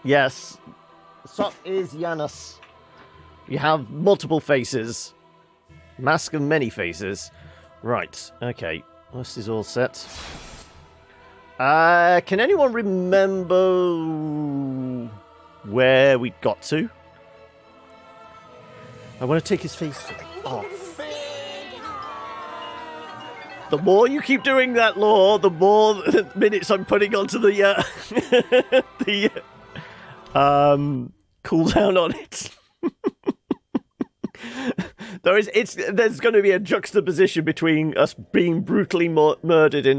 Yes. So is Janus. You have multiple faces. Mask of many faces. Right, okay. This is all set. Can anyone remember where we got to? I want to take his face off. The more you keep doing that, Law, the more minutes I'm putting onto the cooldown on it. There's going to be a juxtaposition between us being brutally murdered in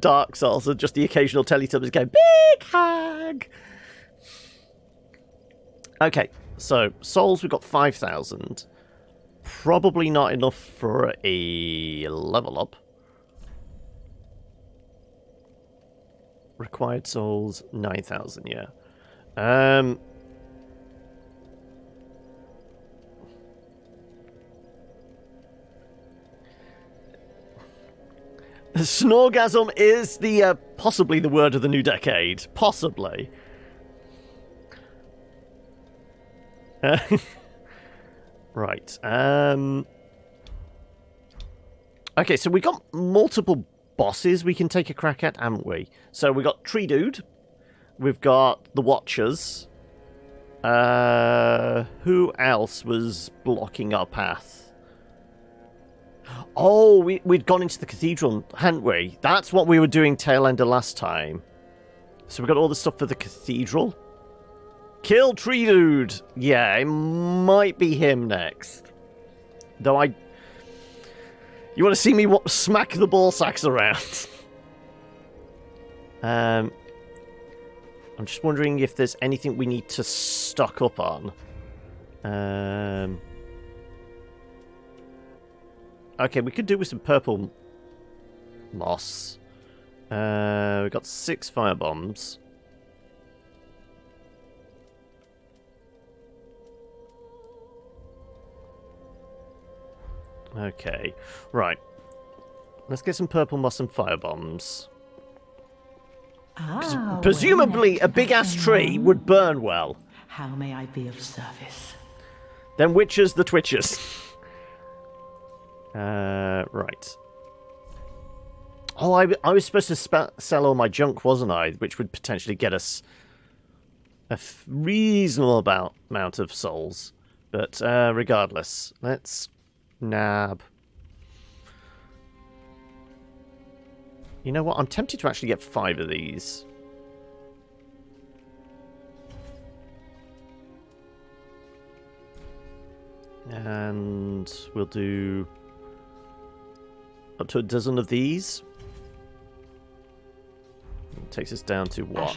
Dark Souls and just the occasional Teletubbies going, big hag! Okay, so souls, we've got 5,000. Probably not enough for a level up. Required souls, 9,000, yeah. Snorgasm is the possibly the word of the new decade. Possibly. Right. Okay, so we got multiple bosses we can take a crack at, haven't we? So we got Tree Dude. We've got the Watchers. Who else was blocking our path? Oh, we'd gone into the cathedral, hadn't we? That's what we were doing tail ender last time. So we got all the stuff for the cathedral. Kill Tree Dude! Yeah, it might be him next. Though you want to see me smack the ball sacks around? I'm just wondering if there's anything we need to stock up on. Okay, we could do with some purple moss. We've got 6 fire bombs. Okay, right. Let's get some purple moss and fire bombs. Presumably, a big-ass tree would burn well. How may I be of service? Then witches the twitchers. Right. Oh, I was supposed to sell all my junk, wasn't I? Which would potentially get us a reasonable amount of souls. But regardless, let's nab. You know what? I'm tempted to actually get 5 of these. And we'll do up to a dozen of these. It takes us down to what?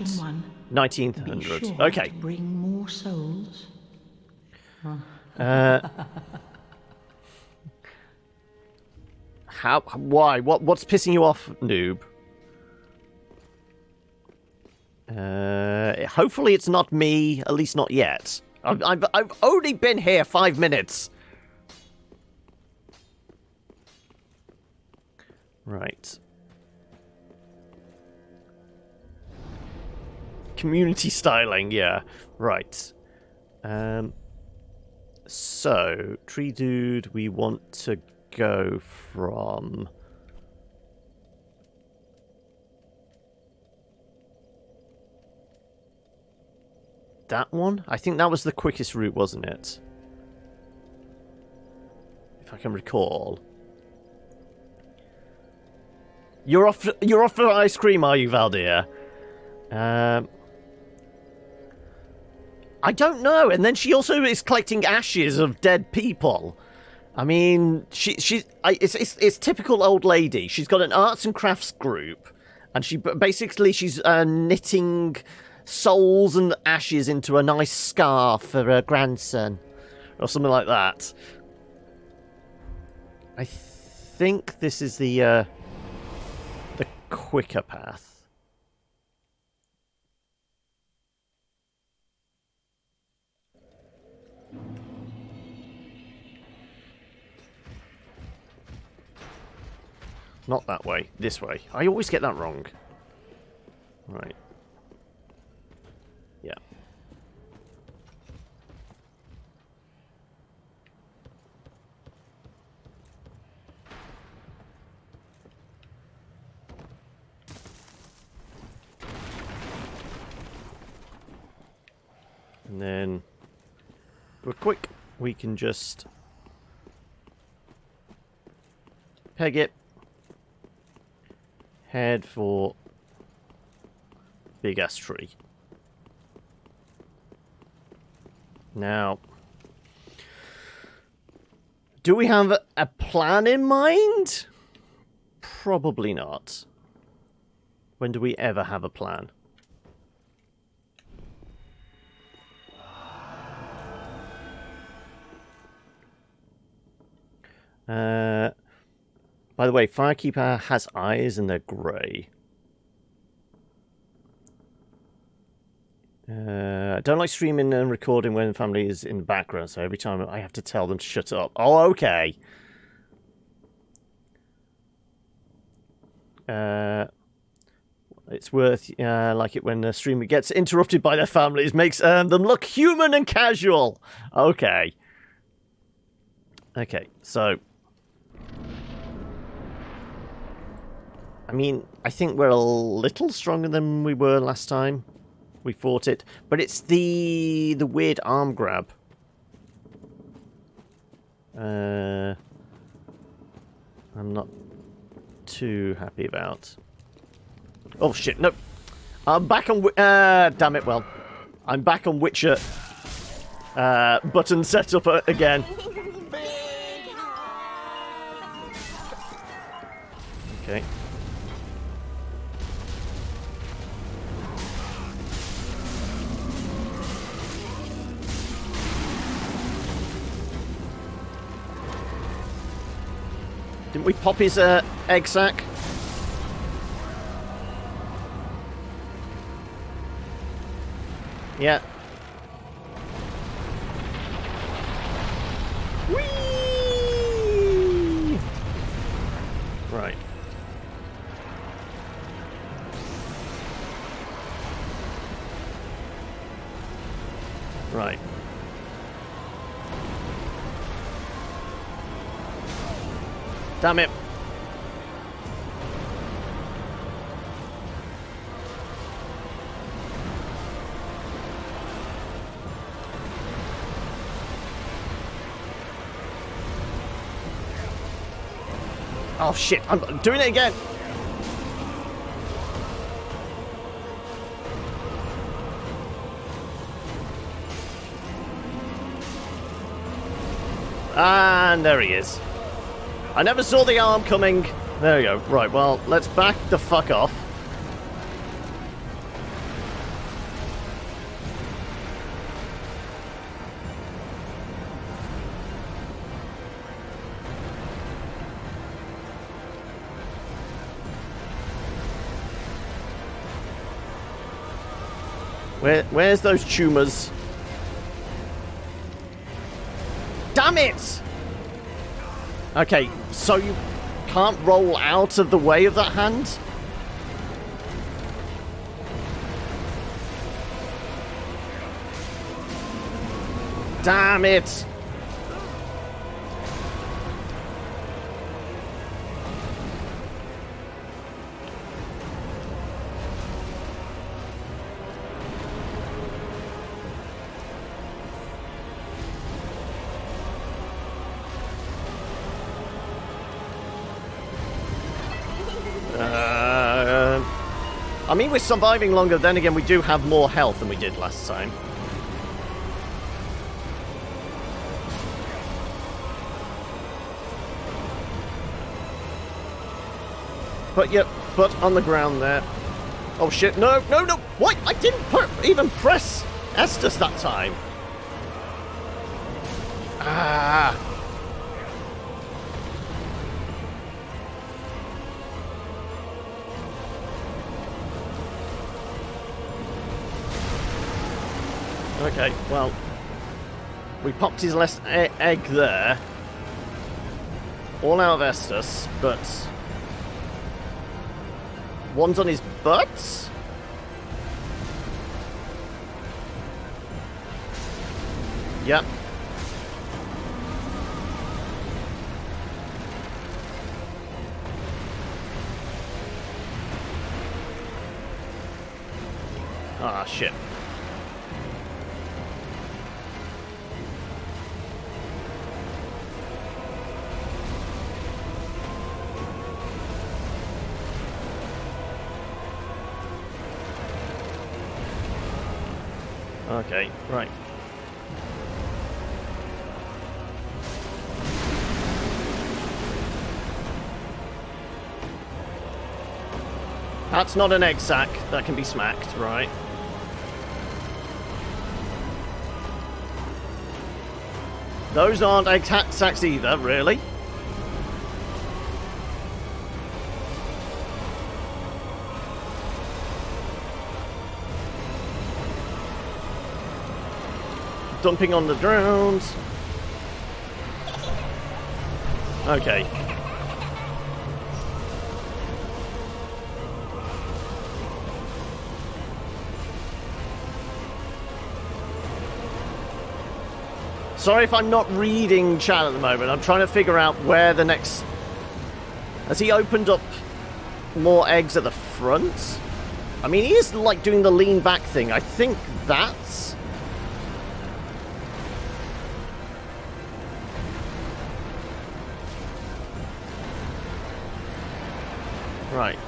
1900. Sure, okay. Bring more souls. Why? What's pissing you off, noob? Hopefully it's not me. At least not yet. I've only been here 5 minutes. Right. Community styling, yeah. Right. So, Tree Dude, we want to go from... that one? I think that was the quickest route, wasn't it? If I can recall. You're off for ice cream, are you, Valdir? I don't know. And then she also is collecting ashes of dead people. I mean, it's typical old lady. She's got an arts and crafts group, and she's knitting souls and ashes into a nice scarf for her grandson, or something like that. I think this is the quicker path. Not that way, this way. I always get that wrong. Right. Yeah. And then, real quick, we can just peg it. Head for big ass tree. Now, do we have a plan in mind? Probably not. When do we ever have a plan? By the way, Firekeeper has eyes and they're grey. I don't like streaming and recording when family is in the background, so every time I have to tell them to shut up. Oh, okay. It's worth, like it when a streamer gets interrupted by their families, makes them look human and casual. Okay. Okay, so... I mean, I think we're a little stronger than we were last time we fought it, but it's the weird arm grab. I'm not too happy about. Oh shit, no. I'm back on damn it, well. I'm back on Witcher button setup again. Okay. Didn't we pop his egg sack? Yeah. Whee! Right. Right. Damn it. Oh shit, I'm doing it again. And there he is. I never saw the arm coming. There we go. Right, well, let's back the fuck off. Where's those tumors? Damn it! Okay, so you can't roll out of the way of that hand? Damn it! I mean, we're surviving longer, then again, we do have more health than we did last time. But yep, but on the ground there. Oh shit, no, no, no! What? I didn't even press Estus that time! Ah! Okay, well, we popped his last egg there. All out of Estus, but one's on his butt? Yep. Ah, shit. Okay, right. That's not an egg sack that can be smacked, right? Those aren't egg sacks either, really. Dumping on the drones. Okay. Sorry if I'm not reading chat at the moment. I'm trying to figure out where the next... Has he opened up more eggs at the front? I mean, he is, like, doing the lean back thing. I think that's... Right.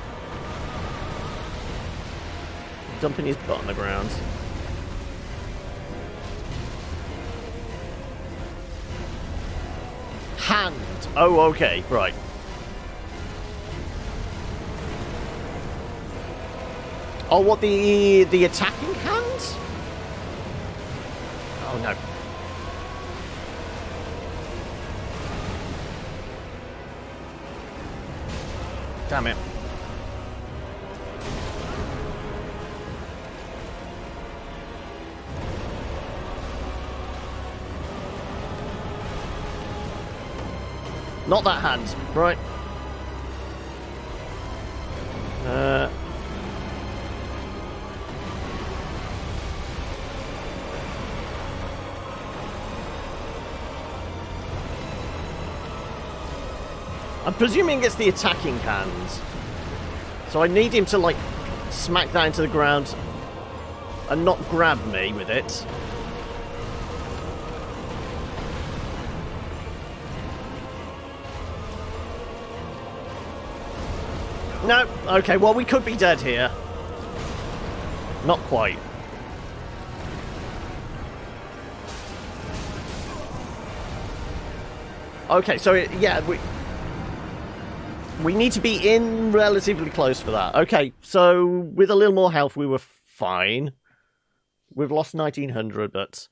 Dumping his butt on the ground. Hand. Oh, okay. Right. Oh, what, the attacking hands? Oh, no. Damn it. Not that hand, right. I'm presuming it's the attacking hands. So I need him to, like, smack that into the ground and not grab me with it. No, okay, well, we could be dead here. Not quite. Okay, so, yeah, we need to be in relatively close for that. Okay, so with a little more health, we were fine. We've lost 1900, but...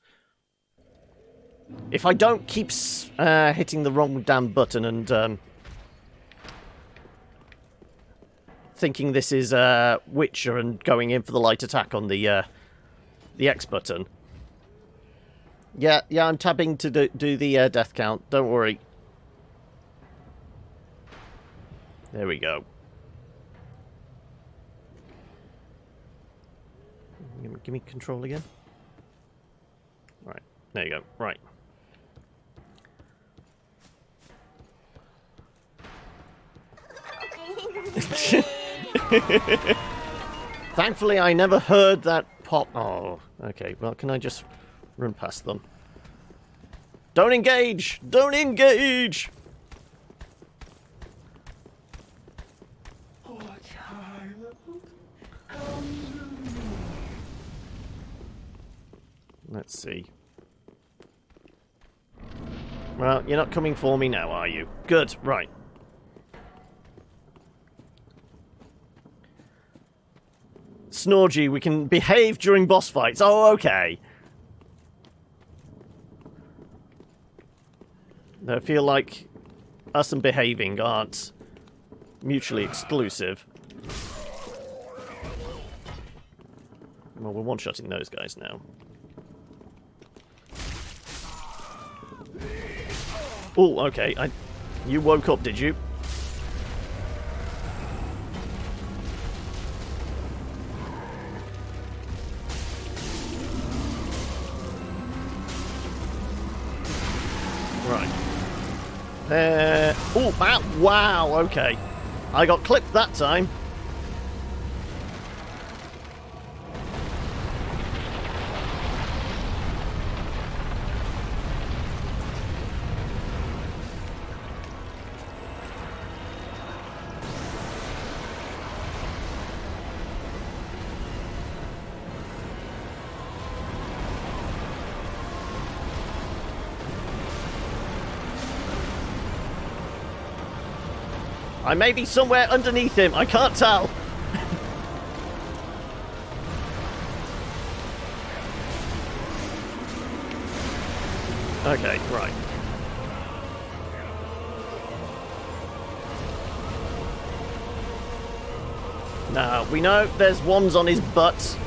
If I don't keep hitting the wrong damn button and... thinking this is Witcher and going in for the light attack on the X button. Yeah, I'm tabbing to do the death count. Don't worry. There we go. Give me control again. Right, there you go. Right. Thankfully, I never heard that pop. Oh, okay. Well, can I just run past them? Don't engage! Don't engage! Let's see. Well, you're not coming for me now, are you? Good, right. Snorgy, we can behave during boss fights. Oh, okay. I feel like us and behaving aren't mutually exclusive. Well, we're one-shotting those guys now. Oh, okay. You woke up, did you? Right. Oh, wow, okay. I got clipped that time. I may be somewhere underneath him. I can't tell. Okay, right. Now, we know there's ones on his butt.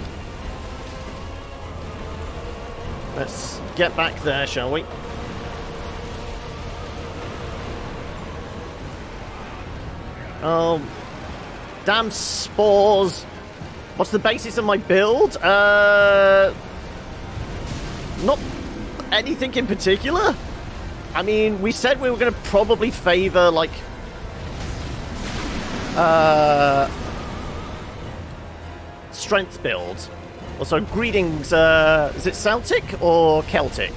Let's get back there, shall we? Oh, damn spores. What's the basis of my build? Not anything in particular. I mean, we said we were going to probably favor, like, strength build. Also, greetings, is it Celtic or Celtic?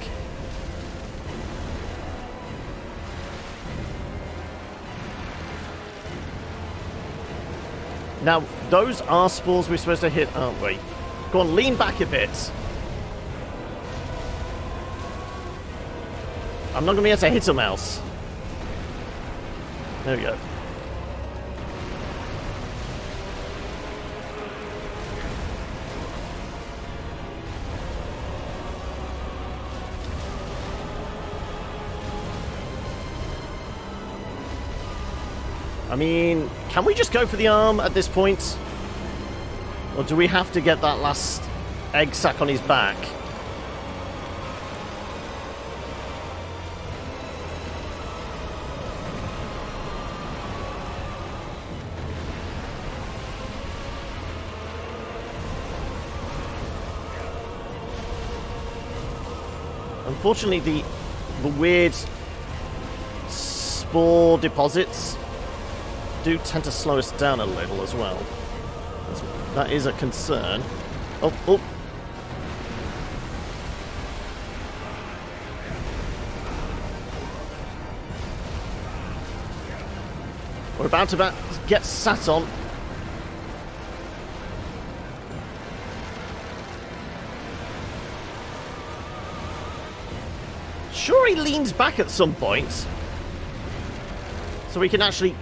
Now, those are spores we're supposed to hit, aren't we? Go on, lean back a bit. I'm not going to be able to hit them else. There we go. I mean, can we just go for the arm at this point? Or do we have to get that last egg sack on his back? Unfortunately, the weird spore deposits do tend to slow us down a little as well. That is a concern. Oh, oh. We're about to get sat on. Sure, he leans back at some point. So we can actually...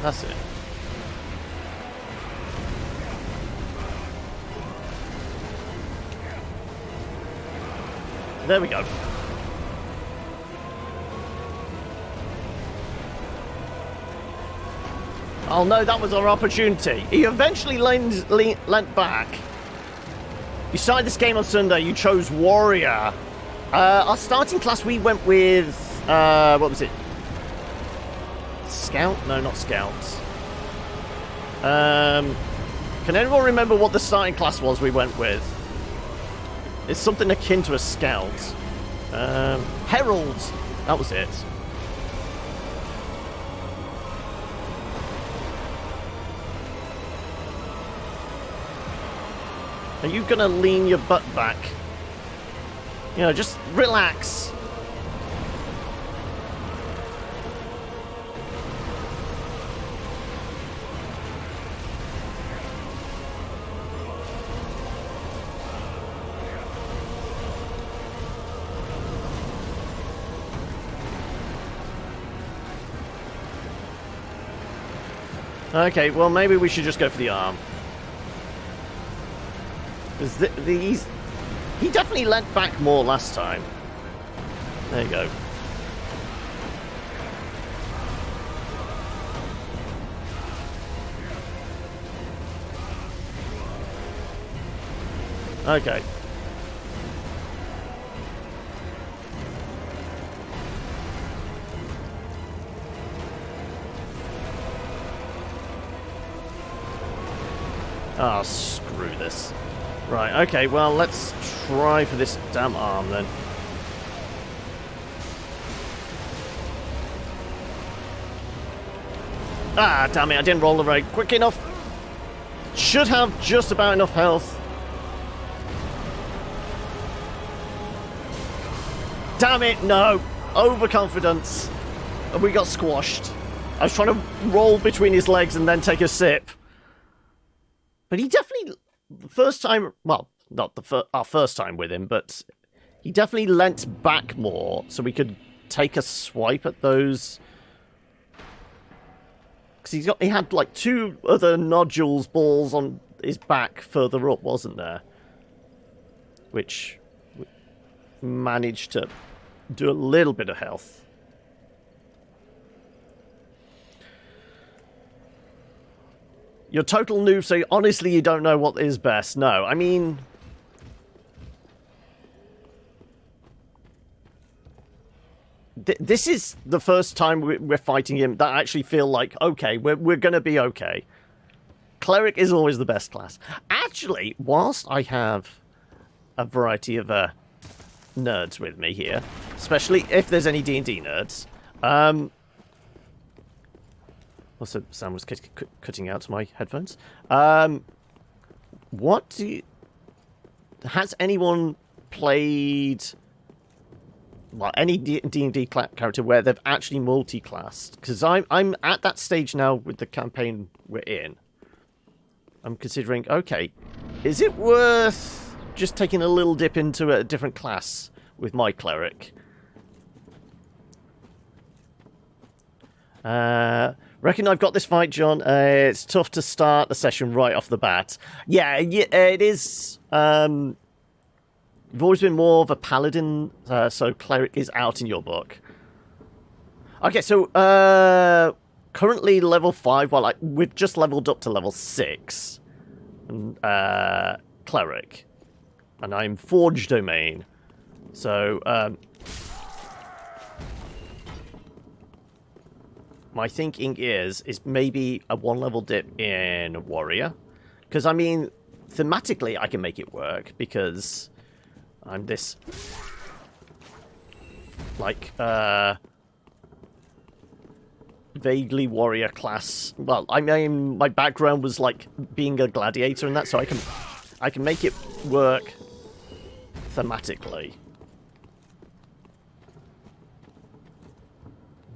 That's it. There we go. Oh no, that was our opportunity. He eventually leant back. You started this game on Sunday, you chose Warrior. Our starting class, we went with... what was it? Scout? No, not Scouts. Can anyone remember what the starting class was we went with? It's something akin to a Scout. Heralds! That was it. Are you gonna lean your butt back? You know, just relax. Okay, well, maybe we should just go for the arm. Because he definitely leant back more last time. There you go. Okay. Oh, screw this. Right, okay, well, let's try for this damn arm, then. Ah, damn it, I didn't roll the raid quick enough. Should have just about enough health. Damn it, no. Overconfidence. And we got squashed. I was trying to roll between his legs and then take a sip. But he definitely... First time, well, not our first time with him, but he definitely leant back more so we could take a swipe at those Because he had like 2 other nodules balls on his back further up, wasn't there? Which managed to do a little bit of health. You're total noob, so honestly you don't know what is best. No, I mean... This is the first time we're fighting him that I actually feel like, okay, we're going to be okay. Cleric is always the best class. Actually, whilst I have a variety of nerds with me here, especially if there's any D&D nerds. Also, sound was cutting out my headphones. What do you... Has anyone played... Well, any D&D character where they've actually multi-classed? Because I'm at that stage now with the campaign we're in. I'm considering, okay, is it worth just taking a little dip into a different class with my cleric? Reckon I've got this fight, John. It's tough to start the session right off the bat. Yeah, it is... You've always been more of a paladin, so cleric is out in your book. Okay, so currently level 5. Well, we've just leveled up to level 6. Cleric, and I'm Forge Domain. So my thinking is maybe a 1 level dip in warrior, because I mean thematically I can make it work because. I'm this, like, vaguely warrior class. Well, I mean, my background was, like, being a gladiator and that, so I can make it work thematically.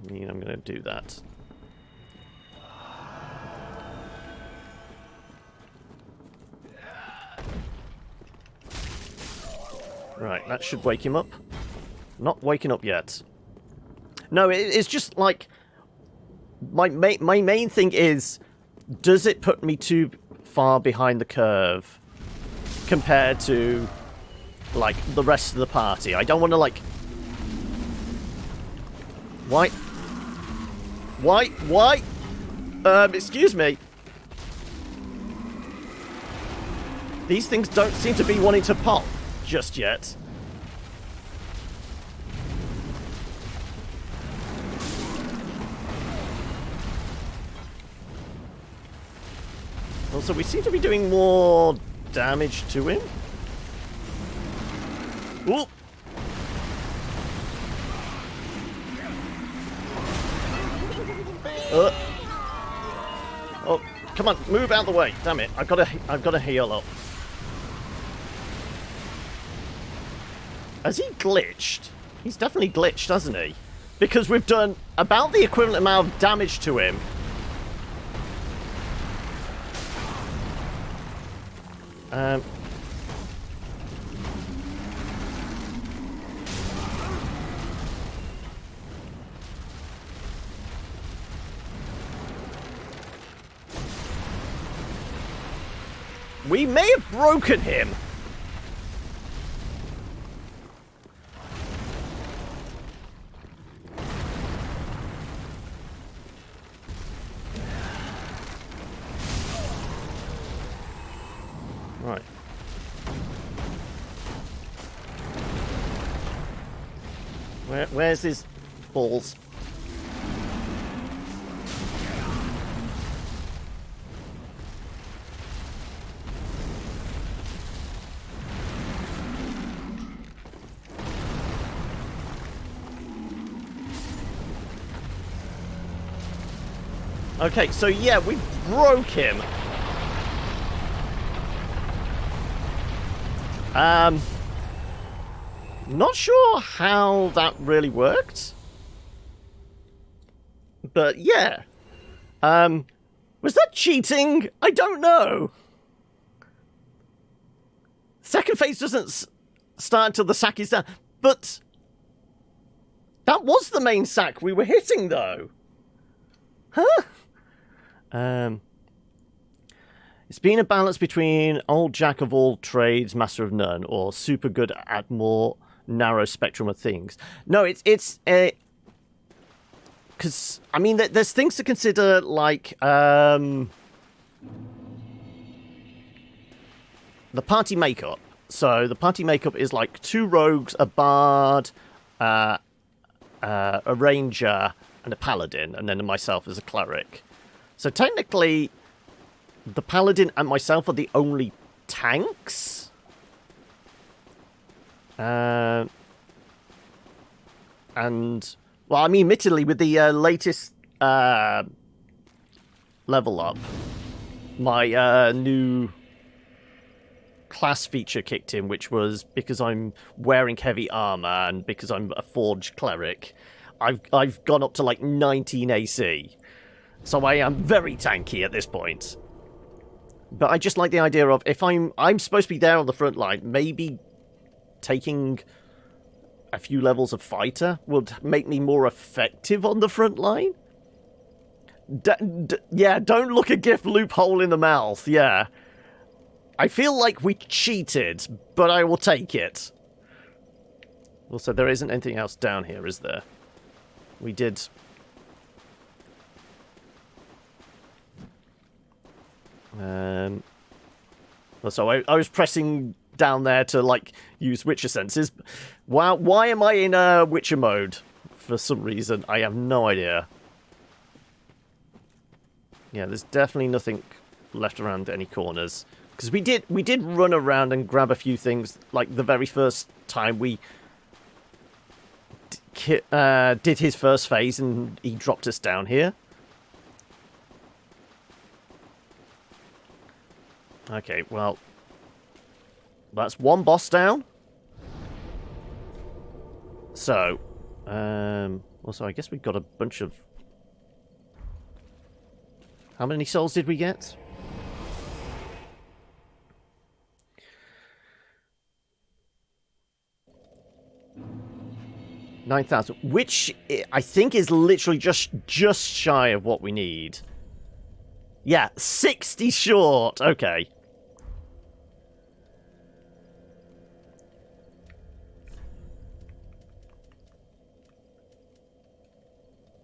I mean, I'm going to do that. Right, that should wake him up. Not waking up yet. No, it's just like... My main thing is, does it put me too far behind the curve compared to, like, the rest of the party? I don't want to, like... Why? Excuse me. These things don't seem to be wanting to pop just yet. Also, we seem to be doing more damage to him. Ooh. Oh, come on, move out of the way. Damn it. I've got to heal up. Has he glitched? He's definitely glitched, hasn't he? Because we've done about the equivalent amount of damage to him. We may have broken him. Right. Where's his balls? Okay, so yeah, we broke him. Not sure how that really worked. But yeah. Was that cheating? I don't know. Second phase doesn't start until the sack is down. But that was the main sack we were hitting, though. Huh? It's been a balance between old jack of all trades, master of none, or super good at more narrow spectrum of things. No, it's because I mean, there's things to consider, like the party makeup. So the party makeup is like 2 rogues, a bard, a ranger, and a paladin, and then myself as a cleric. So technically, the paladin and myself are the only tanks. And, well, I mean, admittedly, with the latest level up, my new class feature kicked in, which was because I'm wearing heavy armor and because I'm a forged cleric, I've gone up to like 19 AC. So I am very tanky at this point. But I just like the idea of, if I'm supposed to be there on the front line, maybe taking a few levels of fighter would make me more effective on the front line. Yeah, don't look a gift loophole in the mouth, yeah. I feel like we cheated, but I will take it. Also, there isn't anything else down here, is there? We did... So I was pressing down there to, like, use Witcher senses. Wow, why am I in Witcher mode? For some reason, I have no idea. Yeah, there's definitely nothing left around any corners. Because we did run around and grab a few things, like the very first time we did his first phase and he dropped us down here. Okay, well, that's one boss down. So, also, I guess we got a bunch of... How many souls did we get? 9,000, which I think is literally just shy of what we need. Yeah, 60 short. Okay.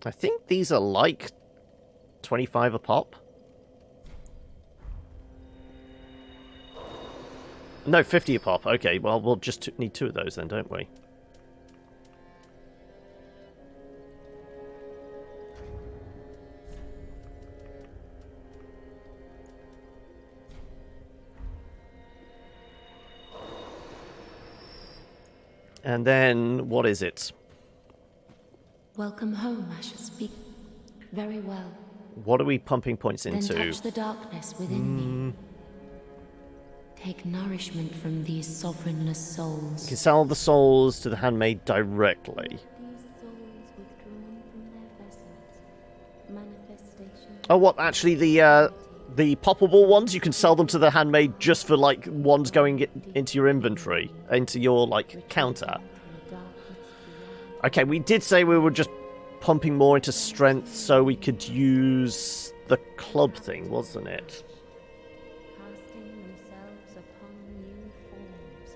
I think these are like 25 a pop. No, 50 a pop. Okay, well, we'll just need 2 of those then, don't we? And then, what is it? Welcome home, I shall speak very well. What are we pumping points into? Then touch the darkness within me. Take nourishment from these sovereignless souls. You can sell the souls to the handmaid directly. These souls withdrawn from their vessels. Manifestation. Oh, what? Actually, the poppable ones, you can sell them to the handmaid just for, like, ones going into your inventory, into your, like, counter. Okay, we did say we were just pumping more into strength so we could use the club thing, wasn't it? Casting themselves upon new forms.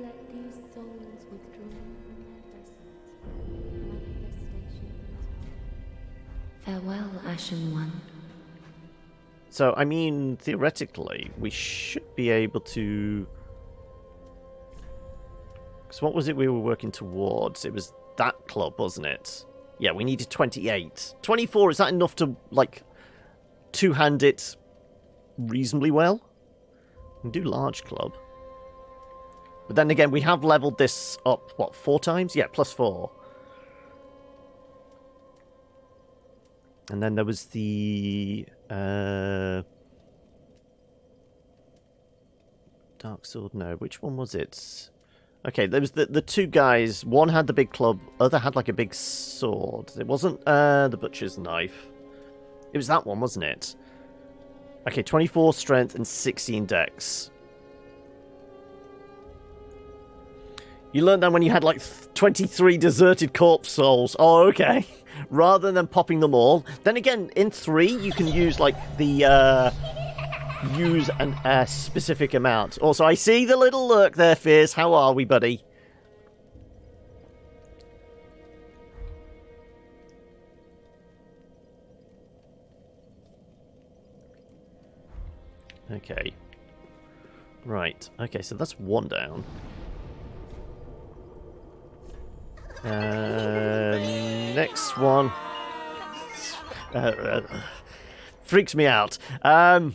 Let these souls withdrawn from their vessels. Manifestations. Farewell, Ashen One. So, I mean, theoretically, we should be able to... So what was it we were working towards? It was that club, wasn't it? Yeah, we needed 28. 24, is that enough to, like, two-hand it reasonably well? We can do large club. But then again, we have leveled this up, what, 4 times? Yeah, +4. And then there was the... Dark Sword, no. Which one was it? Okay, there was the 2 guys. One had the big club, other had like a big sword. It wasn't the butcher's knife. It was that one, wasn't it? Okay, 24 strength and 16 dex. You learned that when you had like 23 deserted corpse souls. Oh, okay. rather than popping them all. Then again, in 3, you can use, like, the, use a specific amount. Also, I see the little lurk there, Fierce. How are we, buddy? Okay. Right. Okay, so that's 1 down. Next one. Freaks me out. That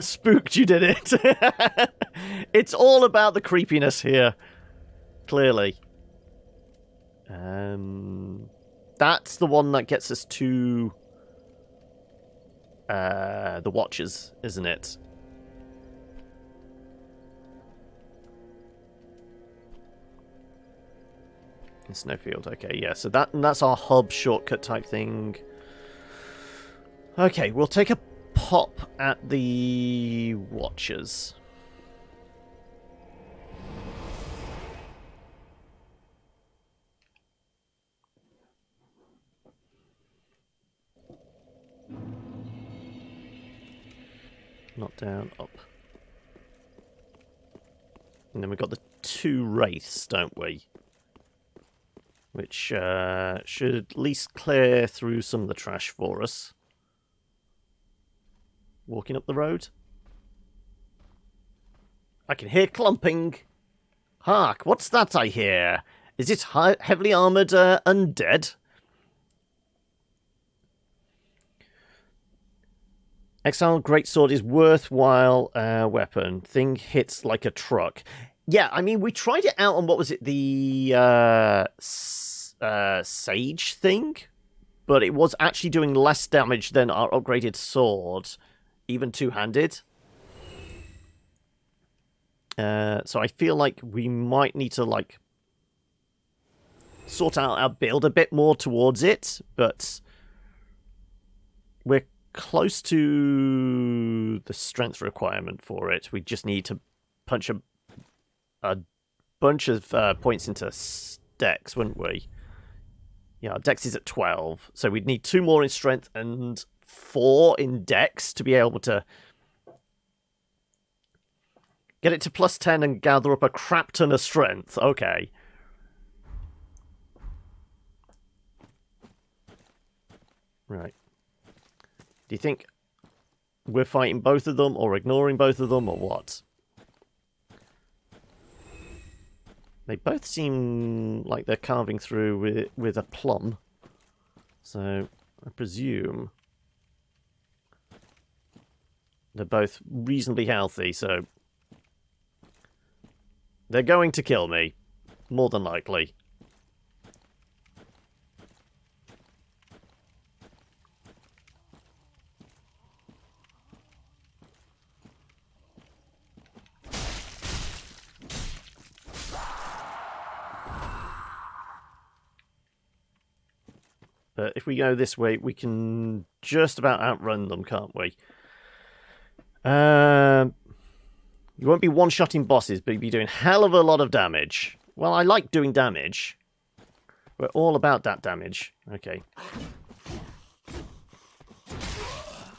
spooked you, did it? It's all about the creepiness here. Clearly. That's the one that gets us to the Watchers, isn't it? In Snowfield, okay, yeah. So that's our hub shortcut type thing. Okay, we'll take a pop at the Watchers. Not down, up. And then we've got the 2 wraiths, don't we? Which should at least clear through some of the trash for us. Walking up the road. I can hear clumping. Hark, what's that I hear? Is it heavily armoured undead? Exile Greatsword is worthwhile weapon. Thing hits like a truck. Yeah, I mean, we tried it out on, what was it, the Sage thing? But it was actually doing less damage than our upgraded sword, even two-handed. So I feel like we might need to, like, sort out our build a bit more towards it, but we're close to the strength requirement for it. We just need to punch a bunch of points into Dex, wouldn't we? Yeah, our Dex is at 12, so we'd need 2 more in strength and 4 in Dex to be able to get it to plus 10 and gather up a crap ton of strength. Okay. Right. Do you think we're fighting both of them or ignoring both of them or what? They both seem like they're carving through with a plum. So I presume they're both reasonably healthy, so they're going to kill me, more than likely. But if we go this way, we can just about outrun them, can't we? You won't be one-shotting bosses, but you'll be doing hell of a lot of damage. Well, I like doing damage. We're all about that damage. Okay.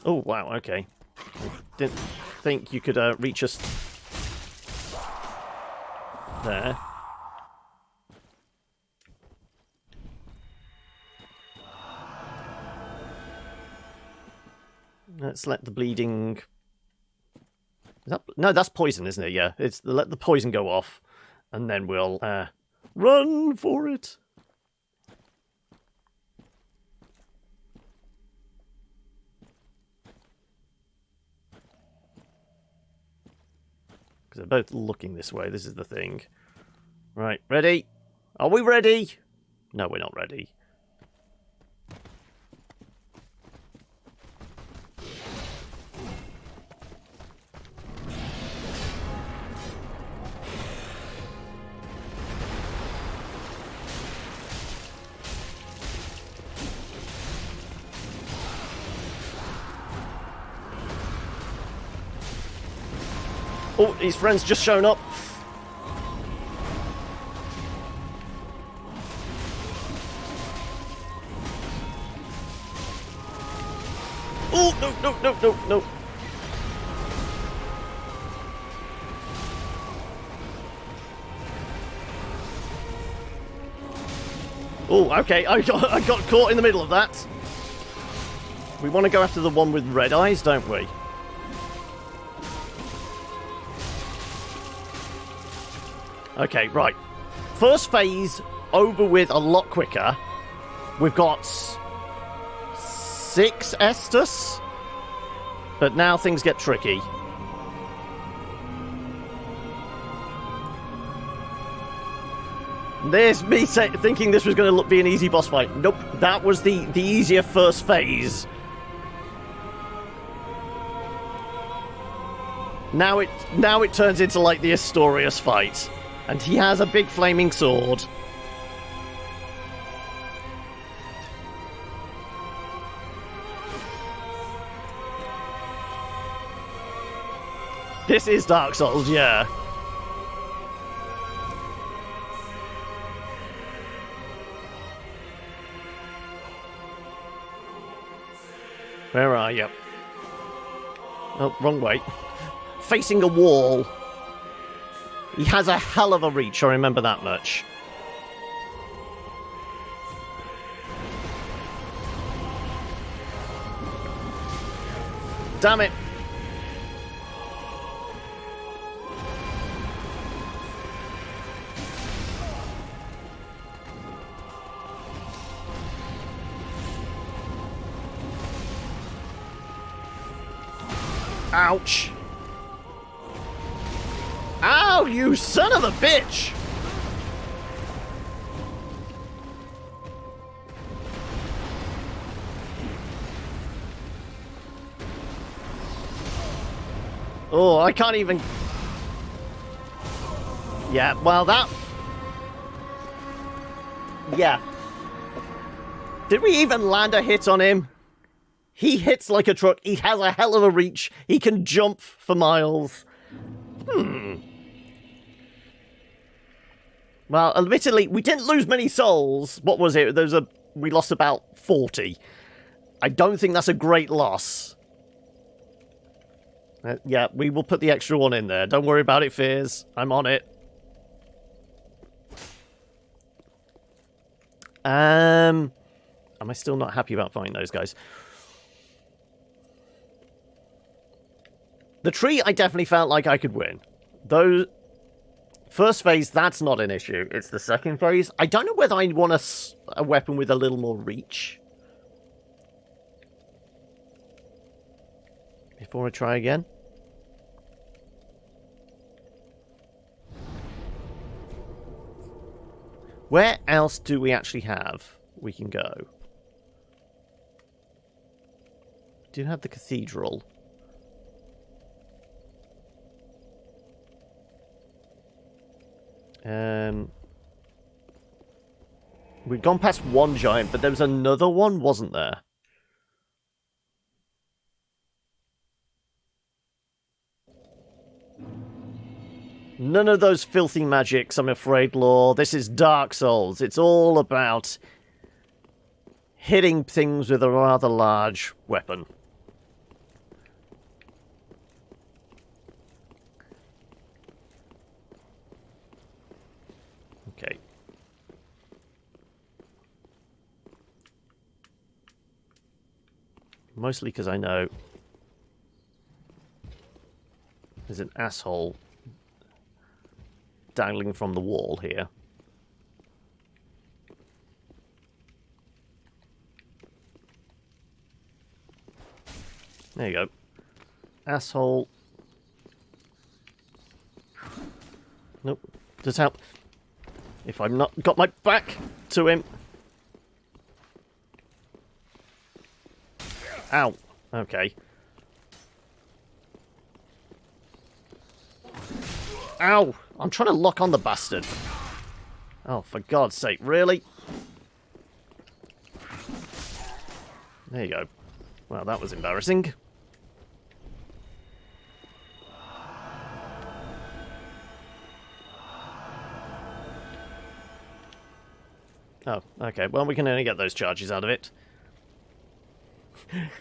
Oh, wow, okay. I didn't think you could reach us there. Let's let the bleeding... No, that's poison, isn't it? Yeah, it's let the poison go off, and then we'll run for it. Because they're both looking this way. This is the thing. Right, ready? Are we ready? No, we're not ready. Oh, his friend's just shown up. no, no, no, no. Oh, okay, I got caught in the middle of that. We want to go after the one with red eyes, don't we? Okay, right. First phase over with a lot quicker. We've got 6 Estus. But now things get tricky. There's me thinking this was going to be an easy boss fight. Nope, that was the easier first phase. Now it turns into like the Astorius fight. And he has a big flaming sword. This is Dark Souls, yeah. Where are you? Oh, wrong way. Facing a wall. He has a hell of a reach, I remember that much. Damn it. Ouch. Ow, you son of a bitch! Oh, I can't even... Yeah, well that... Yeah. Did we even land a hit on him? He hits like a truck. He has a hell of a reach. He can jump for miles. Well, admittedly, we didn't lose many souls. What was it? We lost about 40. I don't think that's a great loss. Yeah, we will put the extra one in there. Don't worry about it, Fears. I'm on it. Am I still not happy about fighting those guys? The tree, I definitely felt like I could win. Those... First phase, that's not an issue. It's the second phase. I don't know whether I want a weapon with a little more reach. Before I try again. Where else do we actually have we can go? We do have the cathedral. We'd gone past one giant, but there was another one, wasn't there? None of those filthy magics, I'm afraid, Lore. This is Dark Souls. It's all about hitting things with a rather large weapon. Okay. Mostly because I know there's an asshole dangling from the wall here. There you go. Asshole. Nope. Does help. If I'm not got my back to him. Ow. Okay. Ow! I'm trying to lock on the bastard. Oh, for God's sake, really? There you go. Well, that was embarrassing. Oh, okay. Well, we can only get those charges out of it.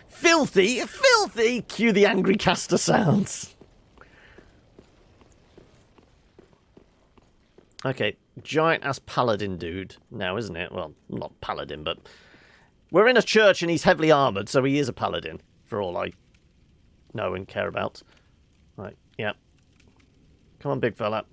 Filthy! Filthy! Cue the angry caster sounds. Okay, giant-ass paladin dude now, isn't it? Well, not paladin, but... We're in a church and he's heavily armoured, so he is a paladin, for all I know and care about. Right, yeah. Come on, big fella.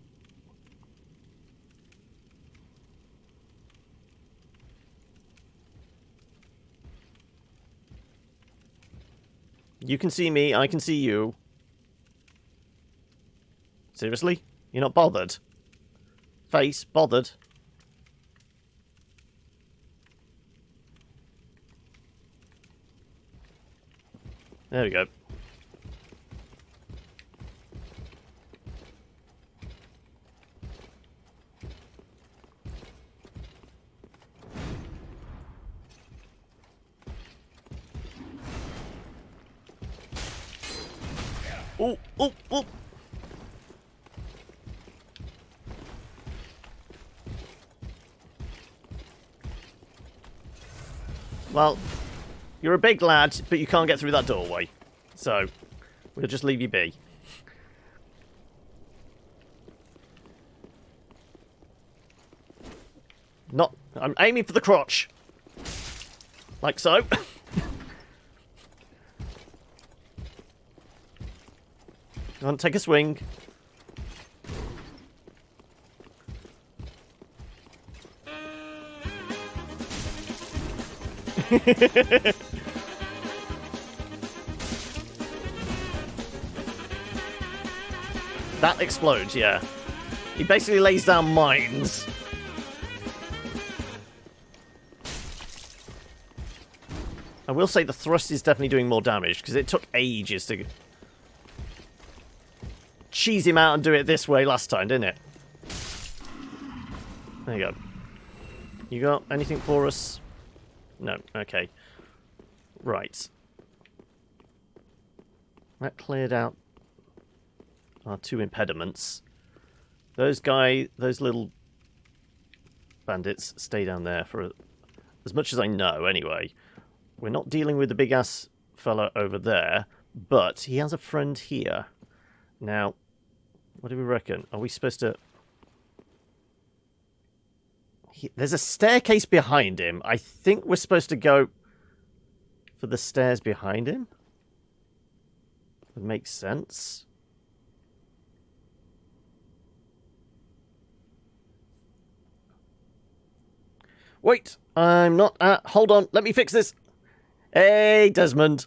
You can see me, I can see you. Seriously? You're not bothered? Face, bothered. There we go. Oh, oh, oh! Well, you're a big lad, but you can't get through that doorway. So, we'll just leave you be. I'm aiming for the crotch. Like so. Go on, take a swing. That explodes, yeah. He basically lays down mines. I will say the thrust is definitely doing more damage, because it took ages to cheese him out and do it this way last time, didn't it? There you go. You got anything for us? No, okay. Right. That cleared out our two impediments. Those little bandits stay down there for as much as I know, anyway. We're not dealing with the big-ass fella over there, but he has a friend here. Now, what do we reckon? Are we supposed to... There's a staircase behind him. I think we're supposed to go for the stairs behind him. Would make sense. Wait, I'm not... hold on, let me fix this. Hey, Desmond.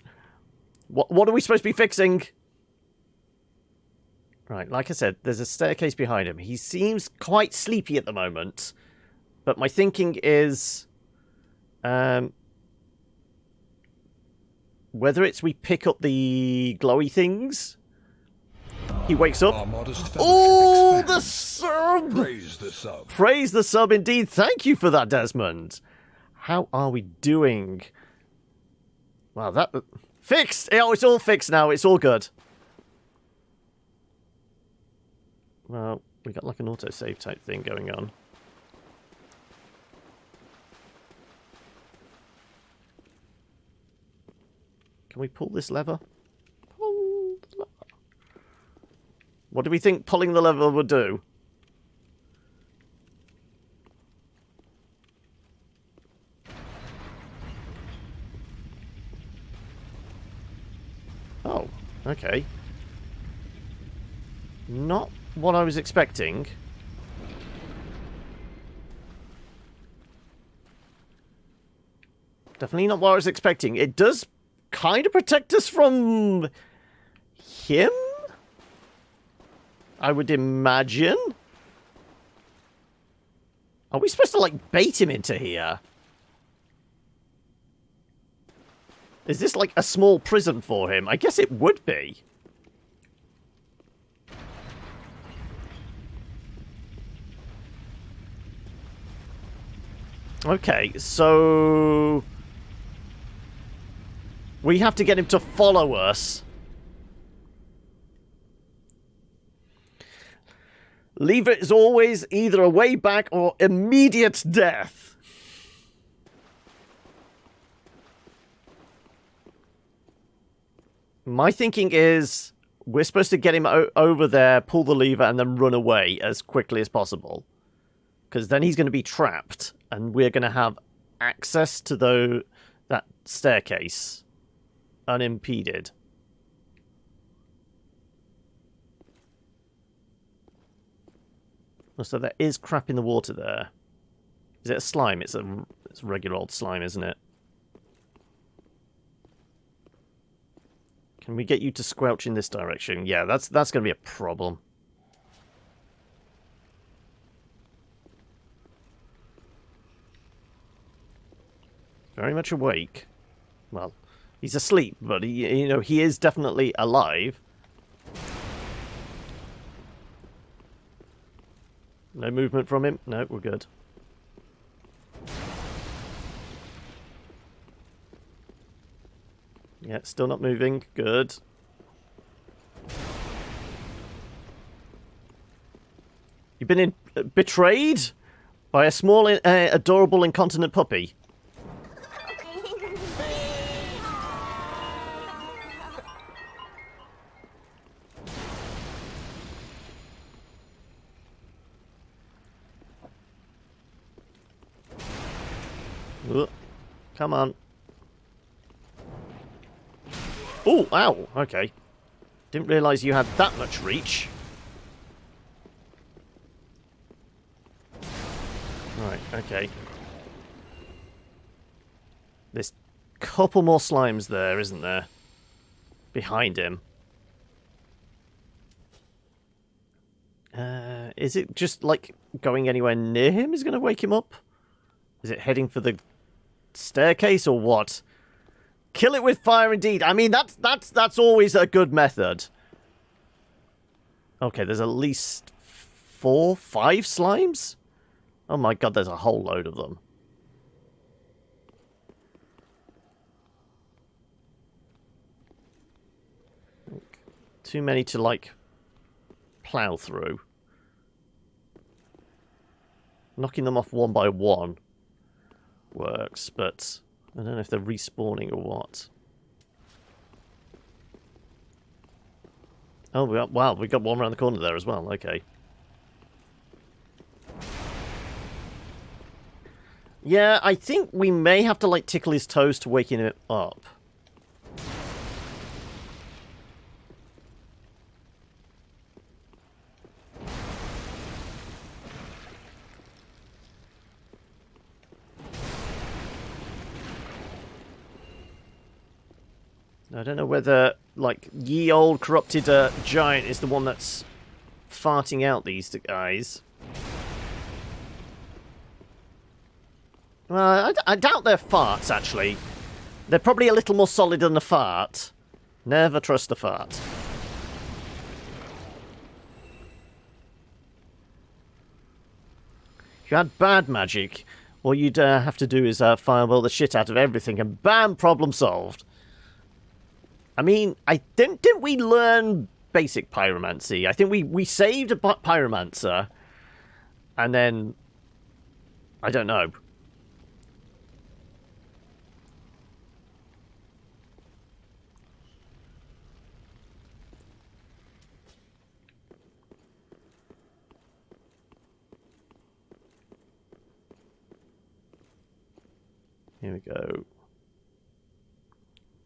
What are we supposed to be fixing? Right, like I said, there's a staircase behind him. He seems quite sleepy at the moment. But my thinking is... whether it's we pick up the glowy things... He wakes up. Oh, the sub! Praise the sub. Praise the sub indeed. Thank you for that, Desmond. How are we doing? Wow, that... Fixed! Oh, it's all fixed now. It's all good. Well, we got like an autosave type thing going on. Can we pull this lever? Pull the lever. What do we think pulling the lever would do? Oh, okay. Not what I was expecting. Definitely not what I was expecting. It does kind of protect us from him, I would imagine. Are we supposed to, like, bait him into here? Is this, like, a small prison for him? I guess it would be. Okay, so... we have to get him to follow us. Lever is always either a way back or immediate death. My thinking is we're supposed to get him over there, pull the lever, and then run away as quickly as possible. Because then he's going to be trapped, and we're going to have access to that staircase unimpeded. So there is crap in the water there. Is it a slime? It's a regular old slime, isn't it? Can we get you to squelch in this direction? Yeah, that's going to be a problem. Very much awake. Well, he's asleep, but he is definitely alive. No movement from him? No, we're good. Yeah, still not moving. Good. You've been betrayed by a small, adorable, incontinent puppy. Ugh. Come on. Oh, ow. Okay. Didn't realise you had that much reach. Right, okay. There's a couple more slimes there, isn't there? Behind him. Is it just, like, going anywhere near him is going to wake him up? Is it heading for the staircase or what? Kill it with fire indeed. I mean, that's always a good method. Okay, there's at least 4, 5 slimes? Oh my god, there's a whole load of them. Too many to, like, plow through. Knocking them off one by one works, but I don't know if they're respawning or what. Oh, wow, we got one around the corner there as well. Okay. Yeah, I think we may have to, like, tickle his toes to waking him up. I don't know whether, like, ye old corrupted giant is the one that's farting out these guys. Well, I doubt they're farts, actually. They're probably a little more solid than a fart. Never trust a fart. If you had bad magic, all you'd have to do is fireball the shit out of everything, and bam, problem solved. I mean, didn't we learn basic pyromancy? I think we saved a pyromancer, and then I don't know. Here we go.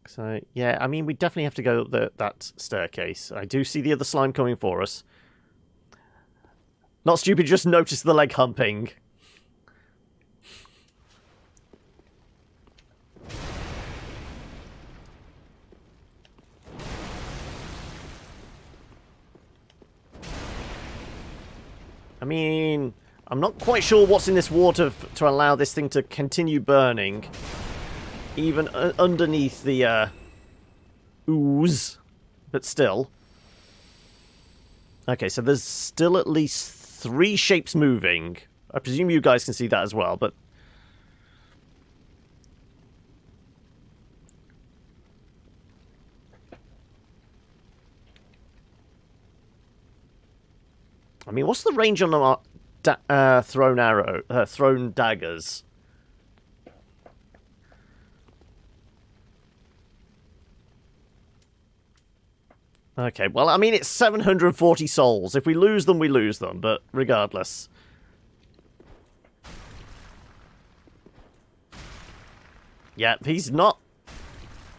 So, yeah, I mean, we definitely have to go up that staircase. I do see the other slime coming for us. Not stupid, just notice the leg humping. I mean, I'm not quite sure what's in this water to allow this thing to continue burning. Even underneath the ooze, but still. Okay, so there's still at least 3 shapes moving. I presume you guys can see that as well, but... I mean, what's the range on our thrown daggers? Okay, well, I mean, it's 740 souls. If we lose them, we lose them, but regardless. Yeah, he's not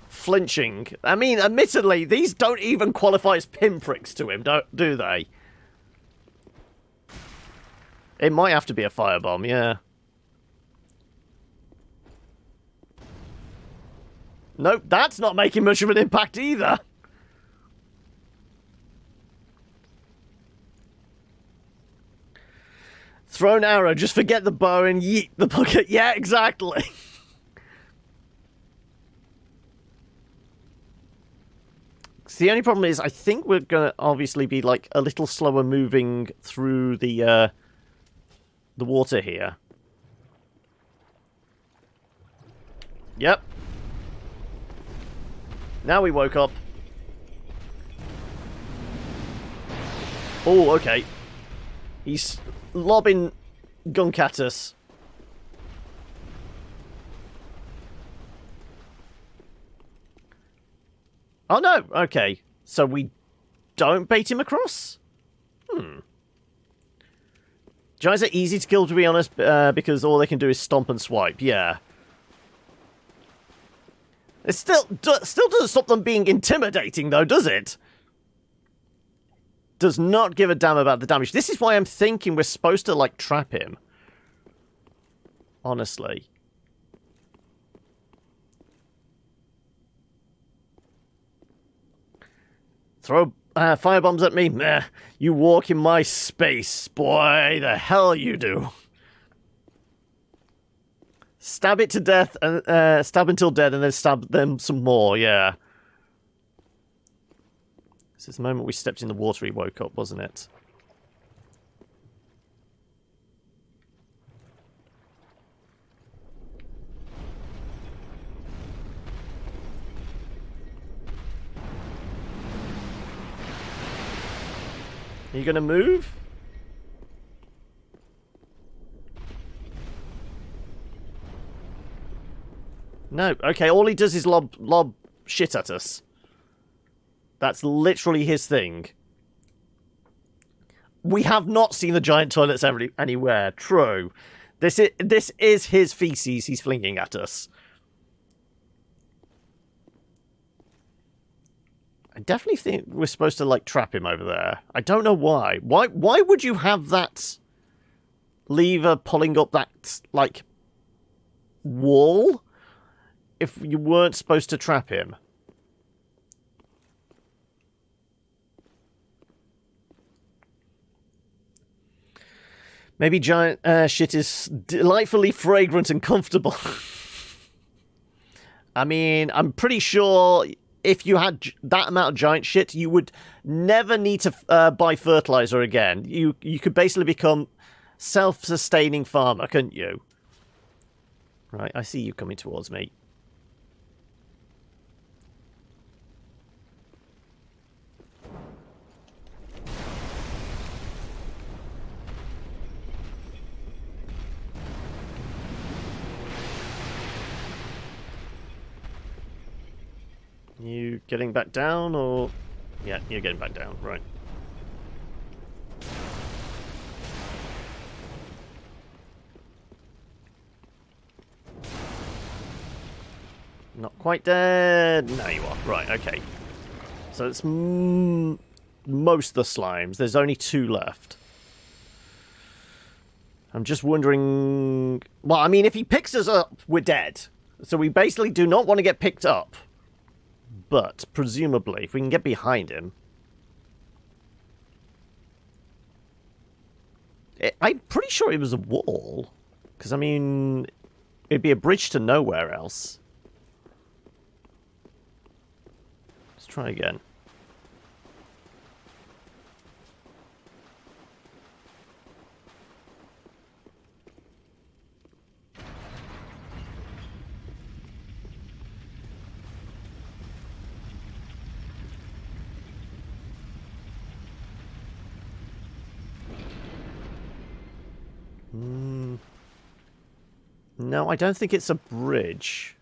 flinching. I mean, admittedly, these don't even qualify as pinpricks to him, do they? It might have to be a firebomb, yeah. Nope, that's not making much of an impact either. Throw an arrow, just forget the bow and yeet the bucket. Yeah, exactly. The only problem is, I think we're going to obviously be, like, a little slower moving through the water here. Yep. Now we woke up. Oh, okay. He's lobbing gunk at us. Oh no, okay. So we don't bait him across? Giants are easy to kill, to be honest, because all they can do is stomp and swipe, yeah. It still doesn't stop them being intimidating, though, does it? Does not give a damn about the damage. This is why I'm thinking we're supposed to, like, trap him. Honestly. Throw firebombs at me? Meh. You walk in my space, boy. The hell you do. Stab it to death, and stab until dead, and then stab them some more, yeah. This is the moment we stepped in the water he woke up, wasn't it? Are you gonna move? No. Okay, all he does is lob shit at us. That's literally his thing. We have not seen the giant toilets anywhere. True. This is his feces he's flinging at us. I definitely think we're supposed to, like, trap him over there. I don't know why. Why would you have that lever pulling up that, like, wall if you weren't supposed to trap him? Maybe giant shit is delightfully fragrant and comfortable. I mean, I'm pretty sure if you had that amount of giant shit, you would never need to buy fertilizer again. You could basically become self-sustaining farmer, couldn't you? Right, I see you coming towards me. You getting back down, or... Yeah, you're getting back down, right. Not quite dead. Now you are. Right, okay. So it's most of the slimes. There's only 2 left. I'm just wondering... Well, I mean, if he picks us up, we're dead. So we basically do not want to get picked up. But, presumably, if we can get behind him... I'm pretty sure it was a wall. Because, I mean, it'd be a bridge to nowhere else. Let's try again. No, I don't think it's a bridge.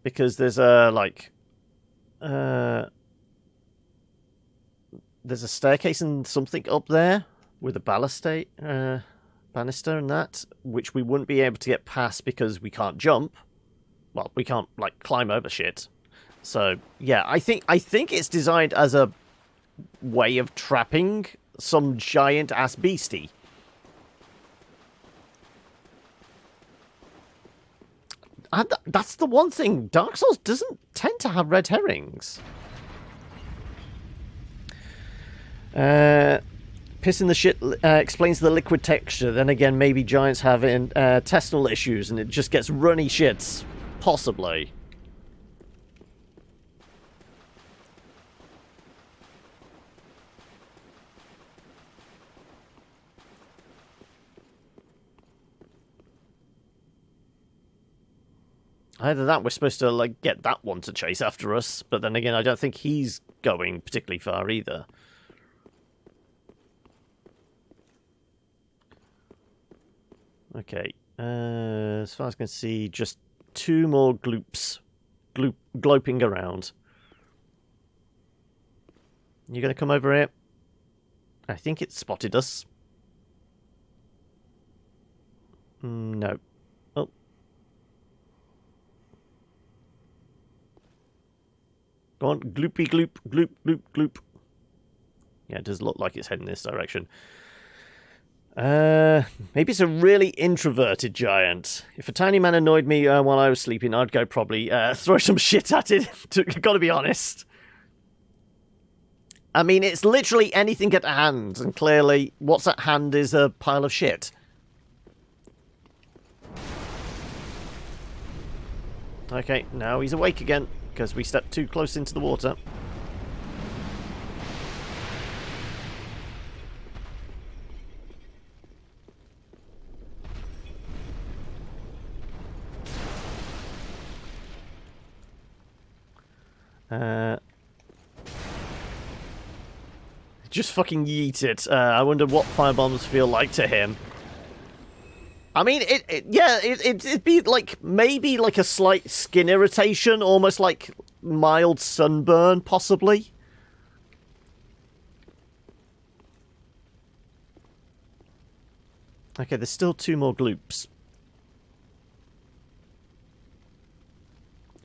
Because there's a, like, There's a staircase and something up there with a banister and that, which we wouldn't be able to get past because we can't jump. Well, we can't like climb over shit. So yeah, I think it's designed as a way of trapping some giant ass beastie. And that's the one thing. Dark Souls doesn't tend to have red herrings. Pissing the shit explains the liquid texture. Then again, maybe giants have intestinal issues and it just gets runny shits. Possibly. Either that, we're supposed to like get that one to chase after us, but then again, I don't think he's going particularly far either. Okay, as far as I can see, just 2 more gloops gloping around. You gonna come over here? I think it spotted us. No. Oh. Go on, gloopy gloop, gloop, gloop, gloop. Yeah, it does look like it's heading this direction. Maybe it's a really introverted giant. If a tiny man annoyed me while I was sleeping, I'd go probably throw some shit at it. Gotta be honest. I mean, it's literally anything at hand, and clearly what's at hand is a pile of shit. Okay, now he's awake again, because we stepped too close into the water. Just fucking yeet it. I wonder what firebombs feel like to him. I mean, it'd be like, maybe like a slight skin irritation, almost like mild sunburn, possibly. Okay, there's still 2 more gloops.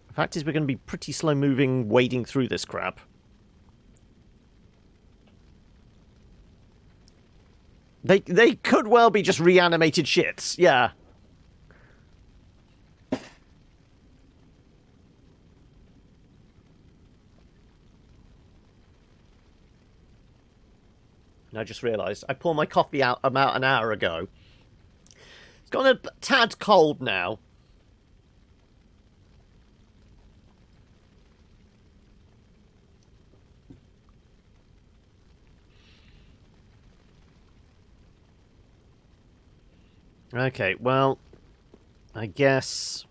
The fact is, we're going to be pretty slow moving, wading through this crap. They could well be just reanimated shits, yeah. And I just realised I poured my coffee out about an hour ago. It's gone a tad cold now. Okay, well, I guess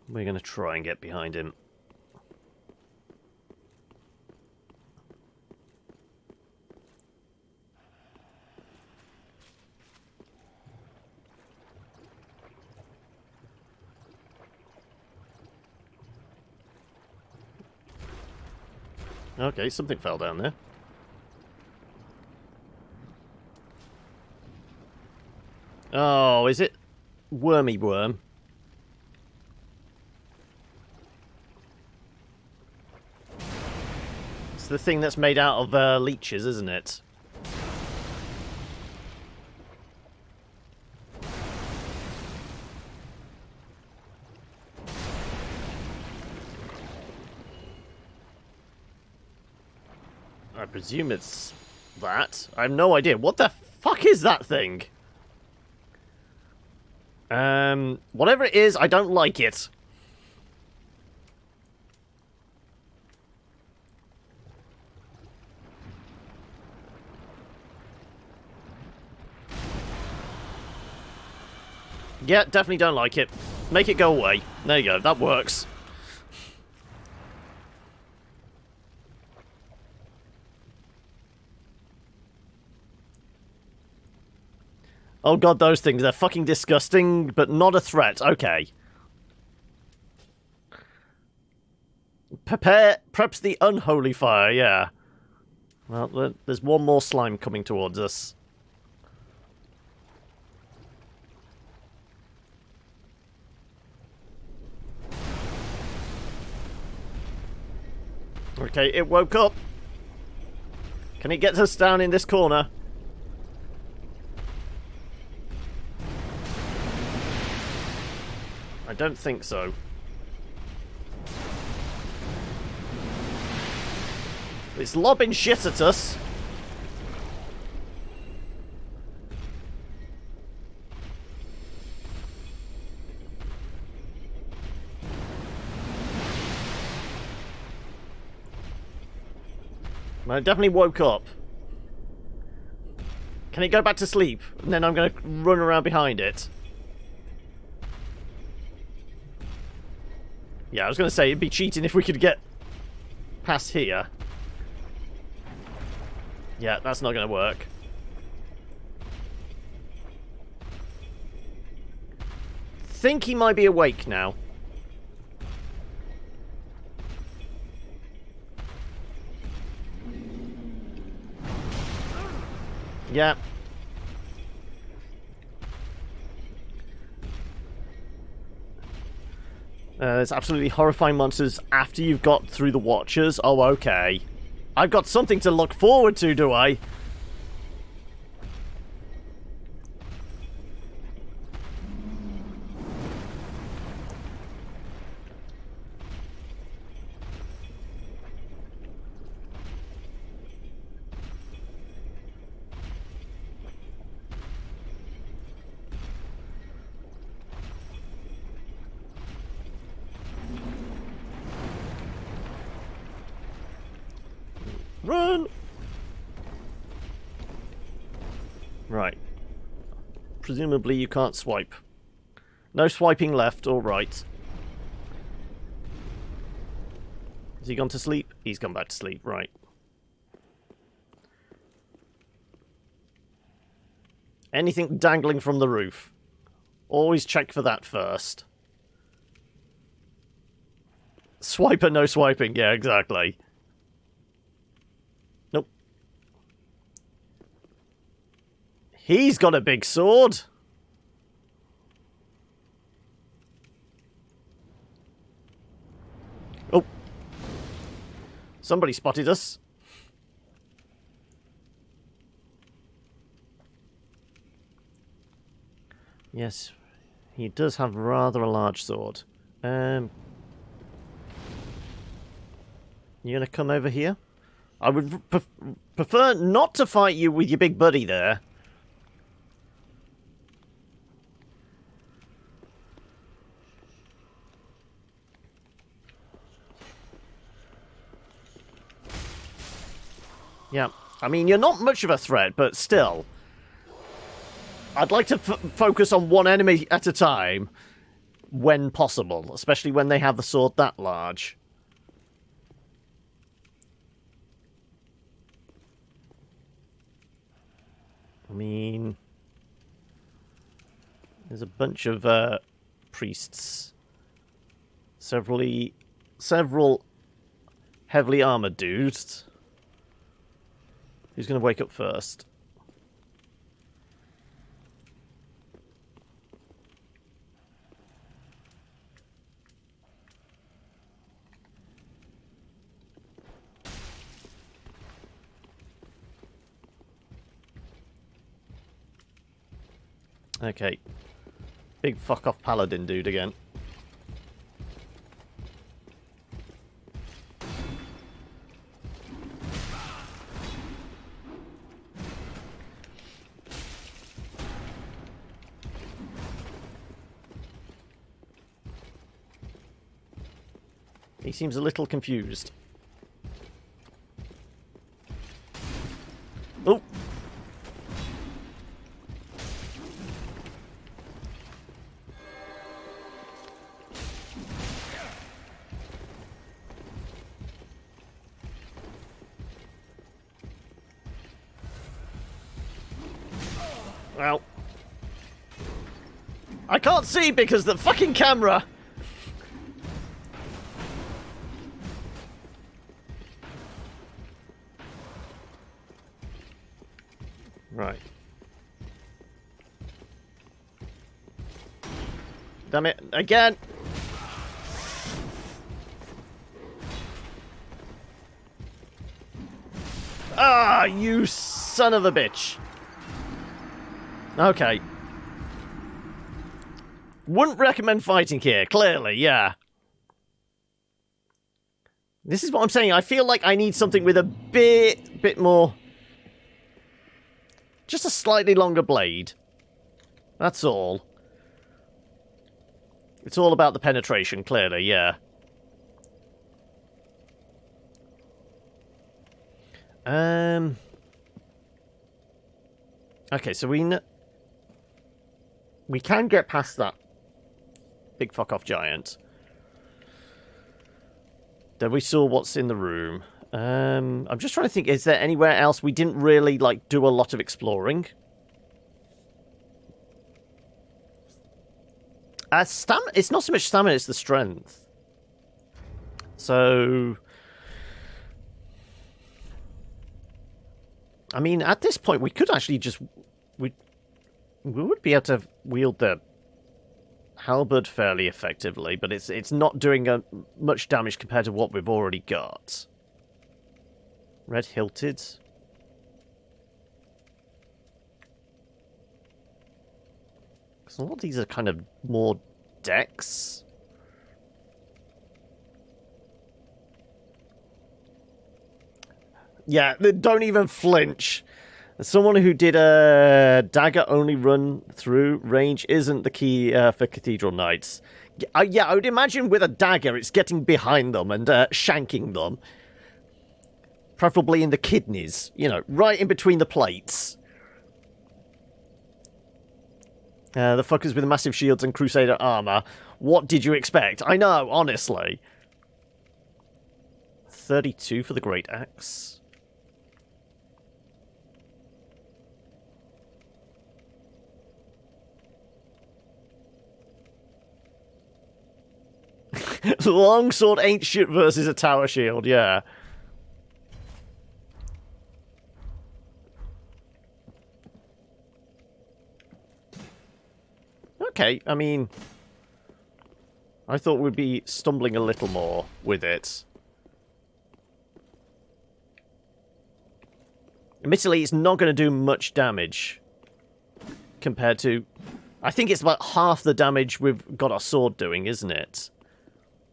we're going to try and get behind him. Okay, something fell down there. Oh, is it wormy worm? It's the thing that's made out of leeches, isn't it? I presume it's that. I have no idea. What the fuck is that thing? Whatever it is, I don't like it. Yeah, definitely don't like it. Make it go away. There you go, that works. Oh god, those things, they're fucking disgusting, but not a threat. Okay. preps the unholy fire, yeah. Well, there's one more slime coming towards us. Okay, it woke up. Can it get us down in this corner? I don't think so. It's lobbing shit at us. Well, it definitely woke up. Can it go back to sleep? And then I'm going to run around behind it. Yeah, I was going to say, it'd be cheating if we could get past here. Yeah, that's not going to work. Think he might be awake now. Yeah. There's absolutely horrifying monsters after you've got through the Watchers. Oh, okay. I've got something to look forward to, do I? Run! Right. Presumably you can't swipe. No swiping left or right. Has he gone to sleep? He's gone back to sleep, right. Anything dangling from the roof. Always check for that first. Swiper, no swiping. Yeah, exactly. Nope. He's got a big sword. Oh. Somebody spotted us. Yes, he does have rather a large sword. You gonna come over here? I would prefer not to fight you with your big buddy there. Yeah, I mean, you're not much of a threat, but still. I'd like to focus on one enemy at a time when possible, especially when they have the sword that large. I mean, there's a bunch of priests. Several heavily armored dudes. Who's going to wake up first? Okay. Big fuck off paladin dude again. He seems a little confused. Oh! Well, I can't see because the fucking camera. Right. Damn it. Again! Ah, you son of a bitch. Okay. Wouldn't recommend fighting here, clearly, yeah. This is what I'm saying. I feel like I need something with a bit more... Just a slightly longer blade. That's all. It's all about the penetration, clearly, yeah. Okay, so we can get past that big fuck off giant. Then we saw what's in the room. I'm just trying to think, is there anywhere else we didn't really, like, do a lot of exploring? It's not so much stamina, it's the strength. So... I mean, at this point, we could actually just... We would be able to wield the halberd fairly effectively, but it's not doing much damage compared to what we've already got. Red hilted. Because a lot of these are kind of more decks. Yeah, don't even flinch. Someone who did a dagger-only run through range isn't the key for Cathedral Knights. Yeah, I would imagine with a dagger, it's getting behind them and shanking them. Preferably in the kidneys, you know, right in between the plates. The fuckers with massive shields and Crusader armor. What did you expect? I know, honestly. 32 for the Great Axe. Longsword ain't shit versus a tower shield, yeah. Okay, I mean... I thought we'd be stumbling a little more with it. Admittedly, it's not going to do much damage compared to... I think it's about half the damage we've got our sword doing, isn't it?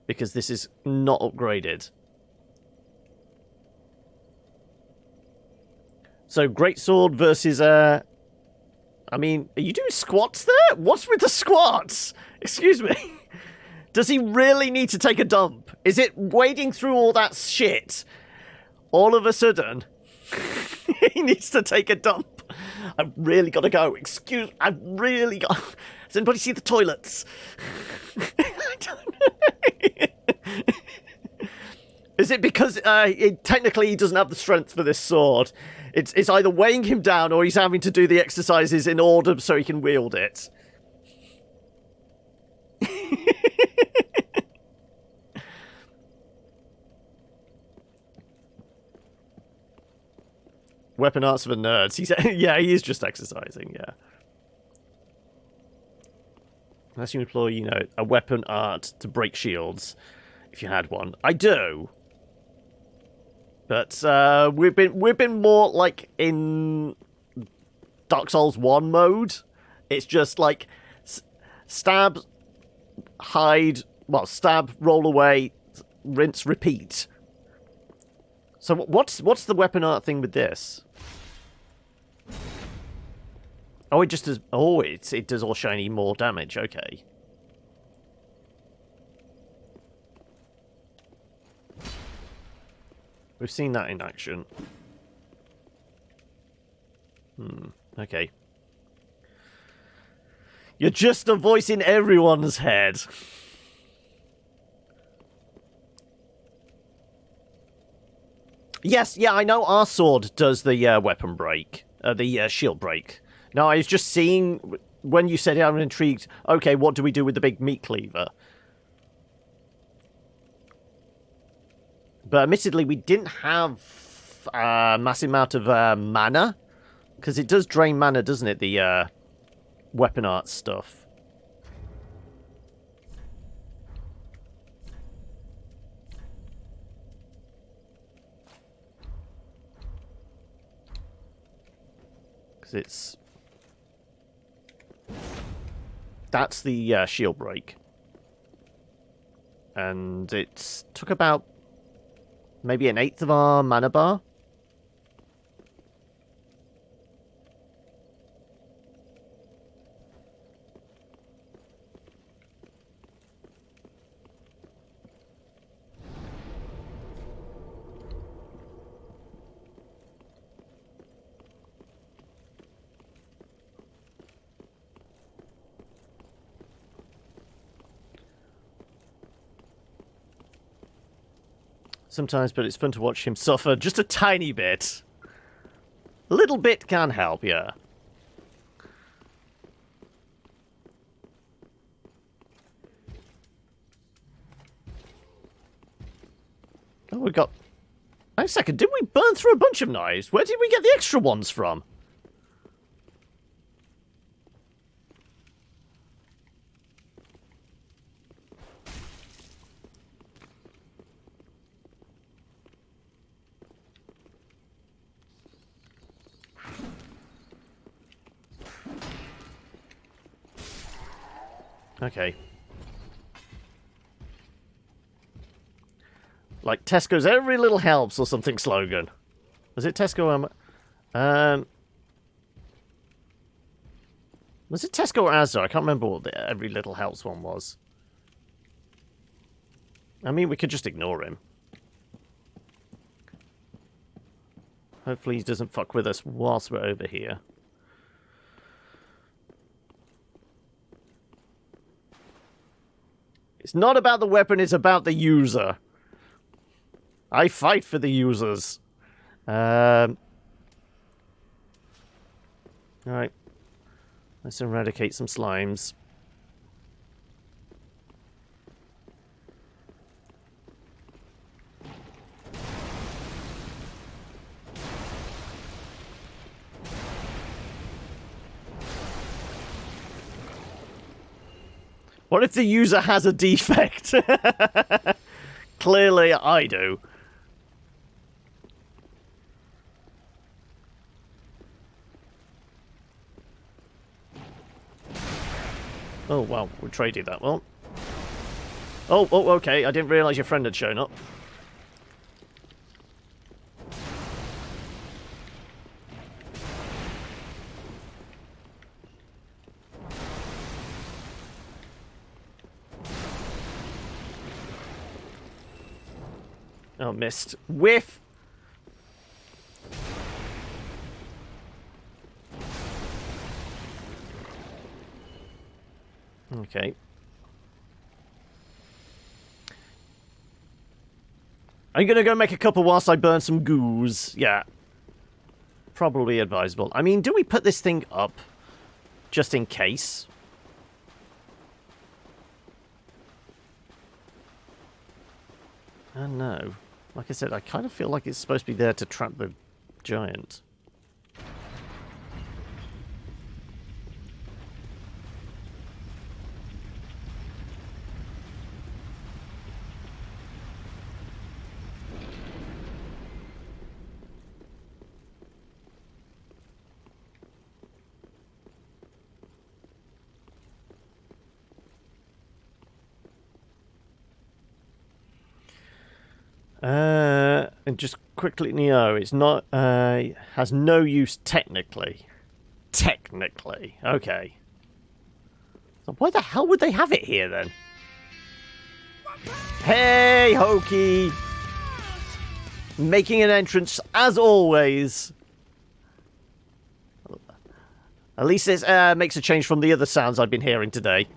Because this is not upgraded. So, greatsword versus... I mean, are you doing squats there? What's with the squats? Excuse me. Does he really need to take a dump? Is it wading through all that shit? All of a sudden, he needs to take a dump. I've really got to go. I've really got... Does anybody see the toilets? I don't know. Is it because technically he doesn't have the strength for this sword? It's either weighing him down or he's having to do the exercises in order so he can wield it. Weapon arts for nerds. Yeah, he is just exercising, yeah. Unless you employ, you know, a weapon art to break shields, if you had one. I do. But we've been more like in Dark Souls 1 mode. It's just like stab, hide, well, stab, roll away, rinse, repeat. So what's the weapon art thing with this? Oh, it just does. Oh, it does all shiny more damage. Okay. We've seen that in action. Okay. You're just a voice in everyone's head. Yes, yeah, I know our sword does the weapon break. The shield break. No, I was just seeing... When you said it, I'm intrigued. Okay, what do we do with the big meat cleaver? But admittedly, we didn't have a massive amount of mana Because it does drain mana, doesn't it? The weapon art stuff. Because it's... That's the shield break. And it took about maybe an eighth of our mana bar. Sometimes, but it's fun to watch him suffer just a tiny bit. A little bit can help, yeah. Oh, we got... Wait a second, did we burn through a bunch of knives? Where did we get the extra ones from? Okay. Like Tesco's every little helps or something slogan. Was it Tesco? Was it Tesco or Asda? I can't remember what the every little helps one was. I mean, we could just ignore him. Hopefully he doesn't fuck with us whilst we're over here. It's not about the weapon, it's about the user. I fight for the users. Alright. Let's eradicate some slimes. What if the user has a defect? Clearly, I do. Oh, wow. We traded that well. Oh, okay. I didn't realise your friend had shown up. Oh, missed. Whiff! Okay. I'm gonna go make a couple whilst I burn some goos. Yeah. Probably advisable. I mean, do we put this thing up just in case? I don't know. Like I said, I kind of feel like it's supposed to be there to trap the giant. And just quickly, Neo, it's not, has no use technically. Technically. Okay. So why the hell would they have it here then? Hey, Hokey! Making an entrance, as always. At least it makes a change from the other sounds I've been hearing today.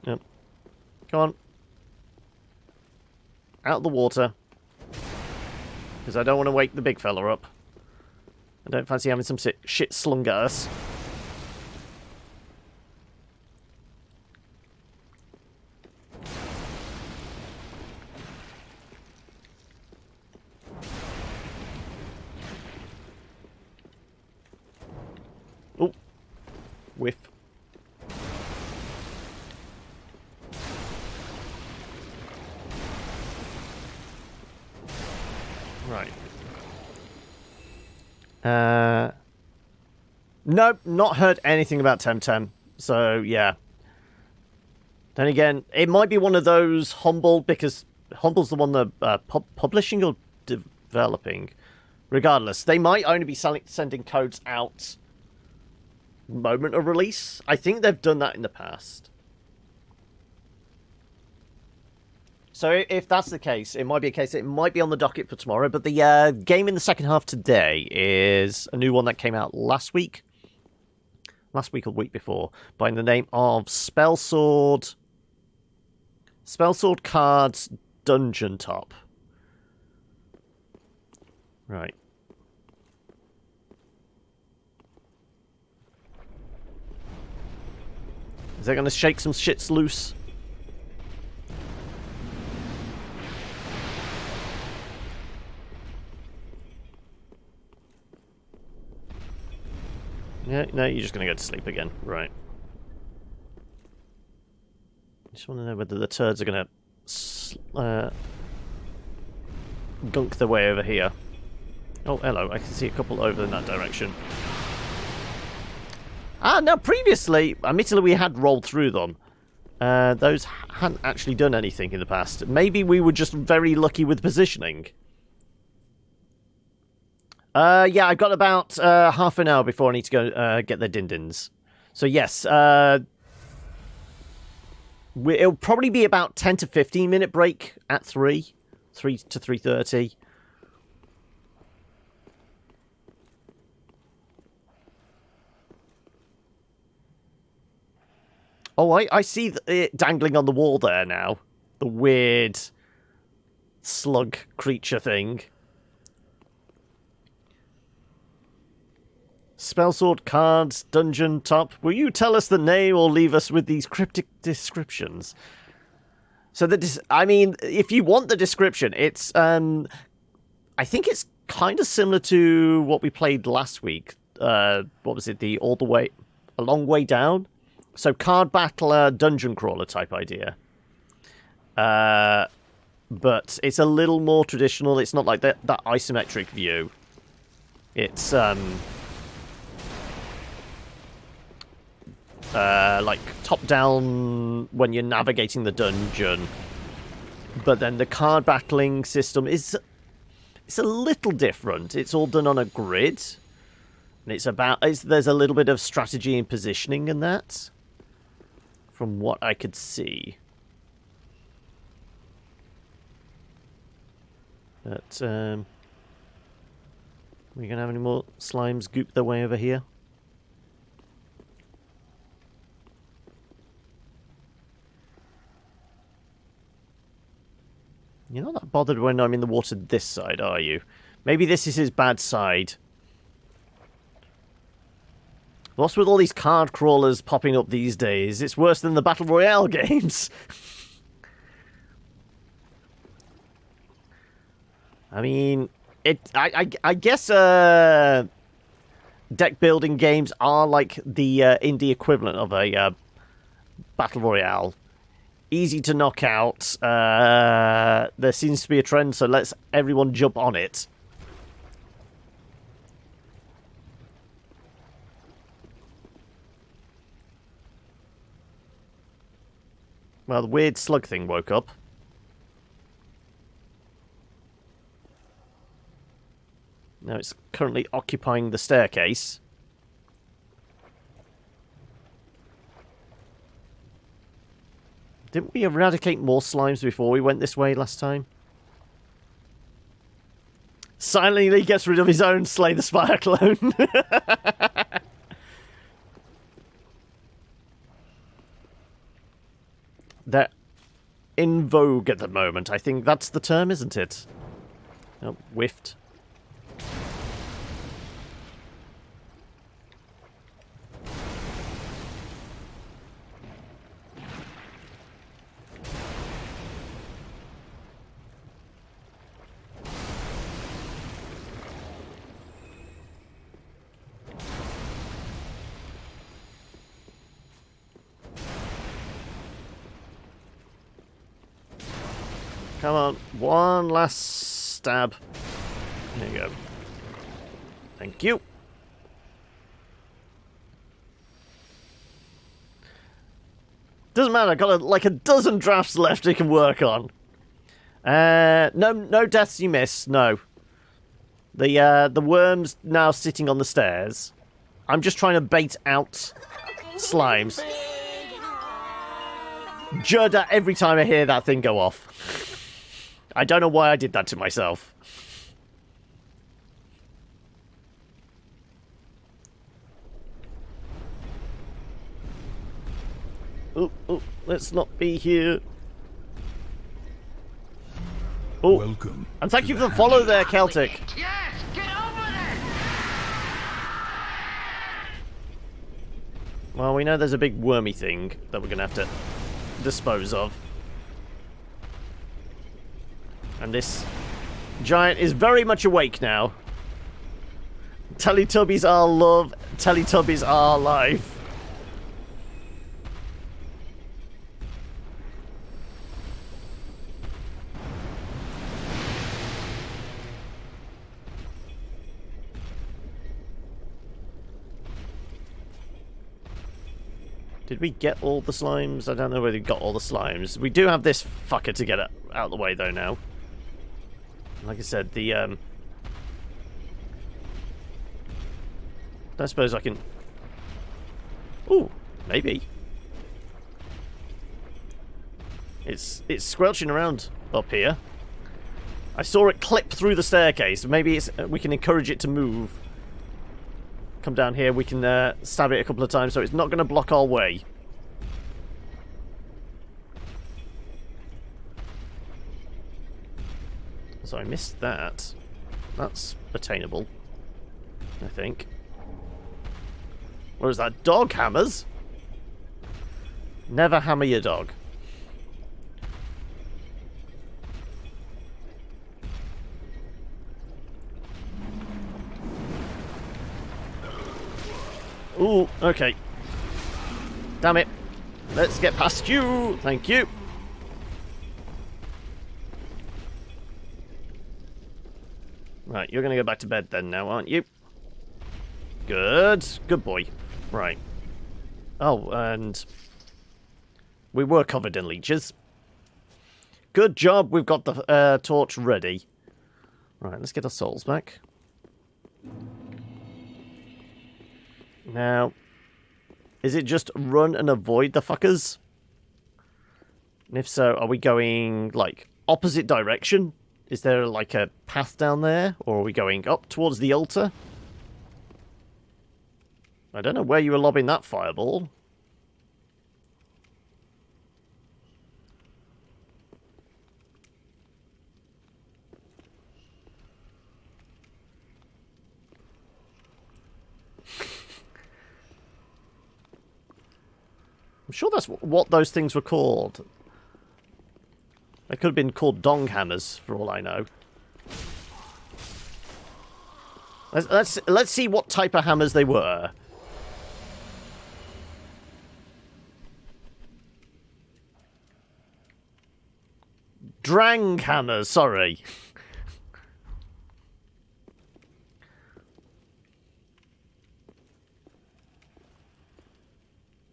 Yep. Come on. Out of the water. Because I don't want to wake the big fella up. I don't fancy having some shit slung at us. Whiff. Right. Nope, not heard anything about Temtem. So, yeah. Then again, it might be one of those Humble, because Humble's the one they're publishing or developing. Regardless, they might only be sending codes out moment of release. I think they've done that in the past. So if that's the case, it might be a case that it might be on the docket for tomorrow. But the game in the second half today is a new one that came out last week. Last week or the week before. By the name of Spellsword Cards Dungeon Top. Right. Is that going to shake some shits loose? Yeah, no, you're just going to go to sleep again. Right. I just want to know whether the turds are going to gunk their way over here. Oh, hello. I can see a couple over in that direction. Ah, now previously, admittedly we had rolled through them. Those hadn't actually done anything in the past. Maybe we were just very lucky with positioning. Yeah, I've got about half an hour before I need to go get the din-dins. So yes, it'll probably be about 10 to 15 minute break at 3 to 3:30. Oh, I see it dangling on the wall there now. The weird slug creature thing. Spellsword Cards Dungeon Top. Will you tell us the name or leave us with these cryptic descriptions? So I mean, if you want the description, it's I think it's kind of similar to what we played last week. What was it? A long way down. So card battler, dungeon crawler type idea. But it's a little more traditional. It's not like that isometric view. It's like top-down when you're navigating the dungeon. But then the card battling system it's a little different. It's all done on a grid. And there's a little bit of strategy and positioning in that. From what I could see. But, are we going to have any more slimes goop their way over here? You're not that bothered when I'm in the water this side, are you? Maybe this is his bad side. What's with all these card crawlers popping up these days? It's worse than the Battle Royale games. I mean, I guess deck building games are like the indie equivalent of a Battle Royale. Easy to knock out. There seems to be a trend, so let's everyone jump on it. Well, the weird slug thing woke up. Now it's currently occupying the staircase. Didn't we eradicate more slimes before we went this way last time? Silently gets rid of his own Slay the Spire clone. They're in vogue at the moment. I think that's the term, isn't it? Oh, whiffed. Come on. One last stab. There you go. Thank you. Doesn't matter, I've got like a dozen drafts left we can work on. No deaths you miss, no. The worm's now sitting on the stairs. I'm just trying to bait out slimes. Judder every time I hear that thing go off. I don't know why I did that to myself. Oh, let's not be here. Oh, welcome. And thank you for the follow there, Celtic. Yes, get over there! Well, we know there's a big wormy thing that we're going to have to dispose of. And this giant is very much awake now. Teletubbies are love. Teletubbies are life. Did we get all the slimes? I don't know whether we got all the slimes. We do have this fucker to get out of the way, though, now. Like I said, the, I suppose I can... Ooh, maybe. It's squelching around up here. I saw it clip through the staircase. Maybe we can encourage it to move. Come down here, we can stab it a couple of times so it's not going to block our way. So I missed that. That's attainable, I think. What is that? Dog hammers? Never hammer your dog. Ooh, okay. Damn it. Let's get past you. Thank you. Right, you're going to go back to bed then now, aren't you? Good. Good boy. Right. Oh, and we were covered in leeches. Good job, we've got the torch ready. Right, let's get our souls back. Now, is it just run and avoid the fuckers? And if so, are we going, like, opposite direction? Is there, like, a path down there? Or are we going up towards the altar? I don't know where you were lobbing that fireball. I'm sure that's what those things were called. They could have been called dong hammers, for all I know. Let's see what type of hammers they were. Drang hammers, sorry.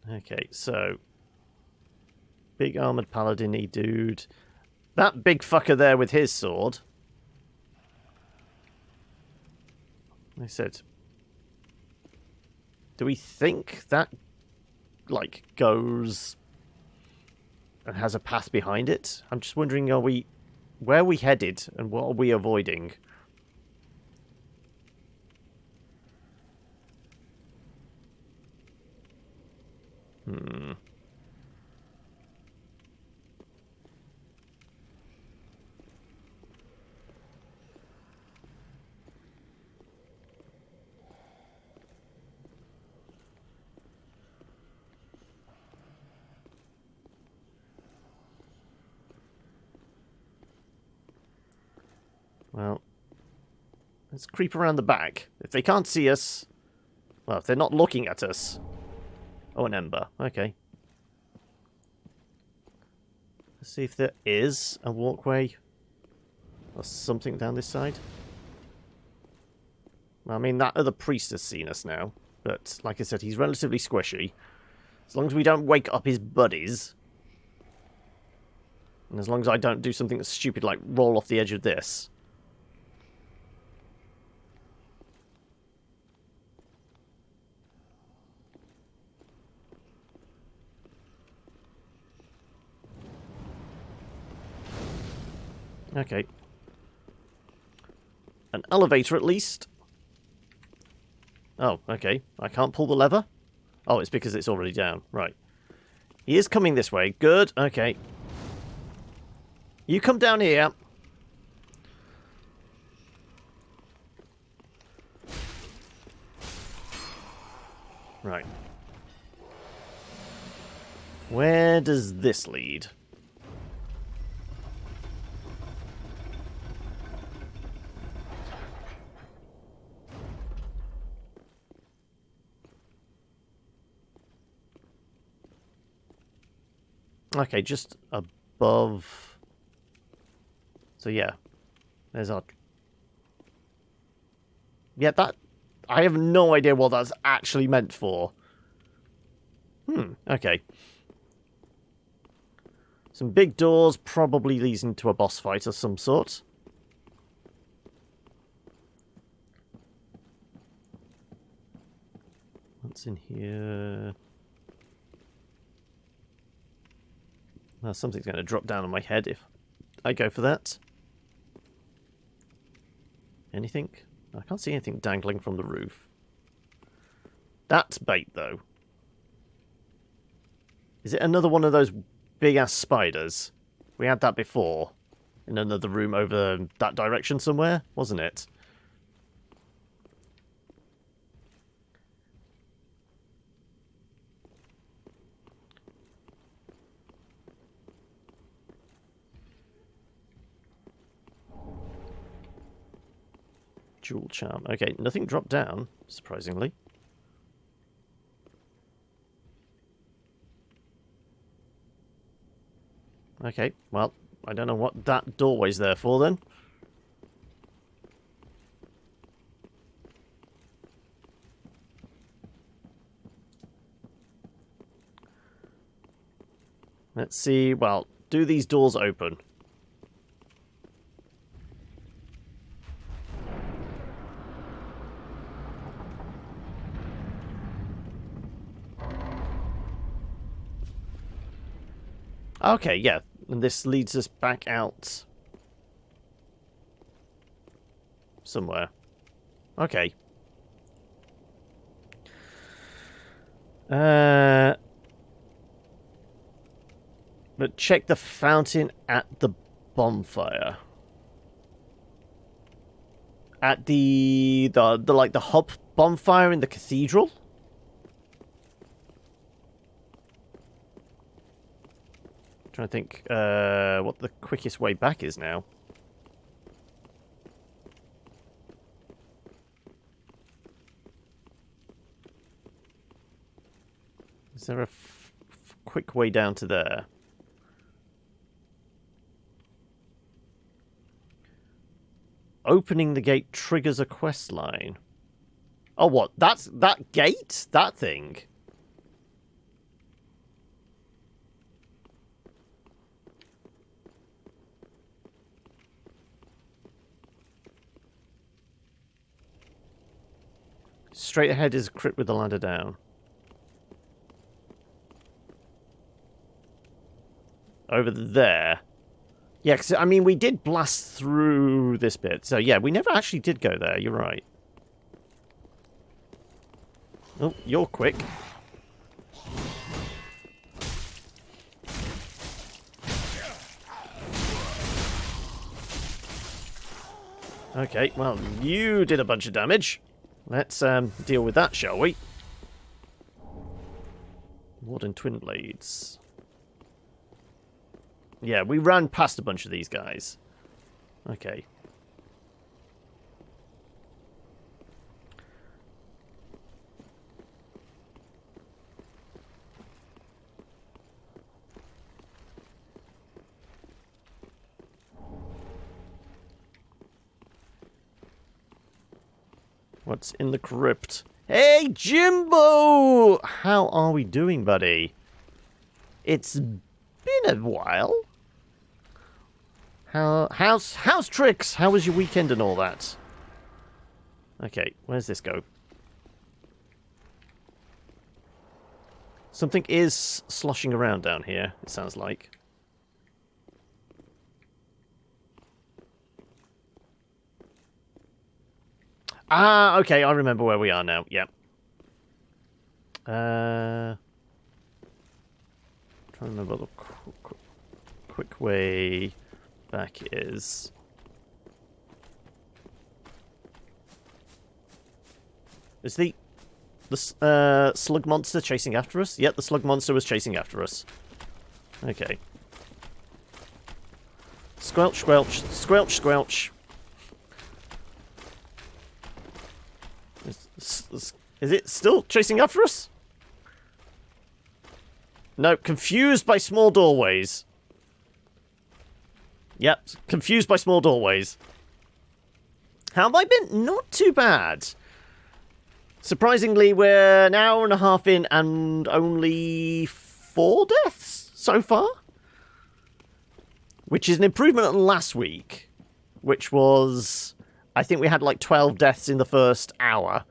Okay, so big armored paladin-y dude. That big fucker there with his sword. I said, do we think that, like, goes and has a path behind it? I'm just wondering, where are we headed and what are we avoiding? Well, let's creep around the back. If they can't see us... Well, if they're not looking at us... Oh, an ember. Okay. Let's see if there is a walkway or something down this side. I mean, that other priest has seen us now, but like I said, he's relatively squishy. As long as we don't wake up his buddies, and as long as I don't do something that's stupid like roll off the edge of this. Okay. An elevator at least. Oh, okay. I can't pull the lever? Oh, it's because it's already down. Right. He is coming this way. Good. Okay. You come down here. Right. Where does this lead? Okay, just above. So yeah, there's our. Yeah, that. I have no idea what that's actually meant for. Okay. Some big doors, probably leads into a boss fight of some sort. What's in here? Well, something's going to drop down on my head if I go for that. Anything? I can't see anything dangling from the roof. That's bait, though. Is it another one of those big-ass spiders? We had that before. In another room over that direction somewhere, wasn't it? Jewel charm. Okay, nothing dropped down, surprisingly. Okay, well, I don't know what that doorway's there for then. Let's see, well, do these doors open? Okay, yeah, and this leads us back out somewhere. Okay. But check the fountain at the bonfire. At the like the hub bonfire in the cathedral? Trying to think what the quickest way back is now. Is there a quick way down to there? Opening the gate triggers a quest line. Oh, what? That's that gate? That thing? Straight ahead is a crypt with the ladder down. Over there. Yeah, because, I mean, we did blast through this bit. So, yeah, we never actually did go there. You're right. Oh, you're quick. Okay, well, you did a bunch of damage. Let's deal with that, shall we? Warden Twin Blades. Yeah, we ran past a bunch of these guys. Okay. What's in the crypt? Hey, Jimbo! How are we doing, buddy? It's been a while. How's tricks? How was your weekend and all that? Okay, where's this go? Something is sloshing around down here, it sounds like. Ah, okay, I remember where we are now. Yep. Trying to remember the quick way back is. Is the slug monster chasing after us? Yep, the slug monster was chasing after us. Okay. Squelch, squelch, squelch, squelch. Is it still chasing after us? No, confused by small doorways. Yep, confused by small doorways. How have I been? Not too bad. Surprisingly, we're an hour and a half in and only 4 deaths so far. Which is an improvement on last week. Which was... I think we had like 12 deaths in the first hour.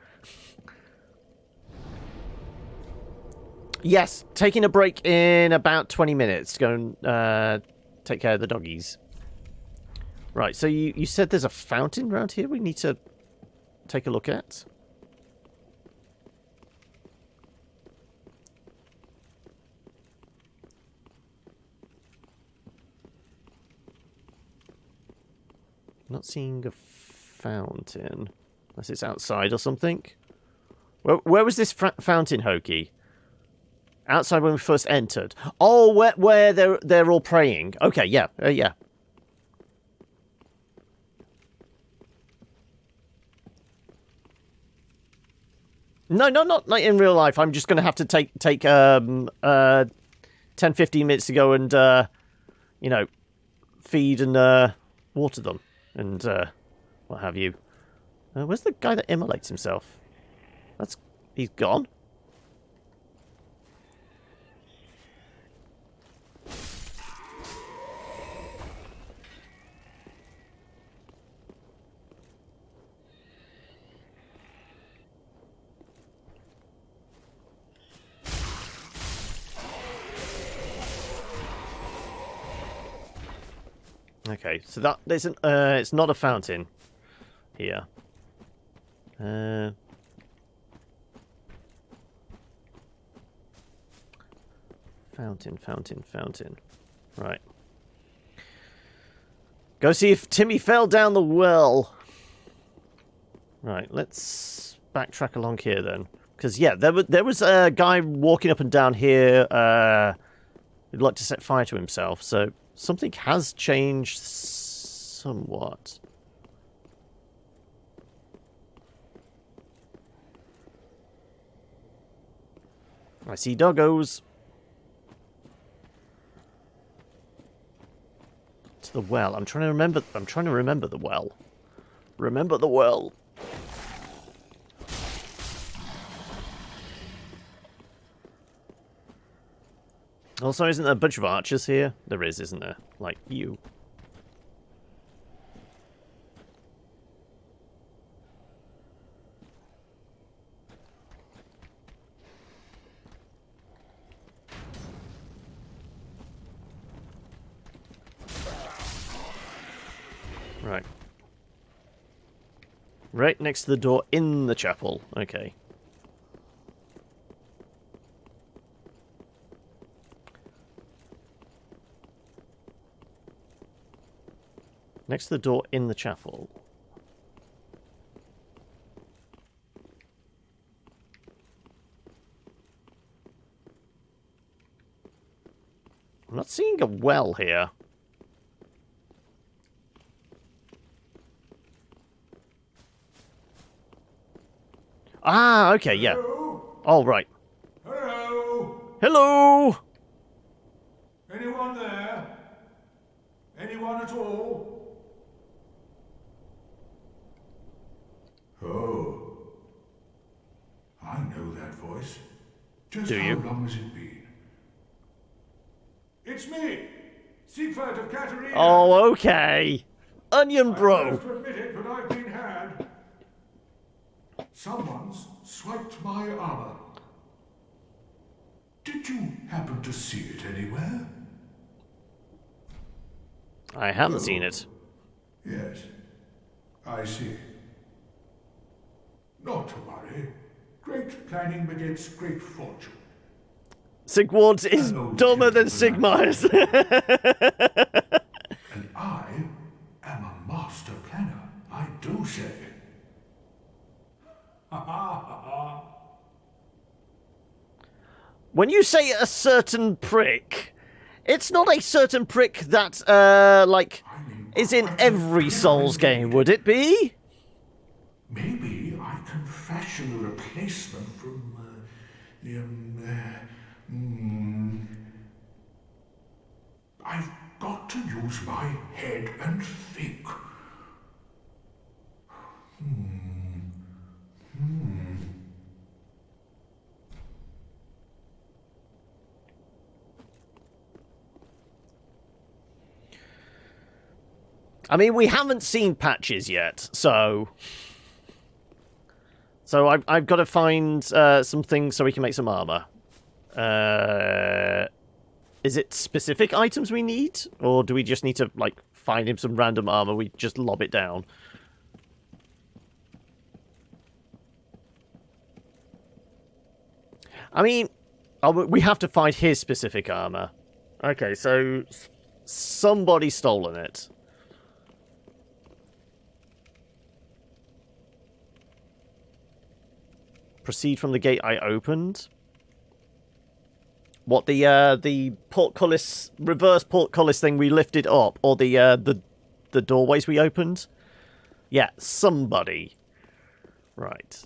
Yes, taking a break in about 20 minutes to go and take care of the doggies. Right, so you said there's a fountain around here we need to take a look at? Not seeing a fountain. Unless it's outside or something. Where was this fountain, Hokey? Outside when we first entered. Oh, where they're all praying. Okay, yeah, yeah. No, not like in real life. I'm just going to have to take 10, 15 minutes to go and, you know, feed and water them. And what have you. Where's the guy that immolates himself? He's gone. Okay, so that isn't. It's not a fountain here. Fountain. Right. Go see if Timmy fell down the well. Right, let's backtrack along here then. Because, yeah, there was a guy walking up and down here who'd like to set fire to himself. So something has changed somewhat. I see doggos. To the well. I'm trying to remember the well. Remember the well. Also, isn't there a bunch of archers here? There is, isn't there? Like you. Right. Right next to the door in the chapel. Okay. Next to the door in the chapel. I'm not seeing a well here. Ah, okay, yeah. Oh, right. Hello? Hello! Anyone there? Anyone at all? Oh, voice. Just Do how you? long has it been? It's me, Siegfried of Katerina. Oh, okay. Onion I Bro. have to admit it, but I've been had. Someone's swiped my armor. Did you happen to see it anywhere? I haven't seen it. Yes, I see. Not to worry. Great planning begets great fortune. Sigward is Hello, dumber than gentlemen. Sigmar is. And I am a master planner, I do say. Ha ha ha ha. When you say a certain prick, it's not a certain prick that, like, is in every Souls game, would it be? Maybe I can fashion a replacement from I've got to use my head and think. I mean, we haven't seen patches yet, so I've got to find some things so we can make some armor. Is it specific items we need, or do we just need to like find him some random armor? We just lob it down. I mean, we have to find his specific armor. Okay, so somebody's stolen it. Proceed from the gate I opened. What, the portcullis, reverse portcullis thing we lifted up, or the doorways we opened? Yeah, somebody. Right.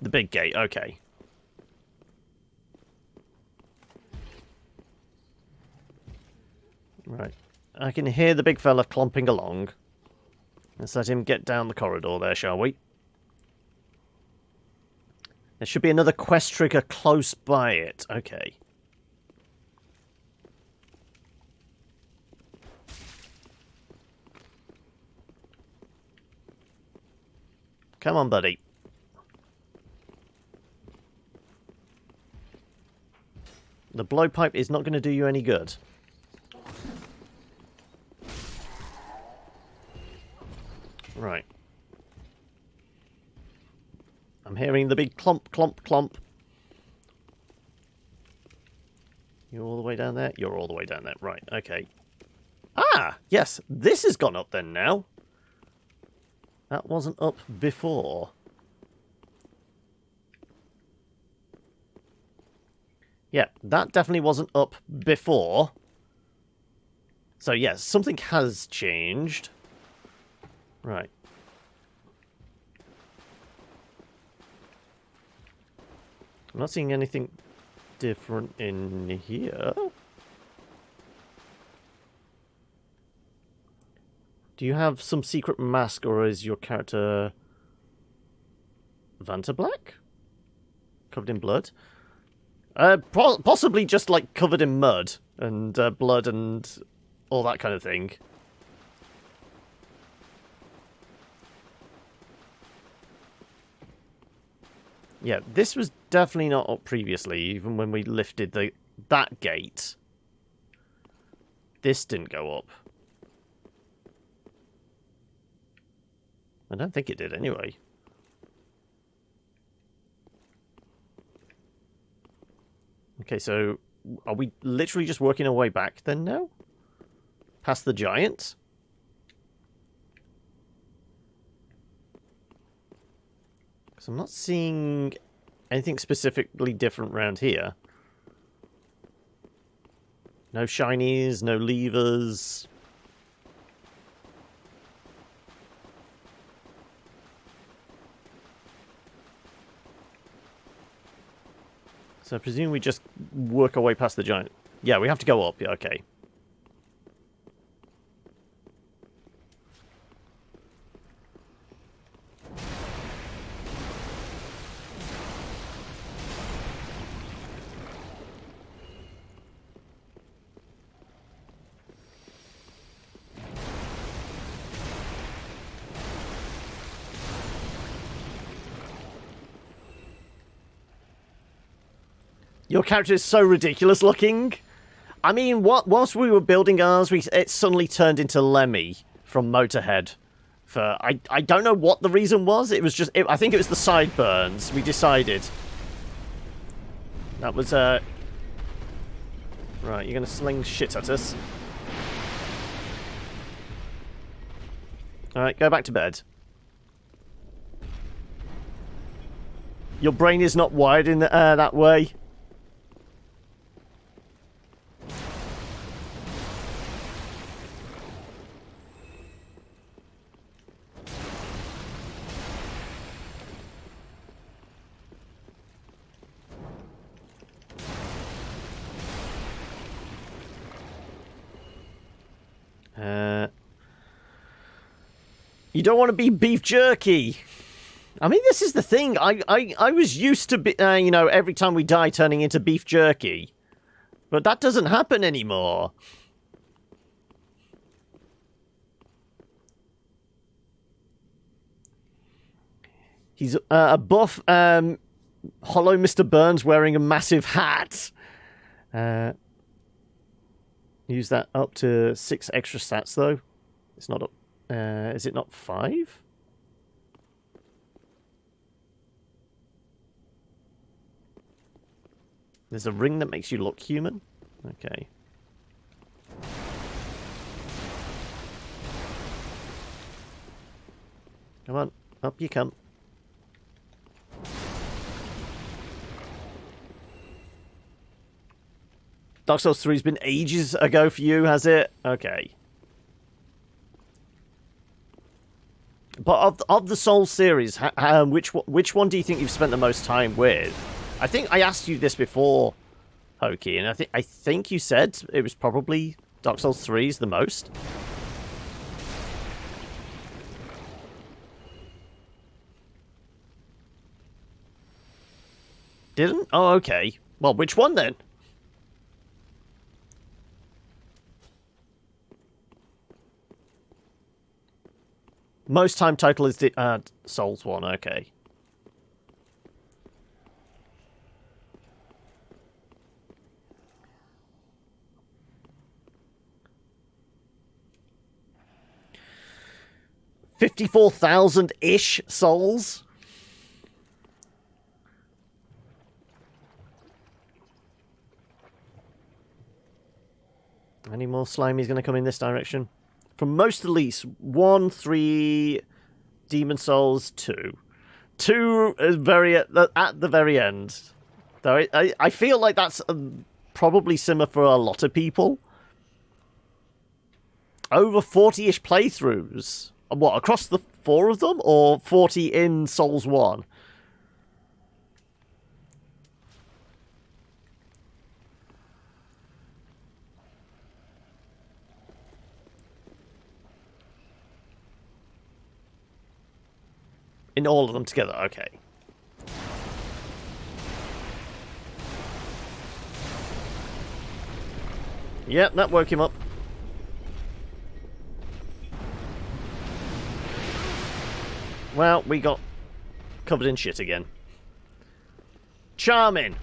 The big gate, okay. Right. I can hear the big fella clomping along. Let's let him get down the corridor there, shall we? There should be another quest trigger close by it. Okay. Come on, buddy. The blowpipe is not going to do you any good. Right. I'm hearing the big clomp, clomp, clomp. You're all the way down there? You're all the way down there. Right, okay. Ah! Yes, this has gone up then now. That wasn't up before. Yeah, that definitely wasn't up before. So yes, something has changed. Right. I'm not seeing anything different in here. Do you have some secret mask, or is your character Vanta Black? Covered in blood? Possibly just like covered in mud and blood and all that kind of thing. Yeah, this was definitely not up previously, even when we lifted that gate. This didn't go up. I don't think it did anyway. Okay, so are we literally just working our way back then now? Past the giant? Because I'm not seeing anything specifically different around here. No shinies, no levers. So I presume we just work our way past the giant. Yeah, we have to go up. Yeah, okay. Your character is so ridiculous looking. I mean, whilst we were building ours, it suddenly turned into Lemmy from Motorhead. I don't know what the reason was. It was just... I think it was the sideburns. We decided. That was... Right, you're going to sling shit at us. Alright, go back to bed. Your brain is not wired in that way. You don't want to be beef jerky. I mean, this is the thing. I was used to, you know, every time we die turning into beef jerky. But that doesn't happen anymore. He's a buff, hollow Mr. Burns wearing a massive hat. Use that up to 6 extra stats, though. It's not up. Is it not 5? There's a ring that makes you look human? Okay. Come on, up you come. Dark Souls 3's been ages ago for you, has it? Okay. But of the Souls series, which one do you think you've spent the most time with? I think I asked you this before, Hoki, and I think you said it was probably Dark Souls 3's the most. Didn't? Oh, okay. Well, which one then? Most time total is the Souls 1, okay. $54,000-ish souls. Any more slimies going to come in this direction? From most to least, 1, 3, Demon Souls, 2. 2 is at the very end. Though I feel like that's probably similar for a lot of people. Over 40-ish playthroughs. What, across the 4 of them? Or 40 in Souls 1? In all of them together, okay. Yep, that woke him up. Well, we got covered in shit again. Charming!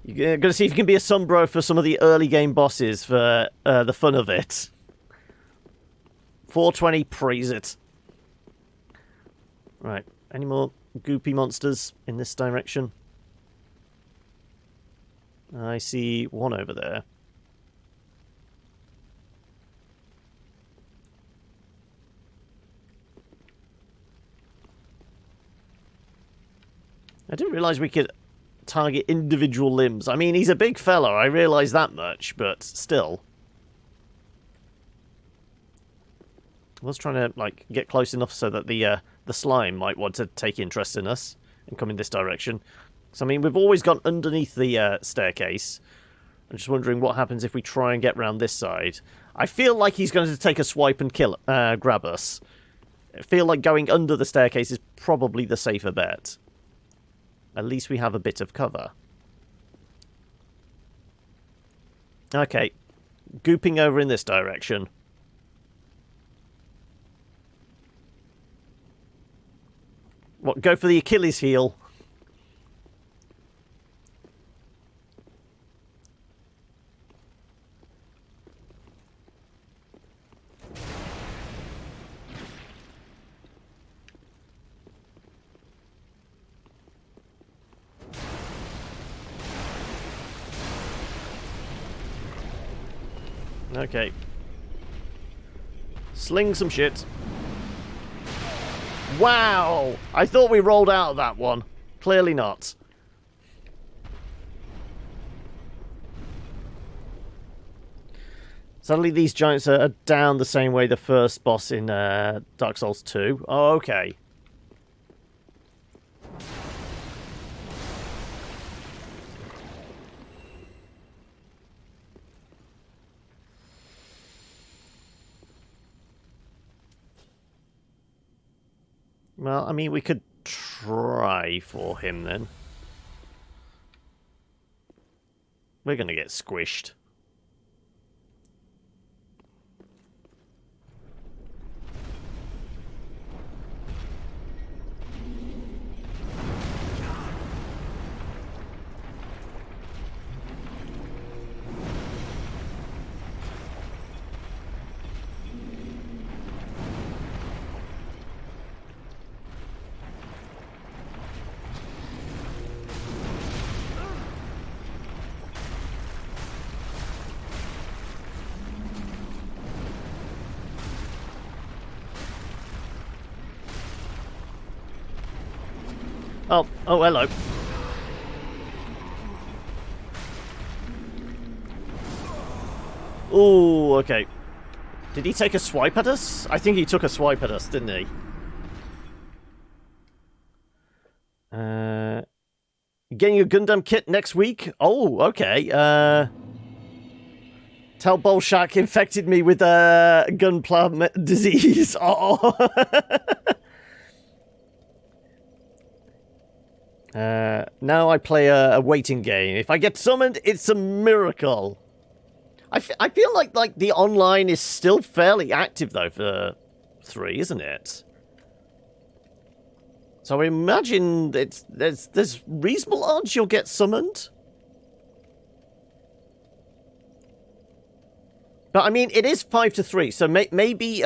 You're gonna see if you can be a sunbro for some of the early game bosses for the fun of it. 420, praise it. Right, any more goopy monsters in this direction? I see one over there. I didn't realise we could target individual limbs. I mean, he's a big fella, I realise that much, but still. I was trying to, like, get close enough so that the slime might want to take interest in us and come in this direction. So, I mean, we've always gone underneath the staircase. I'm just wondering what happens if we try and get round this side. I feel like he's going to take a swipe and grab us. I feel like going under the staircase is probably the safer bet. At least we have a bit of cover. Okay. Gooping over in this direction. What, go for the Achilles heel? Okay. Sling some shit. Wow! I thought we rolled out of that one. Clearly not. Suddenly these giants are down the same way the first boss in Dark Souls 2. Oh, okay. Well, I mean, we could try for him then. We're going to get squished. Oh, hello. Oh, okay. Did he take a swipe at us? I think he took a swipe at us, didn't he? Getting a Gundam kit next week? Oh, okay. Tell Bolshak infected me with gunpla disease. Oh. Now I play a waiting game. If I get summoned, it's a miracle. I feel like the online is still fairly active though for 3, isn't it? So I imagine there's reasonable odds you'll get summoned. But I mean, it is 5 to 3, so maybe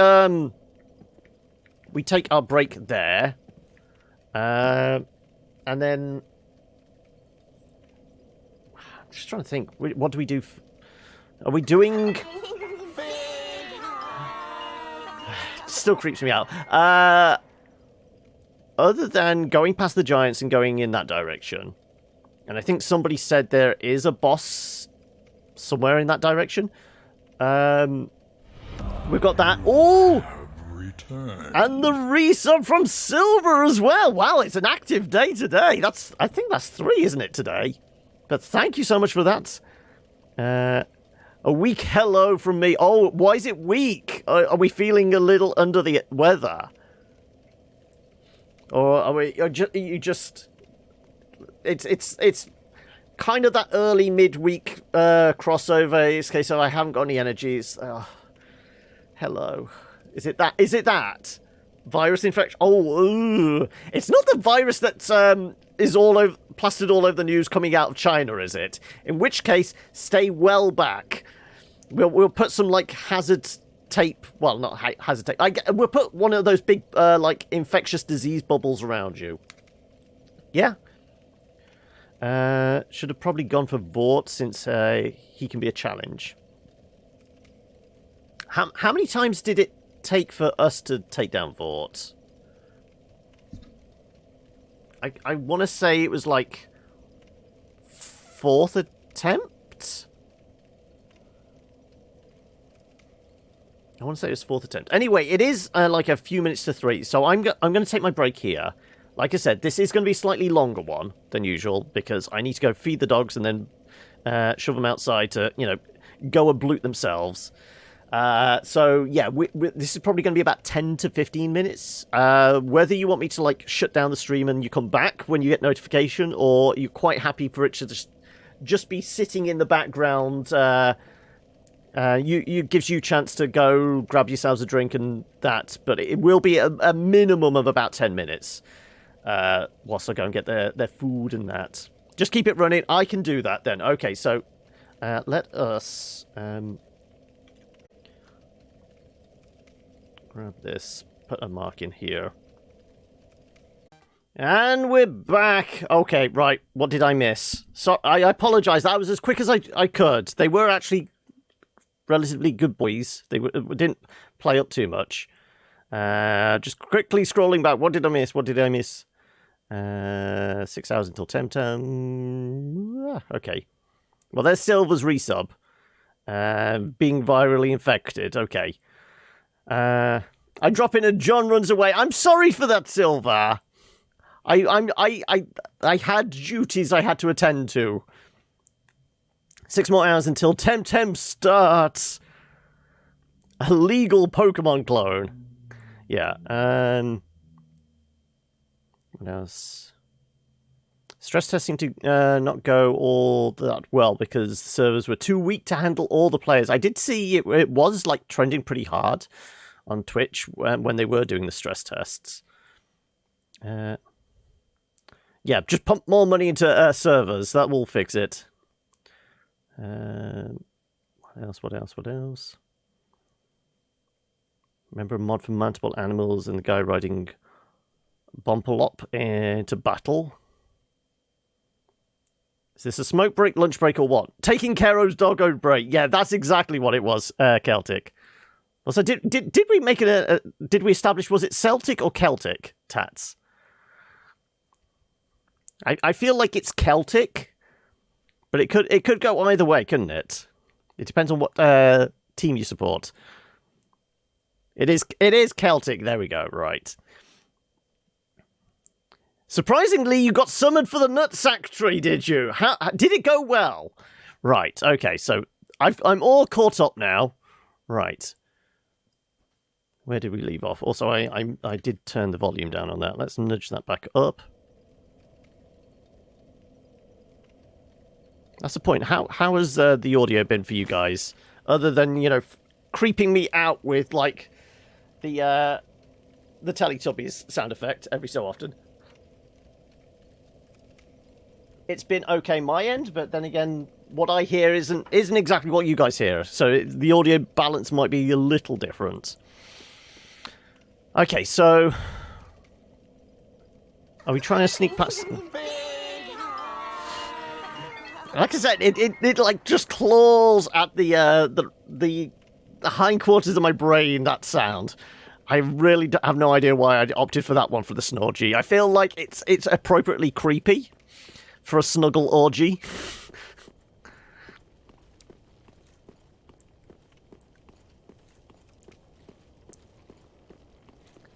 we take our break there, and then I'm just trying to think. What do we do? Are we doing? Still creeps me out. Other than going past the giants and going in that direction, and I think somebody said there is a boss somewhere in that direction. We've got that. Oh! And the resub from Silver as well. Wow, it's an active day today. I think that's 3, isn't it, today? But thank you so much for that. A weak hello from me. Oh, why is it weak? Are we feeling a little under the weather? Or are we? You just? It's kind of that early midweek crossover. In case I haven't got any energies. Hello. Is it that? Is it that? Virus infection? Oh, ugh. It's not the virus that is all over, plastered all over the news coming out of China, is it? In which case, stay well back. We'll put some like hazard tape. Well, not hazard tape. We'll put one of those big like infectious disease bubbles around you. Yeah. Should have probably gone for Vort since he can be a challenge. How many times did it take for us to take down Vort? I want to say it was like 4th attempt? I want to say it was 4th attempt. Anyway, it is like a few minutes to 3, so I'm going to take my break here. Like I said, this is going to be a slightly longer one than usual because I need to go feed the dogs and then shove them outside to, you know, go and bloot themselves. So, yeah, this is probably going to be about 10 to 15 minutes. Whether you want me to, like, shut down the stream and you come back when you get notification, or you're quite happy for it to just be sitting in the background, you gives you a chance to go grab yourselves a drink and that, but it will be a minimum of about 10 minutes. whilst I go and get their food and that. Just keep it running. I can do that then. Okay, so let us grab this, put a mark in here. And we're back. Okay, right. What did I miss? So I apologize. That was as quick as I could. They were actually relatively good boys. They didn't play up too much. Just quickly scrolling back. What did I miss? 6 hours until Temtem. Okay. Well, there's Silver's resub. Being virally infected. Okay. I drop in and John runs away. I'm sorry for that, Silver. I had duties I had to attend to. 6 more hours until Temtem starts. A legal Pokemon clone. Yeah, what else? Stress testing to not go all that well because the servers were too weak to handle all the players. I did see it was like trending pretty hard on Twitch when they were doing the stress tests. Yeah, just pump more money into servers. That will fix it. What else? Remember a mod for multiple animals and the guy riding Bompalop into battle? Is this a smoke break, lunch break, or what? Taking Caro's doggo break. Yeah, that's exactly what it was, Celtic. Also, did we make it did we establish, was it Celtic or Celtic, Tats? I feel like it's Celtic, but it could go either way, couldn't it? It depends on what team you support. It is Celtic. There we go. Right. Surprisingly, you got summoned for the nutsack tree, did you? How did it go well? Right. Okay. So I'm all caught up now. Right. Where did we leave off? Also, I did turn the volume down on that. Let's nudge that back up. That's the point. How has the audio been for you guys? Other than, you know, creeping me out with, like, the Teletubbies sound effect every so often. It's been okay my end, but then again, what I hear isn't exactly what you guys hear. So the audio balance might be a little different. Okay, so are we trying to sneak past? Like I said, it like just claws at the hindquarters of my brain, that sound. I really have no idea why I opted for that one for the Snorgy. I feel like it's appropriately creepy for a snuggle orgy.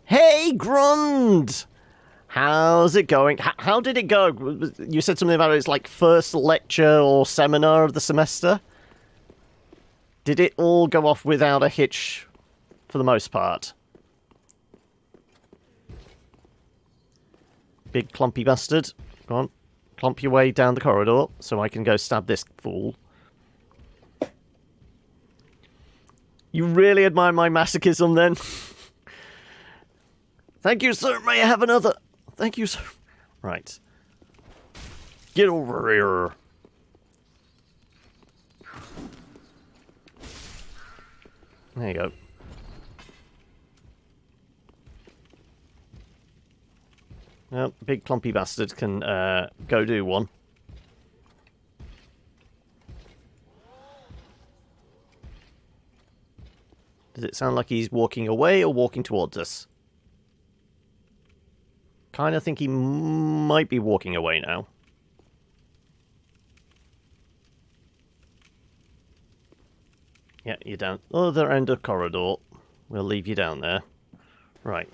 Hey, Grund! How's it going? How did it go? You said something about it's like first lecture or seminar of the semester. Did it all go off without a hitch for the most part? Big clumpy bastard. Go on. Clump your way down the corridor so I can go stab this fool. You really admire my masochism then? Thank you, sir. May I have another? Thank you, sir. Right. Get over here. There you go. Well, big clumpy bastard can go do one. Does it sound like he's walking away or walking towards us? Kind of think he might be walking away now. Yeah, you're down other end of corridor. We'll leave you down there. Right.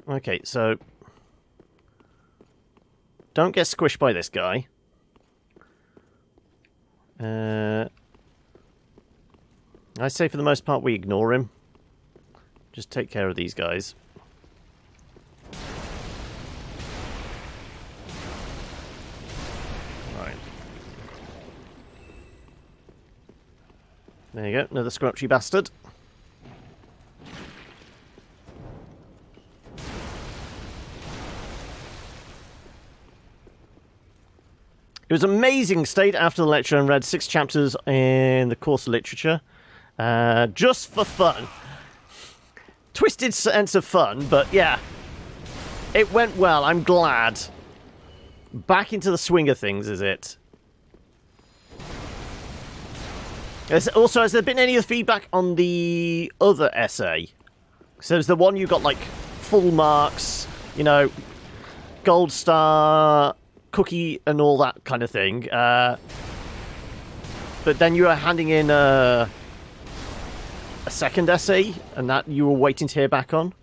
Okay, so don't get squished by this guy. I say for the most part we ignore him. Just take care of these guys. Right. There you go, another scrunchy bastard. It was amazing. Stayed after the lecture and read 6 chapters in the course of literature. Just for fun. Twisted sense of fun, but yeah. It went well, I'm glad. Back into the swing of things, is it? Also, has there been any of the feedback on the other essay? So there's the one you got, like, full marks, you know, gold star, cookie, and all that kind of thing. But then you were handing in a second essay, and that you were waiting to hear back on.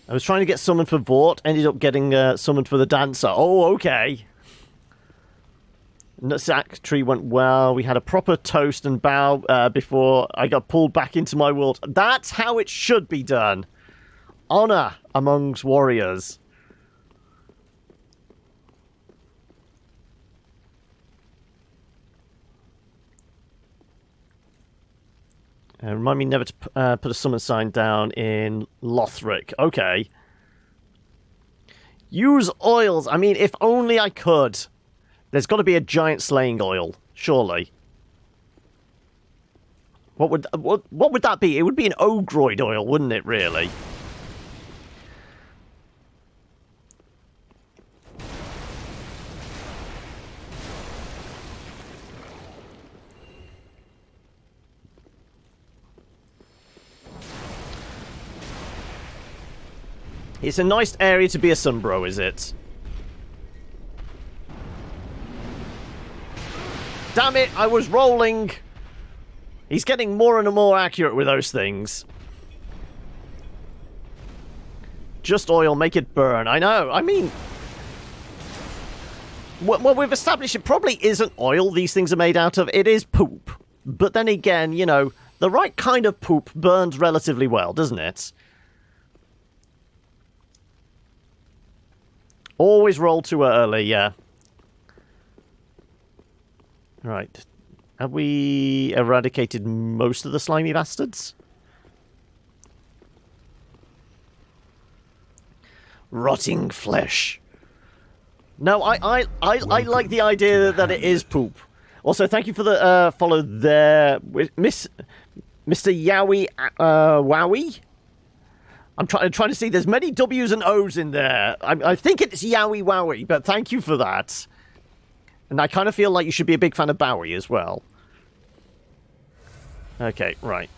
I was trying to get summoned for Vort, ended up getting summoned for the dancer. Oh, okay. Nutsack tree went well. We had a proper toast and bow before I got pulled back into my world. That's how it should be done. Honor amongst warriors. Remind me never to put a summon sign down in Lothric. Okay. Use oils. I mean, if only I could. There's got to be a giant slaying oil, surely. What would that be? It would be an Ogroid oil, wouldn't it, really? It's a nice area to be a Sunbro, is it? Damn it, I was rolling! He's getting more and more accurate with those things. Just oil, make it burn. I know, I mean... Well, we've established it probably isn't oil these things are made out of. It is poop. But then again, you know, the right kind of poop burns relatively well, doesn't it? Always roll too early, yeah. Right. Have we eradicated most of the slimy bastards? Rotting flesh. No, I like the idea that it is poop. Also, thank you for the follow there, Mr. Yowie Wowie. I'm trying to see. There's many W's and O's in there. I think it's Yowie Wowie, but thank you for that. And I kind of feel like you should be a big fan of Bowie as well. Okay, right.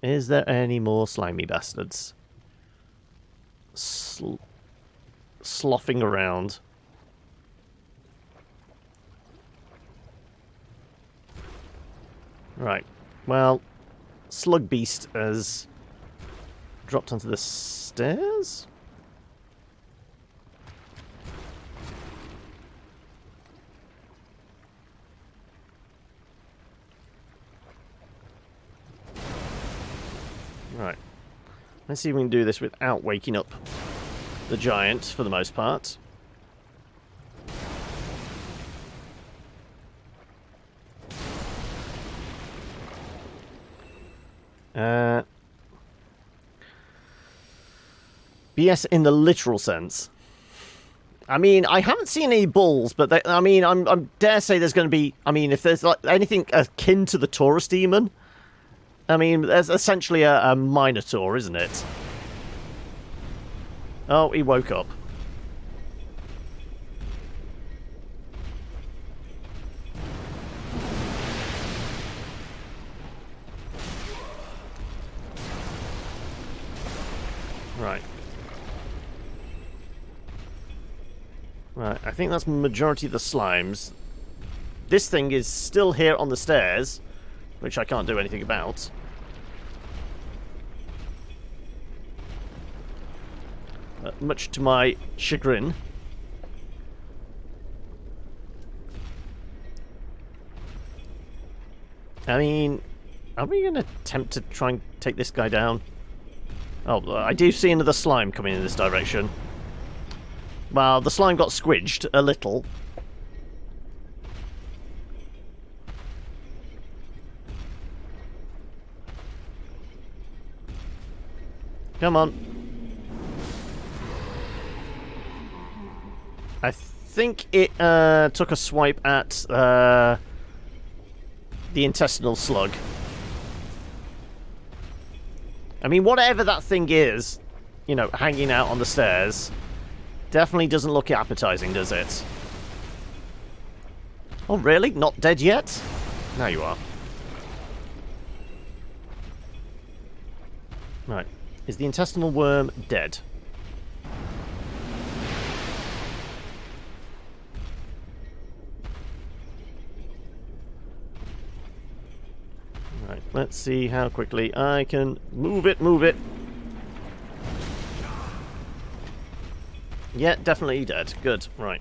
Is there any more slimy bastards? Sloughing around. Right. Well, Slug Beast has dropped onto the stairs? Right. Let's see if we can do this without waking up the giant, for the most part. BS in the literal sense. I mean, I haven't seen any bulls, but I mean, I'm dare say there's going to be. I mean, if there's like anything akin to the Taurus demon, I mean, there's essentially a Minotaur, isn't it? Oh, he woke up. Right. Right, I think that's the majority of the slimes. This thing is still here on the stairs, which I can't do anything about. Much to my chagrin. I mean, are we going to attempt to try and take this guy down? Oh, I do see another slime coming in this direction. Well, the slime got squidged a little. Come on. I think it took a swipe at the intestinal slug. I mean, whatever that thing is, you know, hanging out on the stairs, definitely doesn't look appetizing, does it? Oh, really? Not dead yet? Now you are. Right. Is the intestinal worm dead? Right, let's see how quickly I can move it, move it. Yeah, definitely dead. Good, right.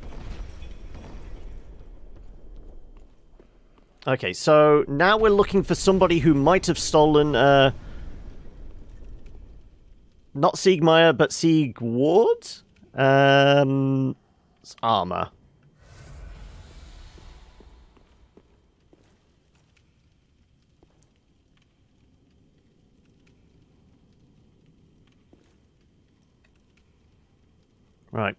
Okay, so now we're looking for somebody who might have stolen, not Siegmeyer, but Siegward's armor. Right.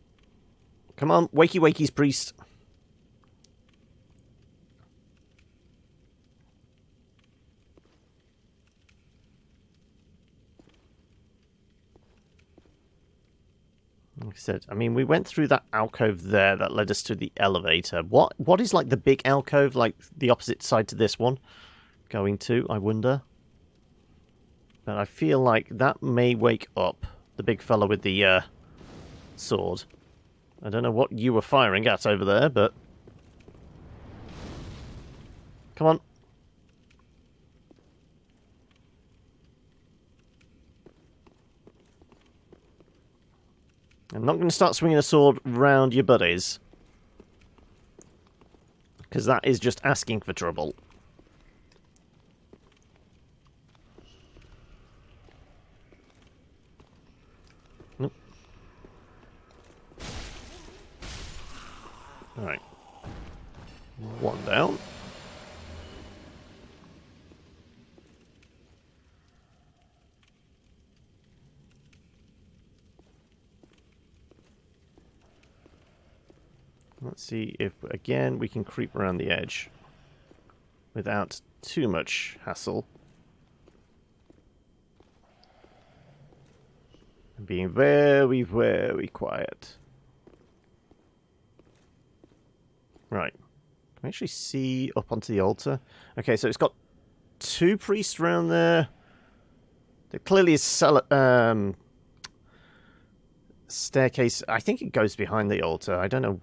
Come on, wakey wakey's priest. Like I said, I mean, we went through that alcove there that led us to the elevator. What is, like, the big alcove, like, the opposite side to this one going to, I wonder? But I feel like that may wake up the big fella with the, sword. I don't know what you were firing at over there, but... Come on. I'm not going to start swinging a sword round your buddies. Because that is just asking for trouble. Nope. Alright. One down. Let's see if, again, we can creep around the edge without too much hassle. And being very, very quiet. Right. Can we actually see up onto the altar? Okay, so it's got two priests around there. There clearly is staircase. I think it goes behind the altar. I don't know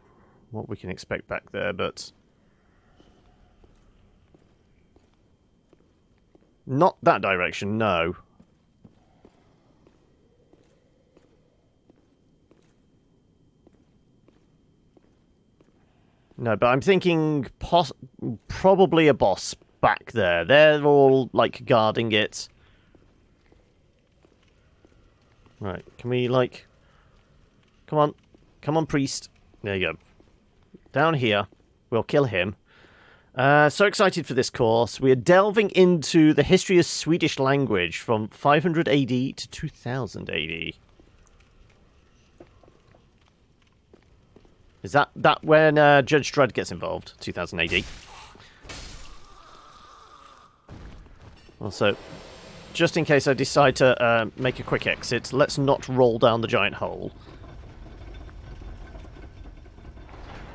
what we can expect back there, but not that direction, no. No, but I'm thinking probably a boss back there. They're all, like, guarding it. Right, can we, like... Come on. Come on, priest. There you go. Down here. We'll kill him. So excited for this course. We are delving into the history of Swedish language from 500 AD to 2000 AD. Is that when Judge Dredd gets involved? 2000 AD. Also, just in case I decide to make a quick exit, let's not roll down the giant hole.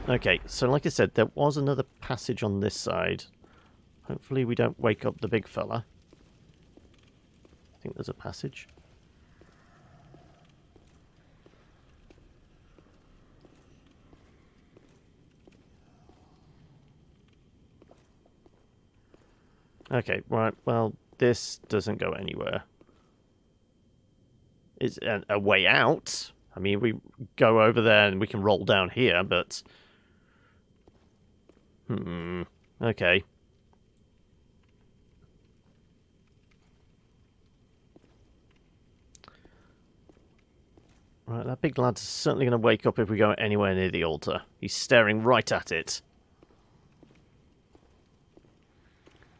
Okay, so like I said, there was another passage on this side. Hopefully we don't wake up the big fella. I think there's a passage. Okay, right, well, this doesn't go anywhere. Is a way out? I mean, we go over there and we can roll down here, but... okay. Right, that big lad's certainly going to wake up if we go anywhere near the altar. He's staring right at it.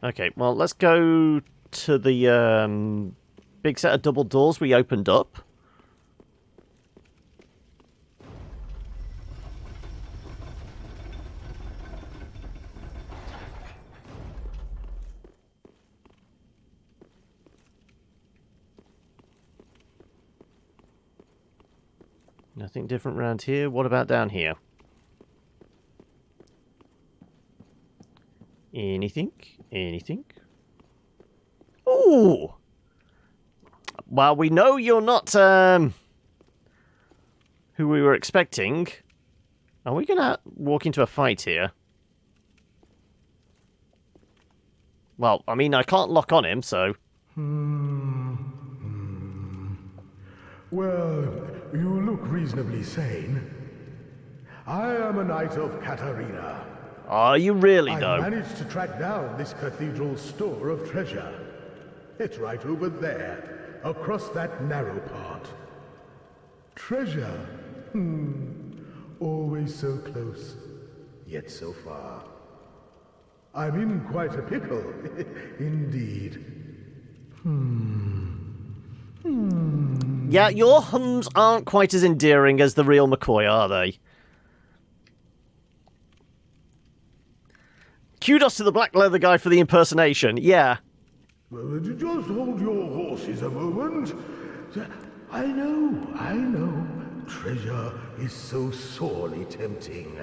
Okay, well, let's go to the big set of double doors we opened up. Nothing different around here. What about down here? Anything? Anything? Ooh! Well, we know you're not, who we were expecting. Are we gonna walk into a fight here? Well, I mean, I can't lock on him, so... Well, you look reasonably sane. I am a knight of Katarina. Are you really, I though? managed to track down this cathedral's store of treasure. It's right over there, across that narrow part. Treasure. Always so close, yet so far. I'm in quite a pickle, indeed. Yeah, your hums aren't quite as endearing as the real McCoy, are they? Kudos to the black leather guy for the impersonation, yeah. Well, just hold your horses a moment. I know. Treasure is so sorely tempting.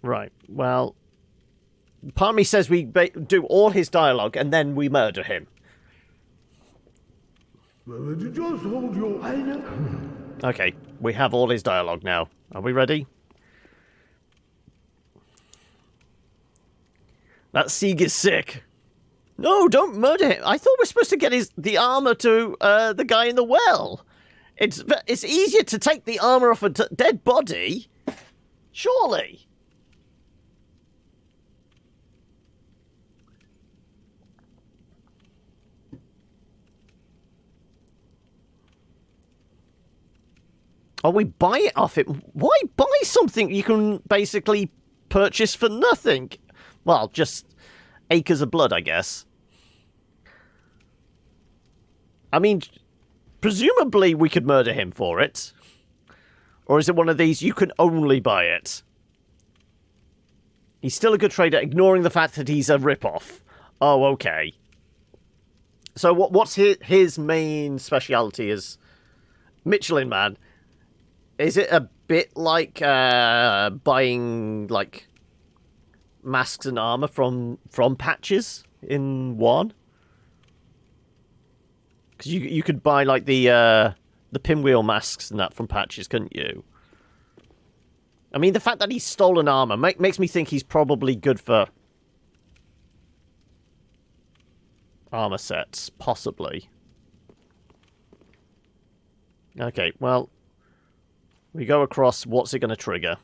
Right, well... Part of me says we do all his dialogue and then we murder him. Well, just hold your... I know. Okay, we have all his dialogue now. Are we ready? That Sieg is sick. No, don't murder him. I thought we're supposed to get the armor to the guy in the well. It's easier to take the armor off a dead body. Surely. Oh, we buy it off it. Why buy something you can basically purchase for nothing? Well, just acres of blood, I guess. I mean, presumably we could murder him for it. Or is it one of these, you can only buy it? He's still a good trader, ignoring the fact that he's a rip-off. Oh, okay. So what's his main speciality as Michelin Man? Is it a bit like buying like masks and armor from patches in one? Because you could buy like the pinwheel masks and that from patches, couldn't you? I mean, the fact that he's stolen armor makes me think he's probably good for armor sets, possibly. Okay, well. We go across, what's it going to trigger?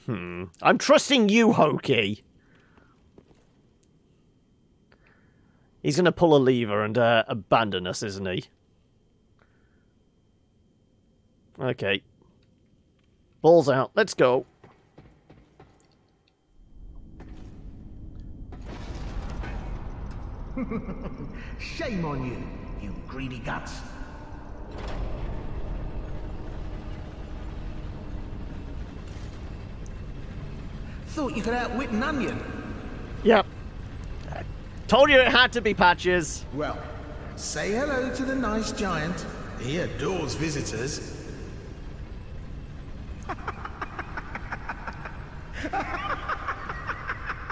I'm trusting you, Hokey! He's going to pull a lever and abandon us, isn't he? Okay. Balls out, let's go. Shame on you, you greedy guts. Thought you could outwit an onion. Yep. Told you it had to be Patches. Well, say hello to the nice giant. He adores visitors.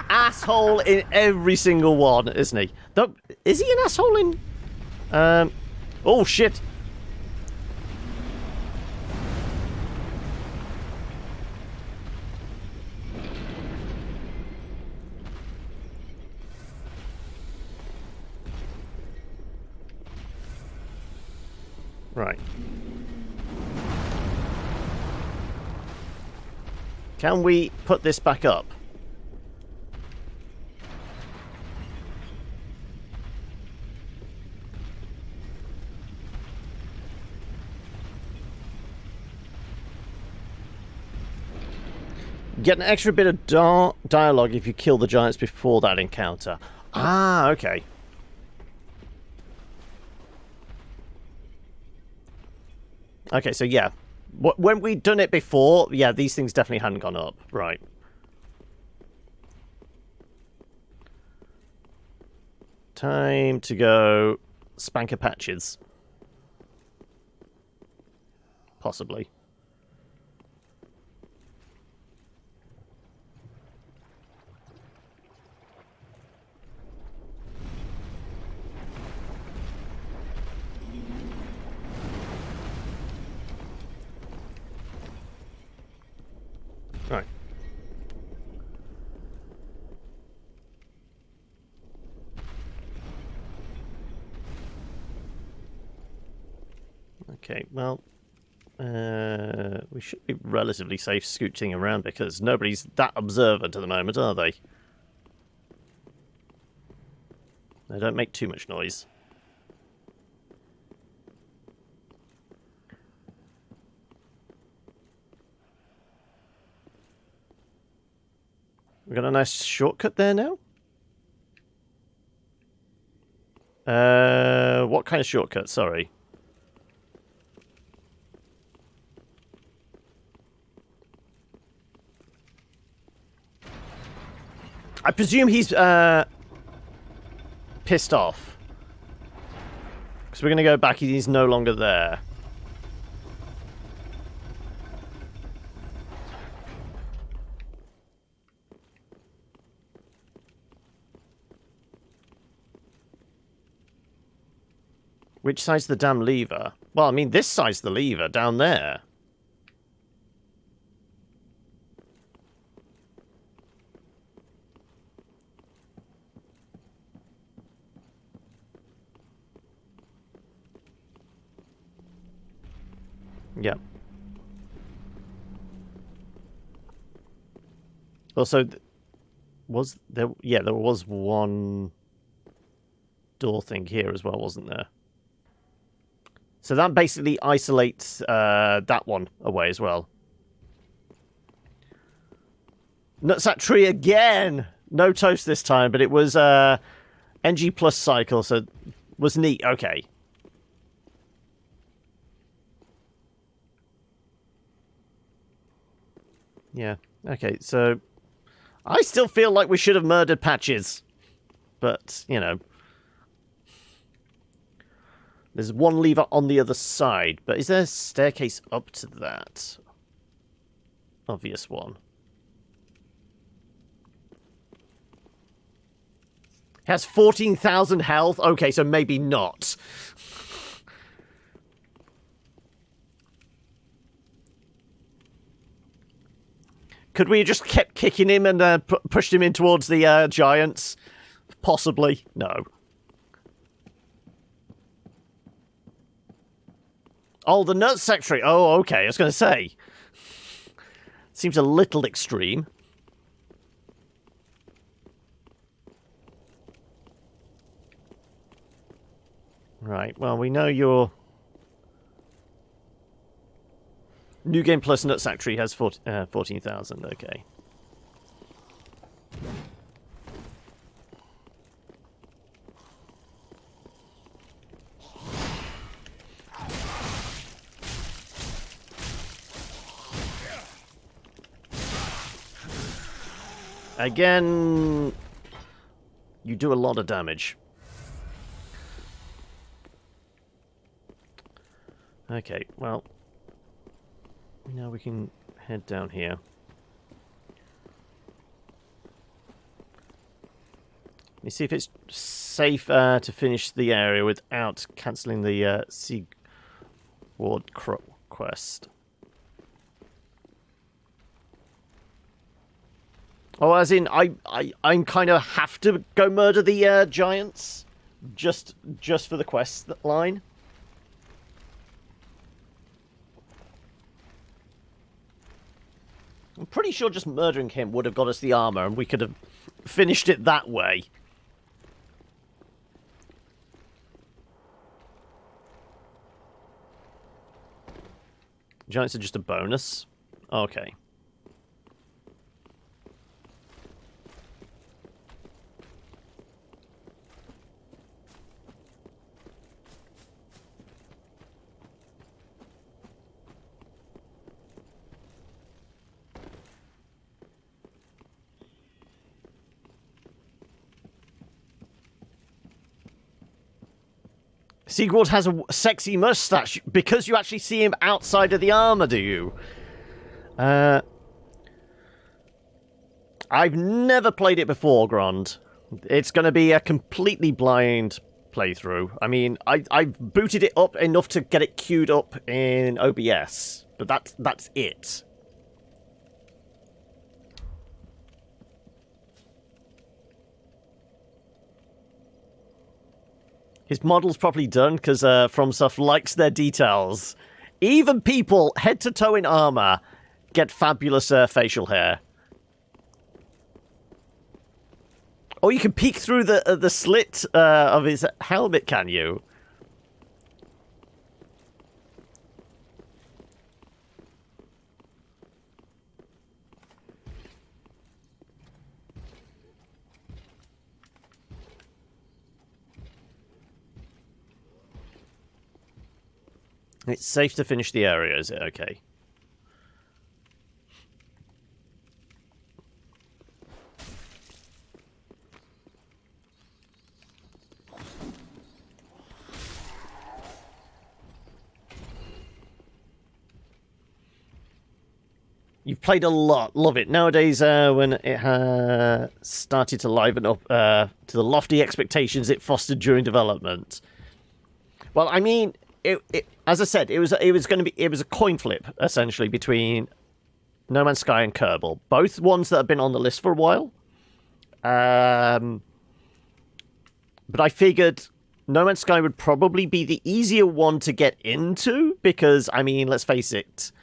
Asshole in every single one, isn't he? Is he an asshole in... Oh, shit. Right. Can we put this back up? Get an extra bit of dialogue if you kill the giants before that encounter. Ah, okay. Okay, so yeah. When we'd done it before, yeah, these things definitely hadn't gone up. Right. Time to go spanker patches. Possibly. Right. Okay, well, we should be relatively safe scooching around because nobody's that observant at the moment, are they? They don't make too much noise. We got a nice shortcut there now? What kind of shortcut? Sorry. I presume he's pissed off. Because we're going to go back, he's no longer there. Which side's the damn lever? Well, I mean, this side's the lever, down there. Yep. Also, was there... Yeah, there was one door thing here as well, wasn't there? So that basically isolates that one away as well. Nutsack tree again! No toast this time, but it was NG plus cycle, so was neat. Okay. Yeah, okay, so I still feel like we should have murdered Patches. But, you know. There's one lever on the other side, but is there a staircase up to that? Obvious one. Has 14,000 health? Okay, so maybe not. Could we have just kept kicking him and pushed him in towards the giants? Possibly. No. Oh, the nutsack tree. Oh, okay. I was going to say. Seems a little extreme. Right. Well, we know your New Game Plus nutsack tree has 14,000. Okay. Again, you do a lot of damage. Okay, well, now we can head down here. Let me see if it's safe to finish the area without cancelling the Seaward quest. Oh, as in, I kind of have to go murder the giants, just for the quest line. I'm pretty sure just murdering him would have got us the armor, and we could have finished it that way. Giants are just a bonus. Okay. Sigurd has a sexy mustache because you actually see him outside of the armor, do you? I've never played it before, Grond. It's going to be a completely blind playthrough. I mean, I've booted it up enough to get it queued up in OBS, but that's it. His model's probably done because FromSoft likes their details. Even people head to toe in armor get fabulous facial hair. Oh, you can peek through the slit of his helmet, can you? It's safe to finish the area, is it? Okay. You've played a lot. Love it. Nowadays, when it started to liven up to the lofty expectations it fostered during development. Well, I mean, as I said, it was a coin flip essentially between No Man's Sky and Kerbal, both ones that have been on the list for a while. But I figured No Man's Sky would probably be the easier one to get into because, I mean, let's face it.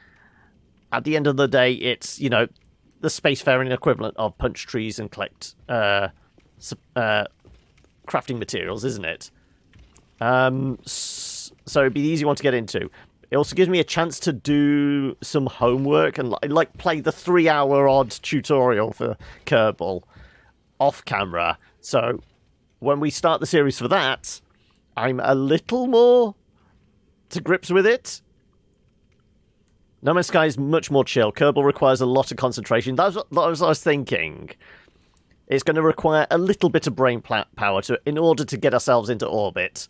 At the end of the day, it's, you know, the spacefaring equivalent of punch trees and collect crafting materials, isn't it? So it'd be the easy one to get into. It also gives me a chance to do some homework and like play the 3-hour odd tutorial for Kerbal off camera. So when we start the series for that, I'm a little more to grips with it. No Man's Sky is much more chill. Kerbal requires a lot of concentration. That's what I was thinking. It's going to require a little bit of brain power in order to get ourselves into orbit.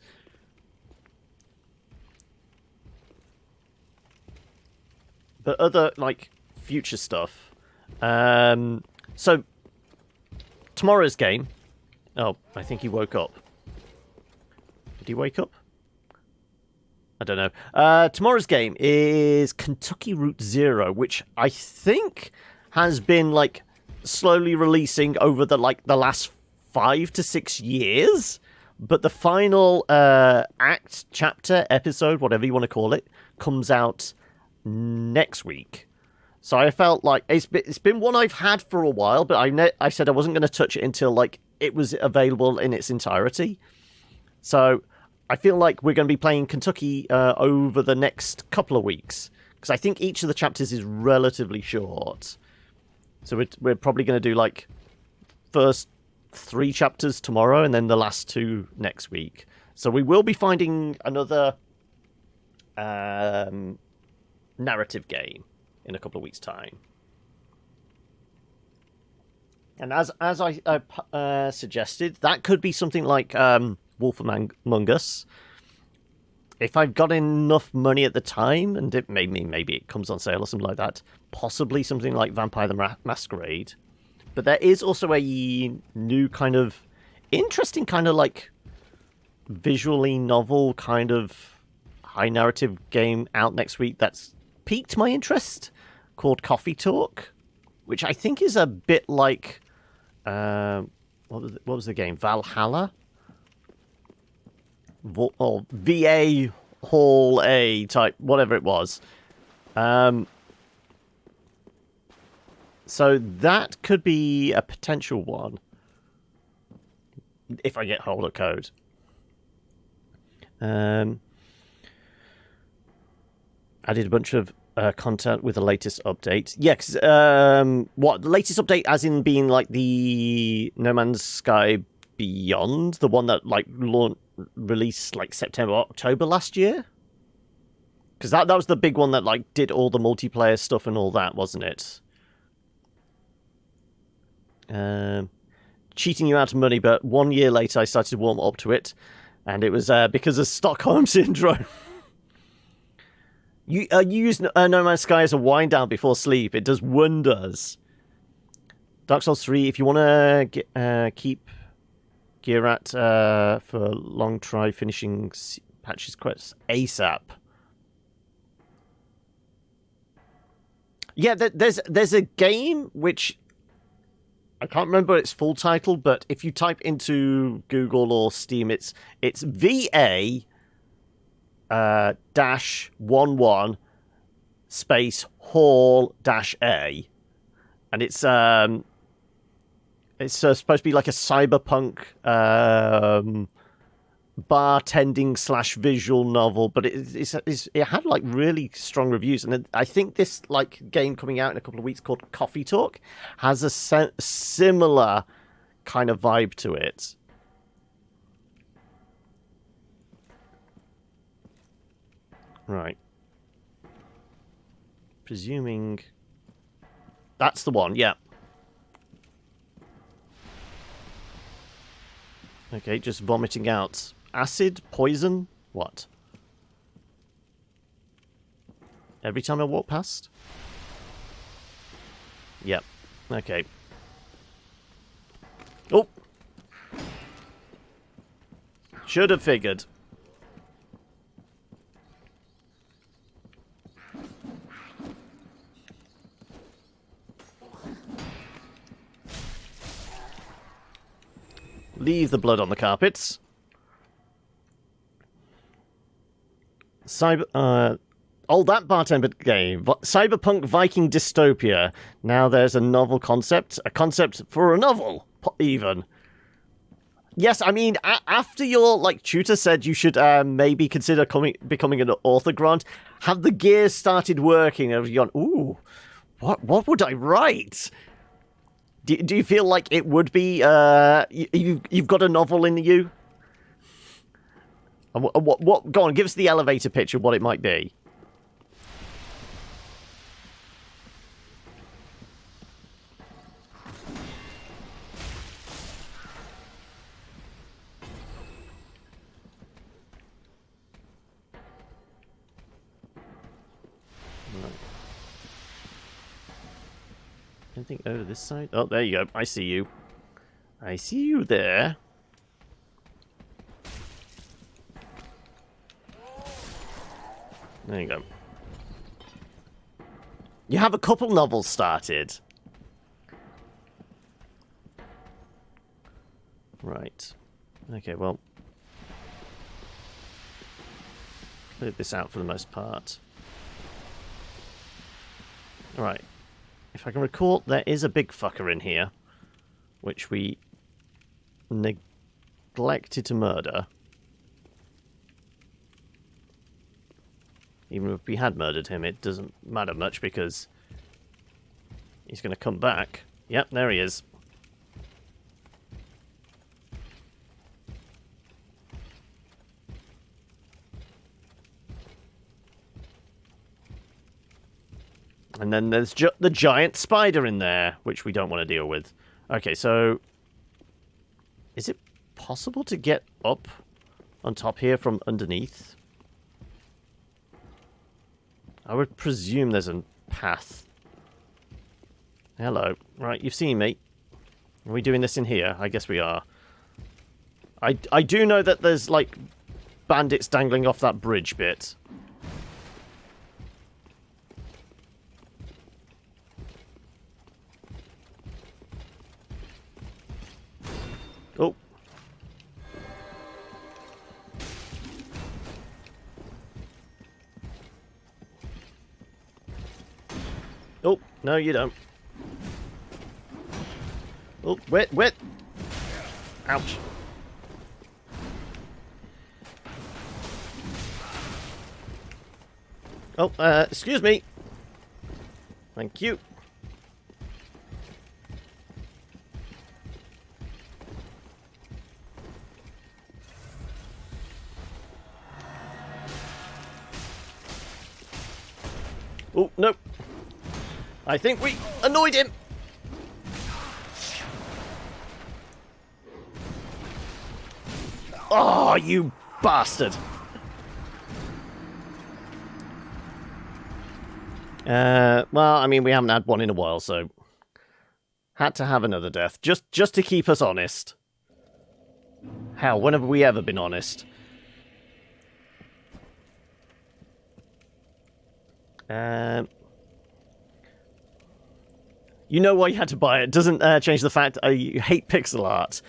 But other, like, future stuff. So, tomorrow's game... Oh, I think he woke up. Did he wake up? I don't know. Tomorrow's game is Kentucky Route Zero, which I think has been, like, slowly releasing over the last 5 to 6 years. But the final act, chapter, episode, whatever you want to call it, comes out next week. So I felt like it's been one I've had for a while, but I said I wasn't going to touch it until like it was available in its entirety. So I feel like we're going to be playing Kentucky over the next couple of weeks because I think each of the chapters is relatively short. So we're probably going to do like first 3 chapters tomorrow and then the last 2 next week. So we will be finding another narrative game in a couple of weeks' time. And as I suggested, that could be something like Wolf Among Us. If I've got enough money at the time, and maybe it comes on sale or something like that, possibly something like Vampire the Masquerade. But there is also a new kind of interesting kind of like visually novel kind of high narrative game out next week that's piqued my interest, called Coffee Talk, which I think is a bit like what was the game? Valhalla? Or VA Hall A type, whatever it was. So that could be a potential one if I get hold of code. Added a bunch of content with the latest update. Yeah, cause, what? The latest update as in being like the No Man's Sky Beyond? The one that like released like September, October last year? Because that was the big one that like did all the multiplayer stuff and all that, wasn't it? Cheating you out of money, but 1 year later I started to warm up to it. And it was because of Stockholm Syndrome. You use No Man's Sky as a wind down before sleep. It does wonders. Dark Souls 3, if you want to keep gear at for long, try finishing patches quests ASAP. Yeah, there's a game which I can't remember its full title, but if you type into Google or Steam, it's VA dash 11 space hall dash A, and it's supposed to be like a cyberpunk bartending / visual novel, but it had like really strong reviews, and I think this like game coming out in a couple of weeks called Coffee Talk has a similar kind of vibe to it. Right. Presuming that's the one, yeah. Okay, just vomiting out acid, poison, what? Every time I walk past? Yep. Okay. Oh! Should have figured. Leave the blood on the carpets. That bartender game. Cyberpunk Viking dystopia. Now there's a novel concept. A concept for a novel, even. Yes, I mean, after your tutor said you should maybe consider becoming an author, Grant, have the gears started working? Have you gone, ooh, what would I write? Do you feel like it would be, you've got a novel in you? And what, go on, give us the elevator pitch of what it might be. Anything over this side? Oh, there you go. I see you. I see you there. There you go. You have a couple novels started. Right. Okay, well. Cleared this out for the most part. Alright. If I can recall, there is a big fucker in here, which we neglected to murder. Even if we had murdered him, it doesn't matter much because he's going to come back. Yep, there he is. And then there's the giant spider in there, which we don't want to deal with. Okay, so is it possible to get up on top here from underneath? I would presume there's a path. Hello. Right, you've seen me. Are we doing this in here? I guess we are. I do know that there's, like, bandits dangling off that bridge bit. Oh. Oh, no you don't. Oh, wet. Ouch. Oh, excuse me. Thank you. Oh, no. I think we annoyed him. Oh, you bastard! Well, I mean, we haven't had one in a while, so had to have another death just to keep us honest. Hell, when have we ever been honest? You know why you had to buy it. Doesn't change the fact I hate pixel art.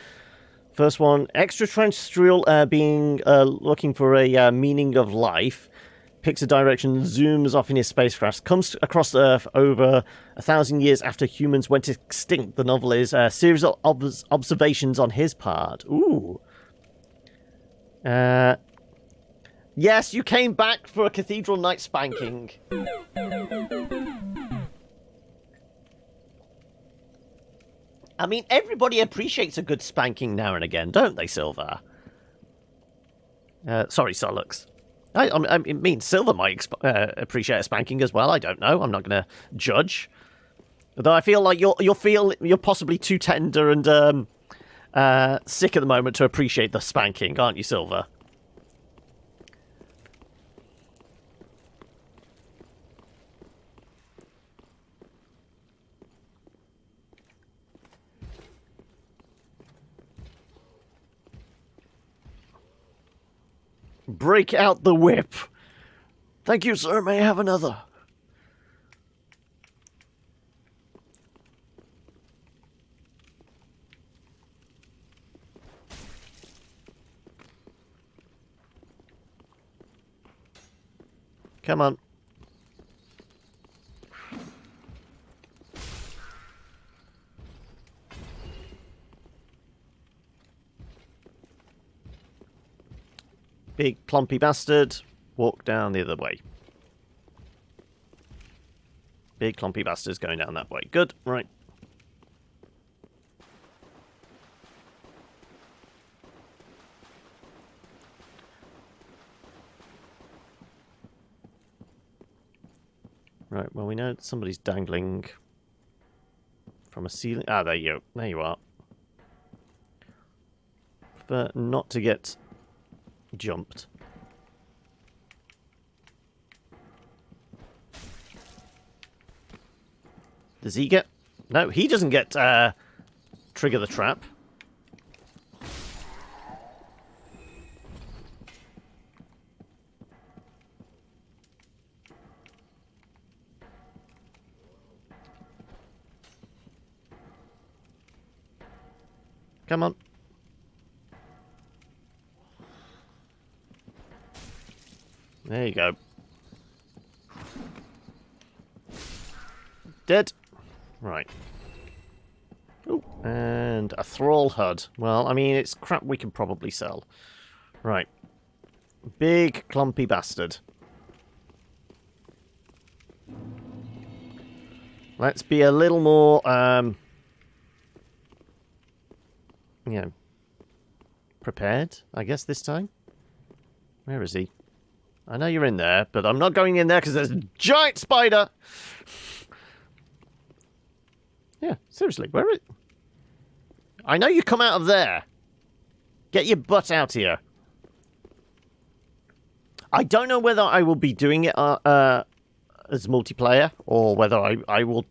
First one, extraterrestrial being looking for a meaning of life. Picks a direction, zooms off in his spacecraft, comes across Earth over 1,000 years after humans went extinct. The novel is a series of observations on his part. Ooh. Yes, you came back for a cathedral night spanking. I mean, everybody appreciates a good spanking now and again, don't they, Silver? Sorry, Solux. I mean, Silver might appreciate a spanking as well. I don't know. I'm not going to judge. Although I feel like you're possibly too tender and sick at the moment to appreciate the spanking, aren't you, Silver? Break out the whip. Thank you, sir. May I have another? Come on. Big clumpy bastard. Walk down the other way. Big clumpy bastard's going down that way. Good. Right. Right, well, we know that somebody's dangling from a ceiling. Ah, there you go. There you are. But not to get jumped. Does he get... No, he doesn't get trigger the trap. Come on. There you go. Dead. Right. Ooh, and a thrall HUD. Well, I mean, it's crap we can probably sell. Right. Big, clumpy bastard. Let's be a little more, you know, prepared, I guess, this time. Where is he? I know you're in there, but I'm not going in there because there's a giant spider! Yeah, seriously, where is... I know you come out of there. Get your butt out here. I don't know whether I will be doing it as multiplayer, or whether I will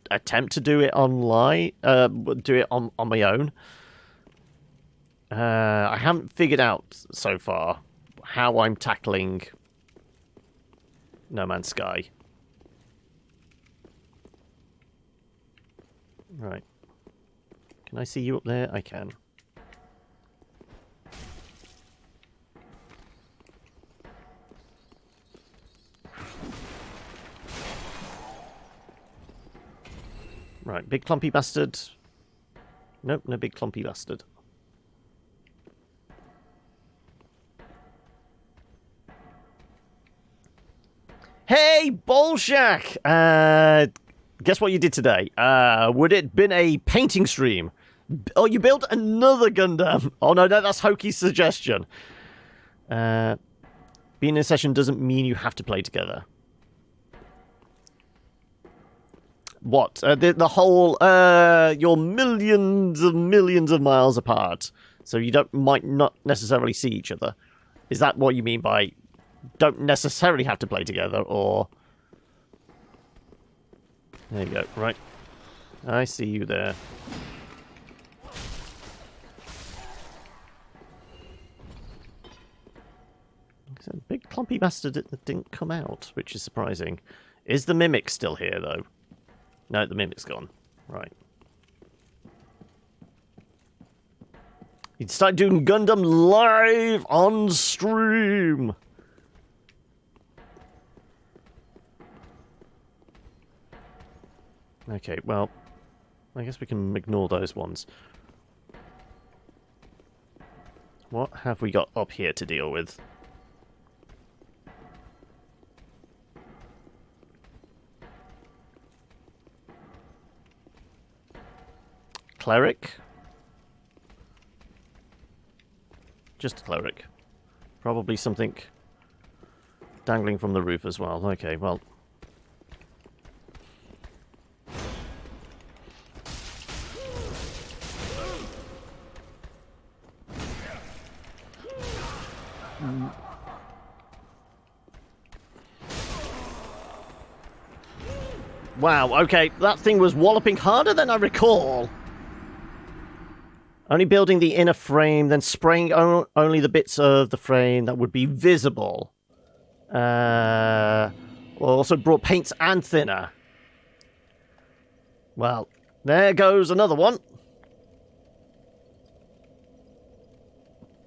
attempt to do it online, do it on my own. I haven't figured out so far how I'm tackling No Man's Sky. Right. Can I see you up there? I can. Right, big clumpy bastard. Nope, no big clumpy bastard. Hey, Bolshak! Guess what you did today? Would it been a painting stream? Oh, you built another Gundam. Oh, no, that's Hoki's suggestion. Being in a session doesn't mean you have to play together. What? The whole, you're millions of miles apart. So you might not necessarily see each other. Is that what you mean by don't necessarily have to play together, or... There you go, right. I see you there. There's a big clumpy bastard that didn't come out, which is surprising. Is the Mimic still here, though? No, the Mimic's gone. Right. You'd start doing Gundam live on stream! Okay, well, I guess we can ignore those ones. What have we got up here to deal with? Cleric? Just a cleric. Probably something dangling from the roof as well. Okay, well... Wow, okay, that thing was walloping harder than I recall. Only building the inner frame, then spraying only the bits of the frame that would be visible. Also brought paints and thinner. Well, there goes another one.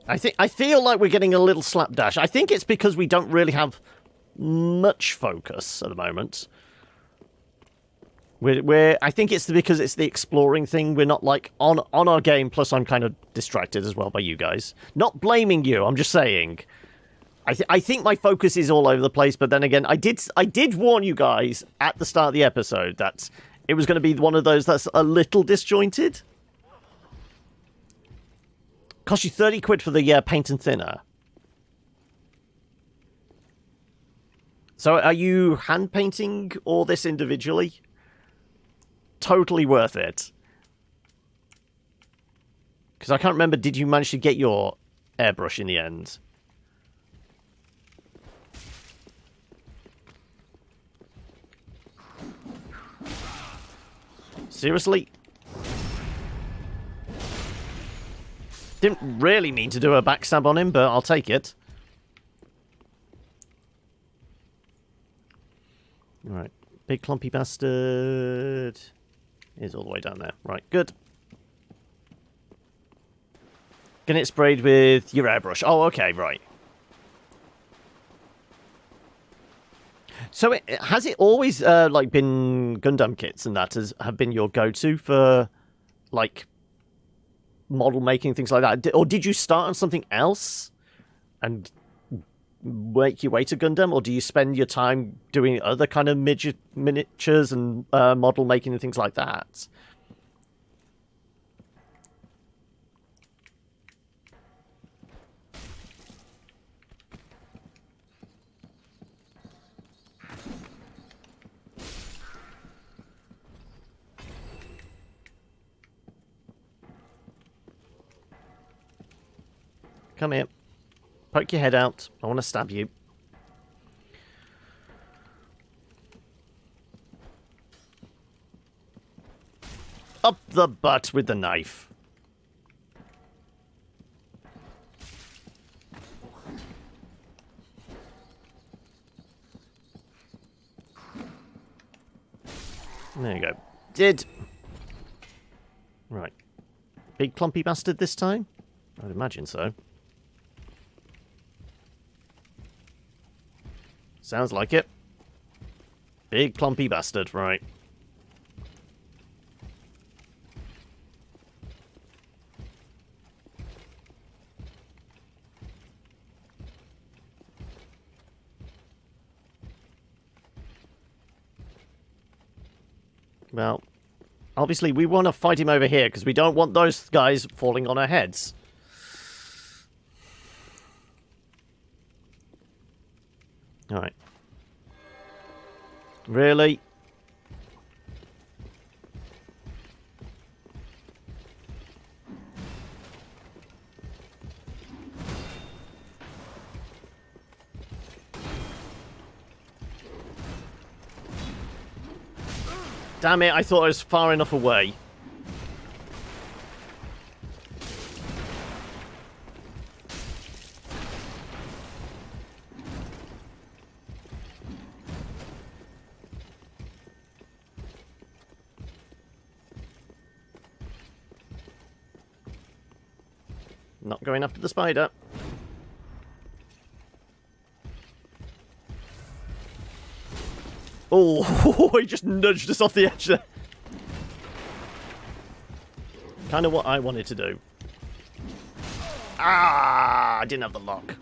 I feel like we're getting a little slapdash. I think it's because we don't really have much focus at the moment. I think it's because it's the exploring thing. We're not like on our game. Plus, I'm kind of distracted as well by you guys. Not blaming you. I'm just saying. I think my focus is all over the place. But then again, I did warn you guys at the start of the episode that it was going to be one of those that's a little disjointed. Cost you 30 quid for the paint and thinner. So are you hand painting all this individually? Totally worth it. Because I can't remember, did you manage to get your airbrush in the end? Seriously? Didn't really mean to do a backstab on him, but I'll take it. Alright. Big clumpy bastard. Is all the way down there. Right, good. Getting it sprayed with your airbrush. Oh, okay, right. So has it always like been Gundam kits and that have been your go-to for like model making, things like that? Or did you start on something else and make your way to Gundam, or do you spend your time doing other kind of miniatures and model making and things like that? Come here. Poke your head out. I want to stab you. Up the butt with the knife. There you go. Did. Right. Big clumpy bastard this time? I'd imagine so. Sounds like it. Big clumpy bastard, right. Well, obviously we want to fight him over here because we don't want those guys falling on our heads. Alright. Really? Damn it, I thought I was far enough away. Not going after the spider. Oh, he just nudged us off the edge there. Kind of what I wanted to do. Ah, I didn't have the lock.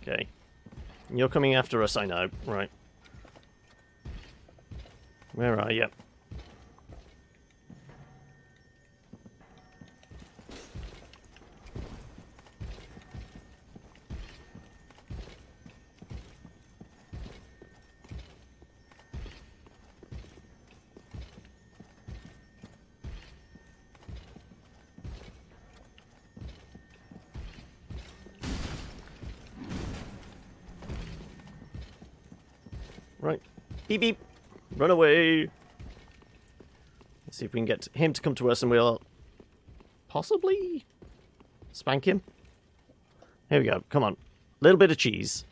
Okay. You're coming after us, I know. Right. Where are you? Right. Beep beep. Run away. Let's see if we can get him to come to us and we'll possibly spank him. Here we go. Come on. A little bit of cheese.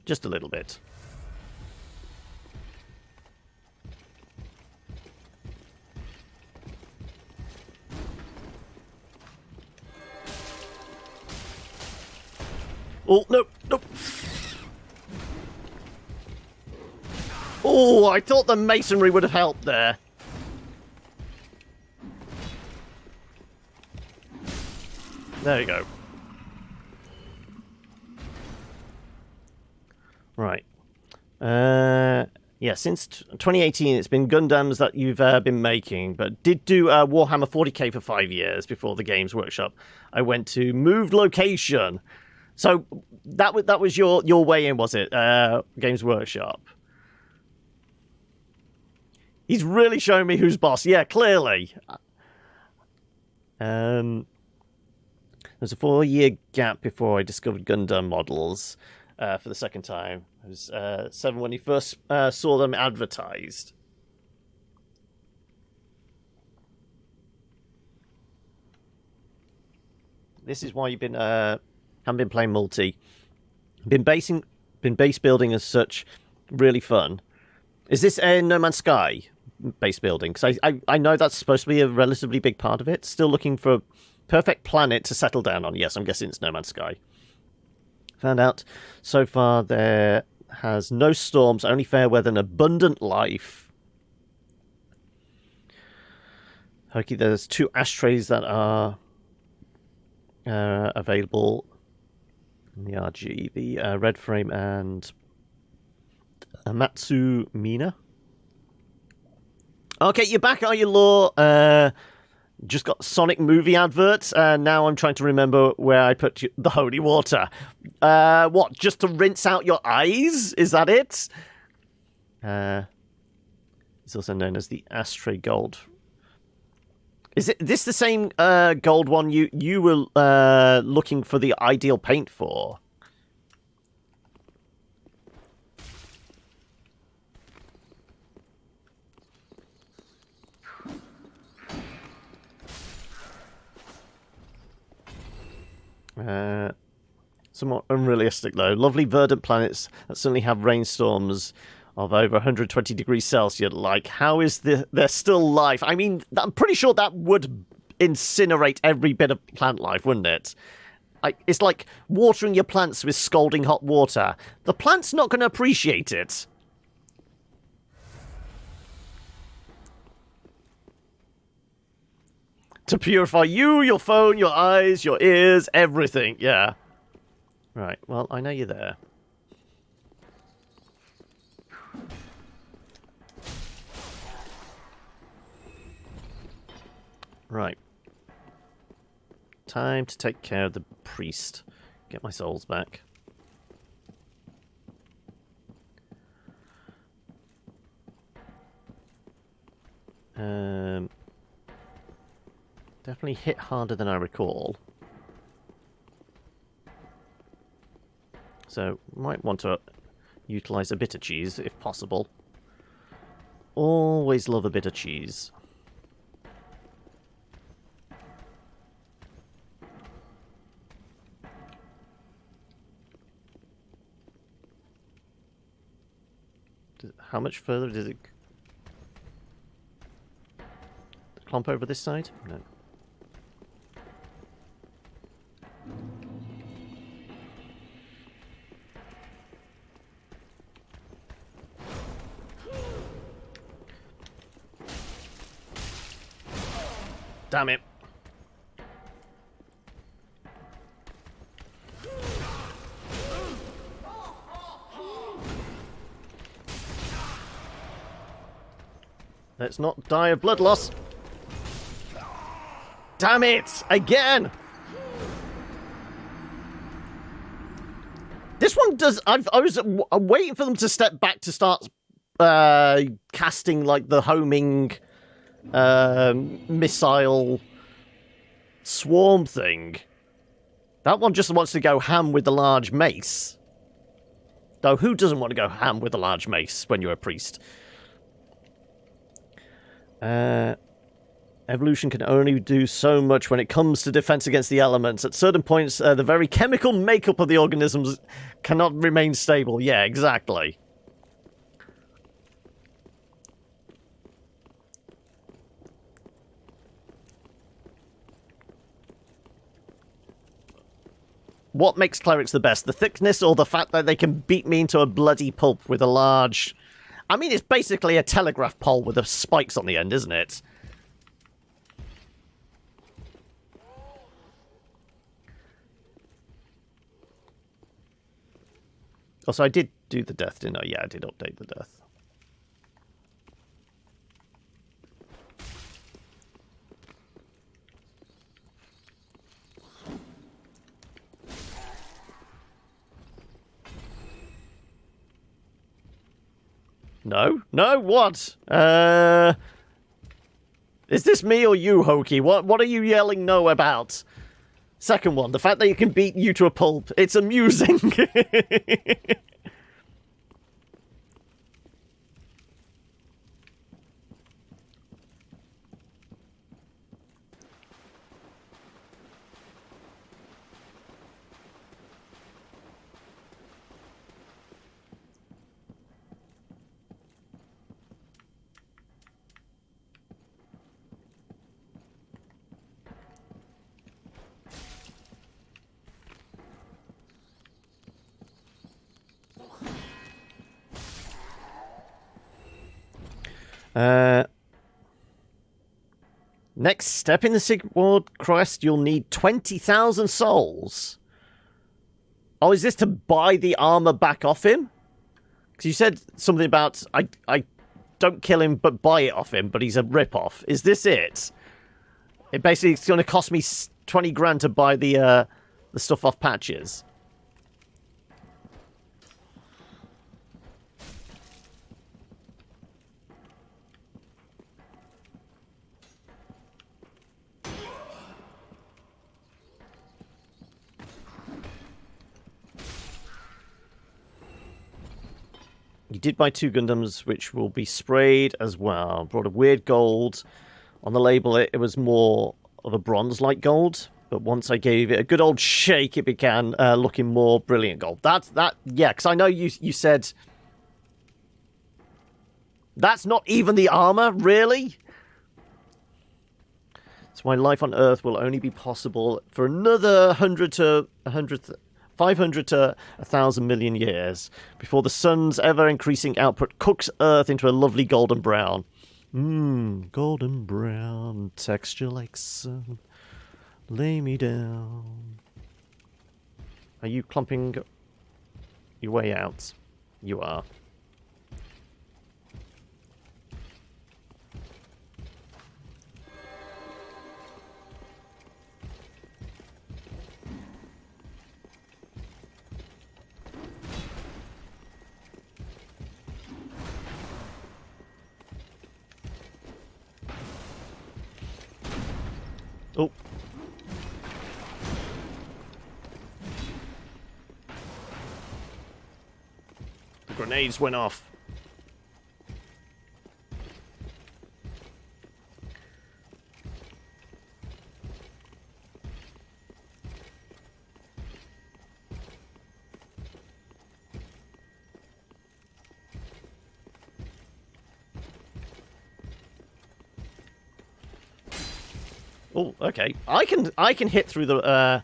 Just a little bit. Oh, no, no. Oh, I thought the masonry would have helped there. There you go. Right. Yeah, since 2018, it's been Gundams that you've been making, but did do Warhammer 40k for 5 years before the Games Workshop. I went to moved location. So that was your way in, was it? Games Workshop. He's really showing me who's boss. Yeah, clearly. There's a 4-year gap before I discovered Gundam models for the second time. I was 7 when you first saw them advertised. This is why you've been haven't been playing multi. Been base building as such really fun. Is this a No Man's Sky base building? Because I know that's supposed to be a relatively big part of it. Still looking for a perfect planet to settle down on. Yes, I'm guessing it's No Man's Sky. Found out so far there has no storms, only fair weather and abundant life. Okay, there's 2 ashtrays that are available in the RG. The red frame and Matsu Mina. Okay, you're back, are you, Law? Just got Sonic movie adverts, and now I'm trying to remember where I put the holy water. What, just to rinse out your eyes? Is that it? It's also known as the Ashtray Gold. Is this the same gold one you were looking for the ideal paint for? Somewhat unrealistic, though. Lovely verdant planets that suddenly have rainstorms of over 120 degrees Celsius. Like, how is there still life? I mean, I'm pretty sure that would incinerate every bit of plant life, wouldn't it? It's like watering your plants with scalding hot water. The plant's not going to appreciate it. To purify you, your phone, your eyes, your ears, everything. Yeah. Right, well, I know you're there. Right. Time to take care of the priest. Get my souls back. Definitely hit harder than I recall. So, might want to utilize a bit of cheese, if possible. Always love a bit of cheese. How much further does it clomp over this side? No. Damn it. Let's not die of blood loss. Damn it! Again! This one does... I'm waiting for them to step back to start casting, like, the homing missile swarm thing. That one just wants to go ham with the large mace. Though, who doesn't want to go ham with a large mace when you're a priest? Evolution can only do so much when it comes to defense against the elements. At certain points, the very chemical makeup of the organisms cannot remain stable. Yeah, exactly. What makes clerics the best? The thickness or the fact that they can beat me into a bloody pulp with a large... I mean, it's basically a telegraph pole with the spikes on the end, isn't it? Also, I did do the death, didn't I? Yeah, I did update the death. No? No? What? Is this me or you, Hokey? What are you yelling no about? Second one, the fact that you can beat you to a pulp. It's amusing. Next step in the Sigward quest, you'll need 20,000 souls. Oh, is this to buy the armor back off him? Because you said something about, I don't kill him, but buy it off him, but he's a rip-off. Is this it? It basically, it's going to cost me 20 grand to buy the stuff off Patches. You did buy 2 Gundams, which will be sprayed as well. Brought a weird gold. On the label, it was more of a bronze-like gold. But once I gave it a good old shake, it began looking more brilliant gold. Yeah, because I know you said... That's not even the armor, really? So my life on Earth will only be possible for another 500 to 1,000 million years before the sun's ever-increasing output cooks Earth into a lovely golden brown. Golden brown, texture like sun. Lay me down. Are you clumping your way out? You are. Oh. The grenades went off. Oh, okay. I can hit through the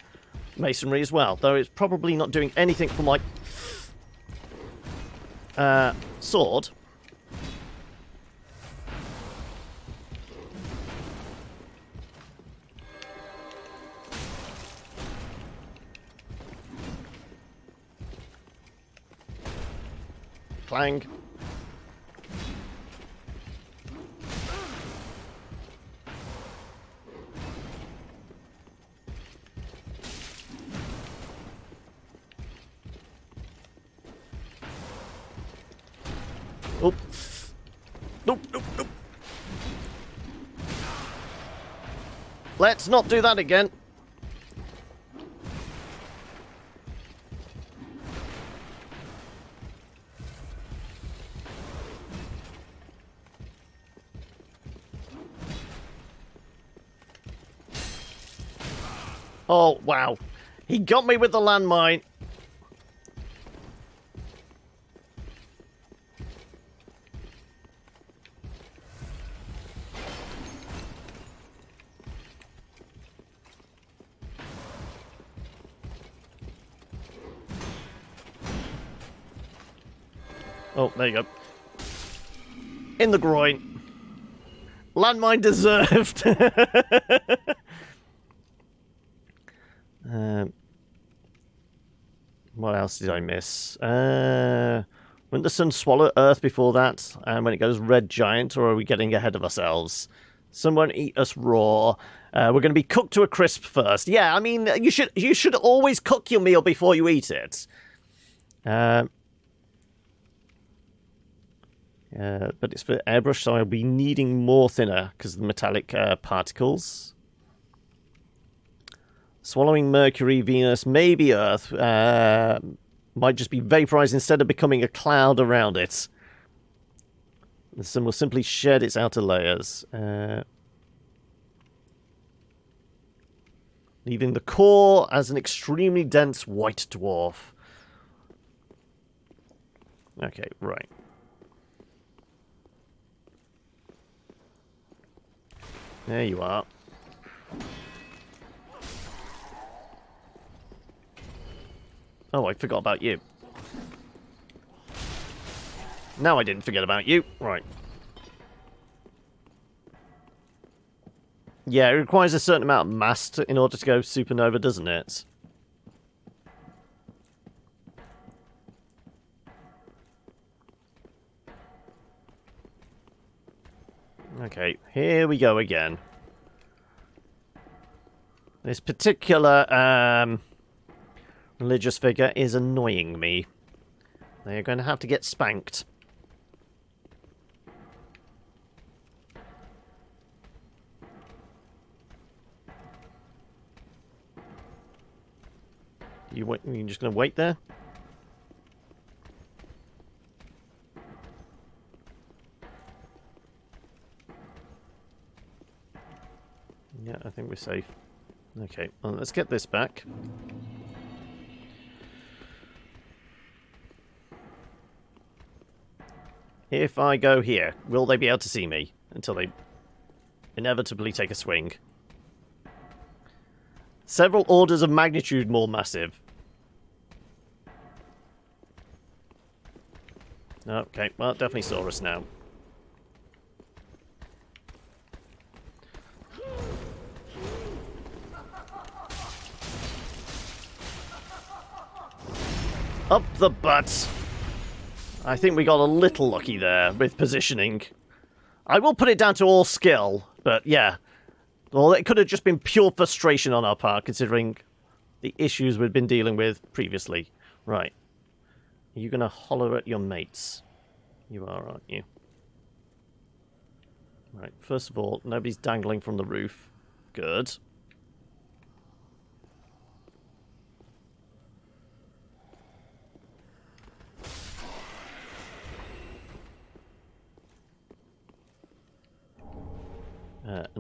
masonry as well, though it's probably not doing anything for my sword. Clang. Oh. Nope, nope, nope. Let's not do that again. Oh, wow. He got me with the landmine. Oh, there you go. In the groin. Landmine deserved. What else did I miss? Wouldn't the sun swallow Earth before that? And when it goes red giant, or are we getting ahead of ourselves? Someone eat us raw. We're going to be cooked to a crisp first. Yeah, I mean, you should always cook your meal before you eat it. But it's for airbrush, so I'll be needing more thinner because of the metallic particles. Swallowing Mercury, Venus, maybe Earth. Might just be vaporized instead of becoming a cloud around it. The sun will simply shed its outer layers. Leaving the core as an extremely dense white dwarf. Okay, right. There you are. Oh, I forgot about you. No, I didn't forget about you. Right. Yeah, it requires a certain amount of mass in order to go supernova, doesn't it? Okay, here we go again. This particular religious figure is annoying me. They're going to have to get spanked. You're just going to wait there? Yeah, I think we're safe. Okay, well, let's get this back. If I go here, will they be able to see me until they inevitably take a swing? Several orders of magnitude more massive. Okay, well, definitely saw us now. Up the butt. I think we got a little lucky there with positioning. I will put it down to all skill, but yeah. Well, it could have just been pure frustration on our part, considering the issues we'd been dealing with previously. Right. Are you going to holler at your mates? You are, aren't you? Right, first of all, nobody's dangling from the roof. Good.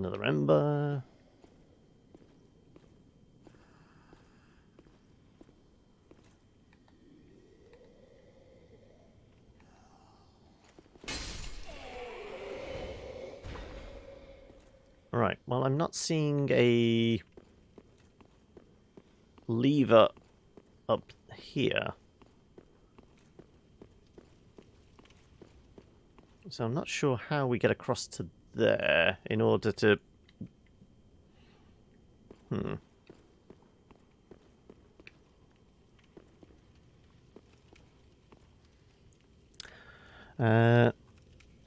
Another ember. Alright, well, I'm not seeing a lever up here. So I'm not sure how we get across to there in order to...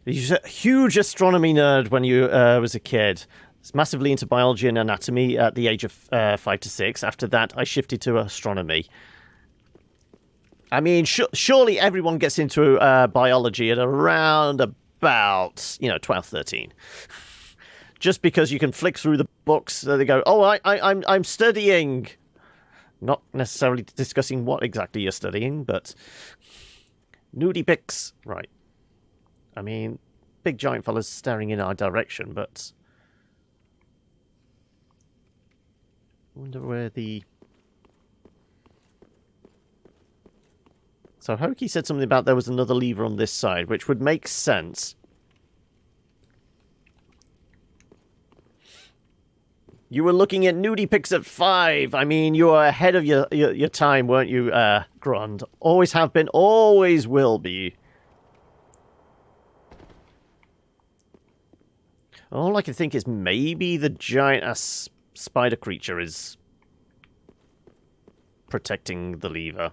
He's a huge astronomy nerd when you was a kid. Was massively into biology and anatomy at the age of 5 to 6. After that, I shifted to astronomy. I mean, surely everyone gets into biology at around about, 12, 13. Just because you can flick through the books, they go, oh, I'm studying. Not necessarily discussing what exactly you're studying, but nudie pics. Right. I mean, big giant fellas staring in our direction, but I wonder where the... So Hoki said something about there was another lever on this side, which would make sense. You were looking at nudie pics at 5. I mean, you were ahead of your time, weren't you, Grund? Always have been, always will be. All I can think is maybe the giant-ass spider creature is protecting the lever.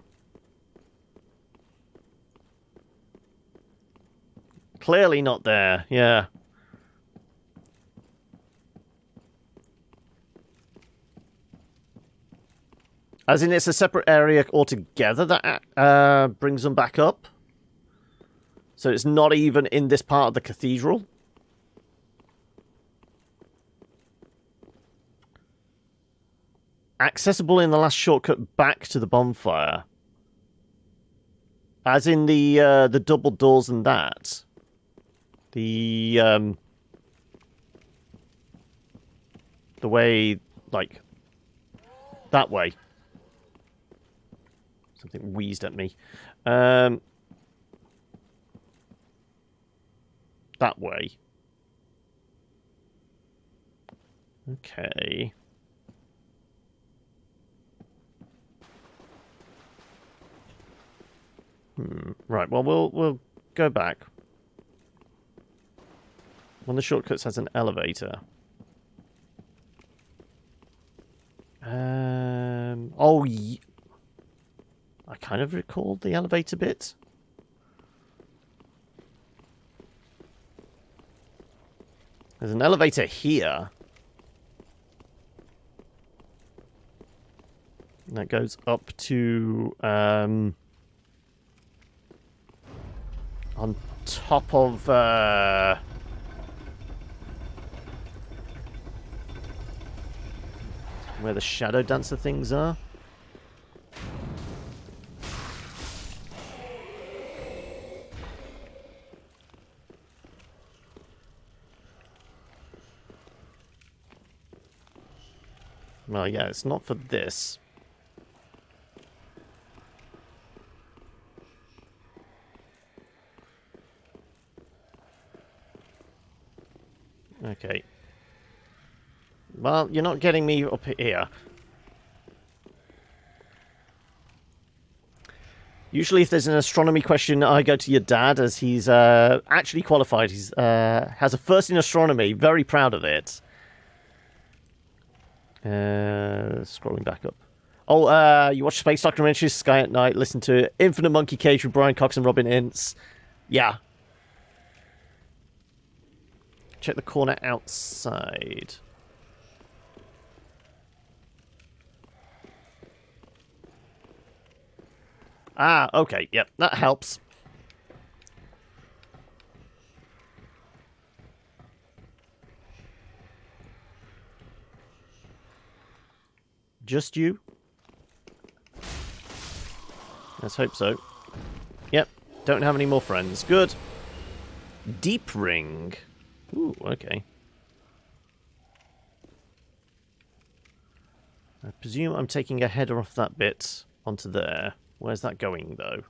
Clearly not there, yeah. As in, it's a separate area altogether that brings them back up. So it's not even in this part of the cathedral. Accessible in the last shortcut back to the bonfire. As in the double doors and that. The way, like, that way. Something wheezed at me. That way. Okay. Right, well, we'll go back. One of the shortcuts has an elevator. Oh, I kind of recalled the elevator bit. There's an elevator here. And that goes up to, on top of, where the shadow dancer things are. Well, yeah, it's not for this. Okay. Well, you're not getting me up here. Usually if there's an astronomy question, I go to your dad, as he's actually qualified. He's has a first in astronomy. Very proud of it. Scrolling back up. Oh, you watch space documentaries, Sky at Night, listen to Infinite Monkey Cage with Brian Cox and Robin Ince. Yeah. Check the corner outside. Ah, okay, yep, that helps. Just you? Let's hope so. Yep, don't have any more friends. Good. Deep ring. Ooh, okay. I presume I'm taking a header off that bit onto there. Where's that going, though?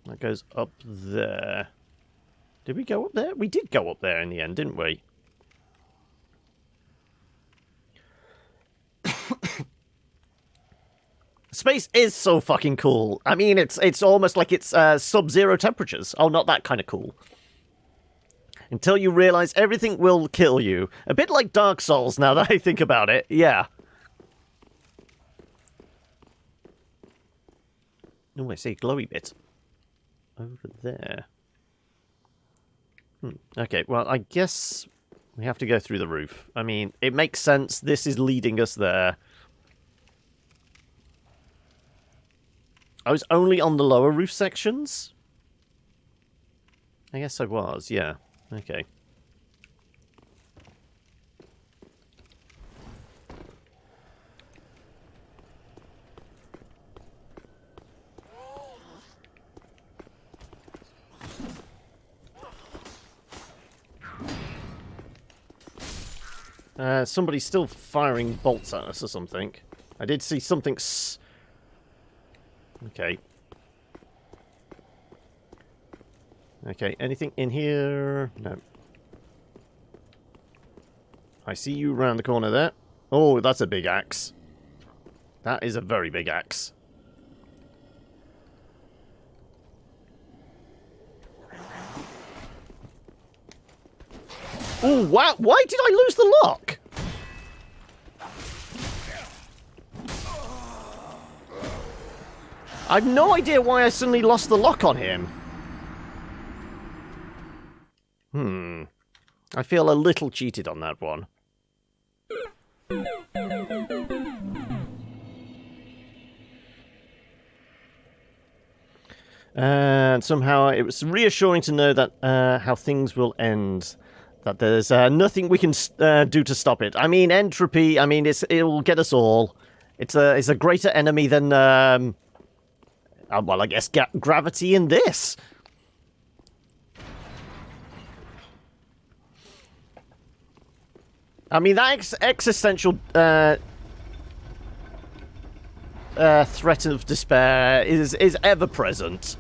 That goes up there. Did we go up there? We did go up there in the end, didn't we? Space is so fucking cool. I mean, it's almost like it's sub-zero temperatures. Oh, not that kind of cool. Until you realize everything will kill you. A bit like Dark Souls, now that I think about it. Yeah. Oh, I see a glowy bit. Over there. Okay, well, I guess we have to go through the roof. I mean, it makes sense. This is leading us there. I was only on the lower roof sections? I guess I was, yeah. Okay. Somebody's still firing bolts at us or something. I did see something Okay. Okay, anything in here? No. I see you round the corner there. Oh, that's a big axe. That is a very big axe. Oh, wow! Why did I lose the lock? I've no idea why I suddenly lost the lock on him. I feel a little cheated on that one. And somehow it was reassuring to know that how things will end. That there's nothing we can do to stop it. I mean, entropy, I mean, it'll get us all. It's a greater enemy than... well, I guess gravity in this. I mean, that existential threat of despair is ever present.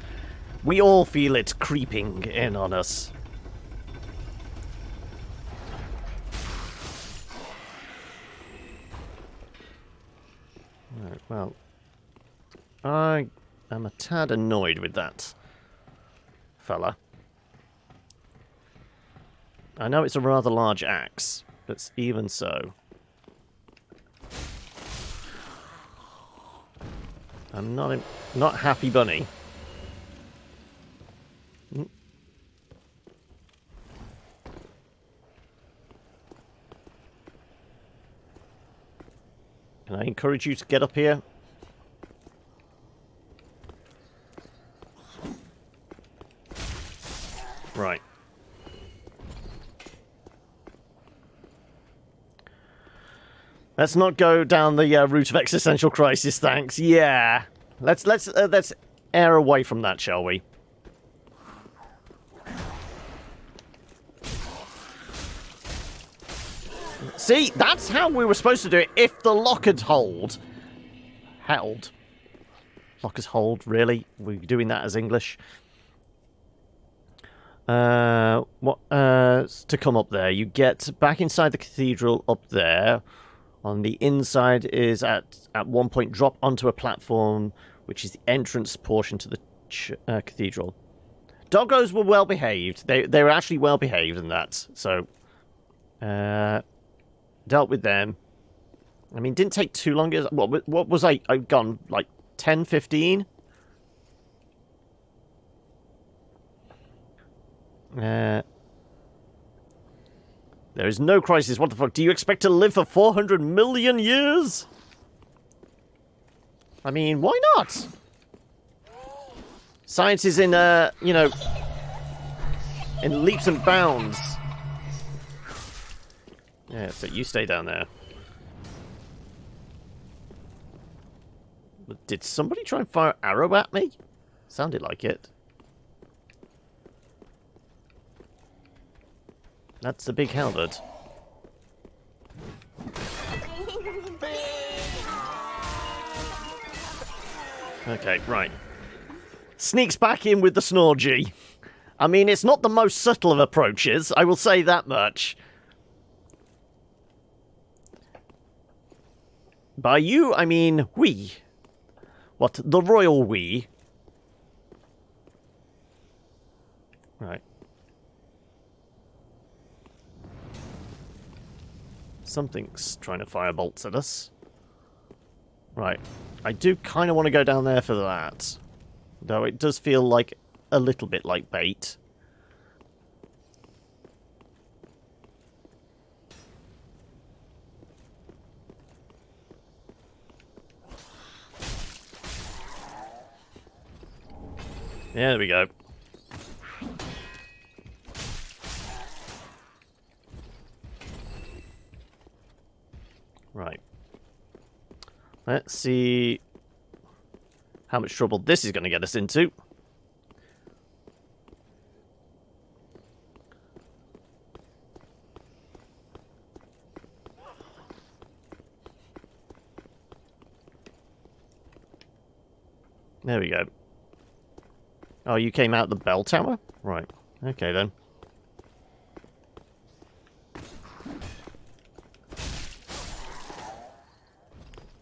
We all feel it creeping in on us. Right, well, I'm a tad annoyed with that fella. I know it's a rather large axe, but even so. I'm not happy bunny. Can I encourage you to get up here? Right. Let's not go down the route of existential crisis, thanks. Yeah. Let's err away from that, shall we? See, that's how we were supposed to do it if the lock had held. Lockers hold, really? We're doing that as English. To come up there, you get back inside the cathedral up there. On the inside is at one point drop onto a platform, which is the entrance portion to the cathedral. Doggos were well behaved. They were actually well behaved in that. So, dealt with them. I mean, didn't take too long. What was I gone like 10, 15? There is no crisis. What the fuck? Do you expect to live for 400 million years? I mean, why not? Science is in, you know, in leaps and bounds. Yeah, so you stay down there. Did somebody try and fire an arrow at me? Sounded like it. That's a big halberd. Okay, right. Sneaks back in with the Snorgy. I mean, it's not the most subtle of approaches, I will say that much. By you, I mean we. What, the royal we? Right. Something's trying to fire bolts at us. Right. I do kind of want to go down there for that. Though it does feel like a little bit like bait. Yeah, there we go. Right. Let's see how much trouble this is going to get us into. There we go. Oh, you came out the bell tower? Right. Okay, then.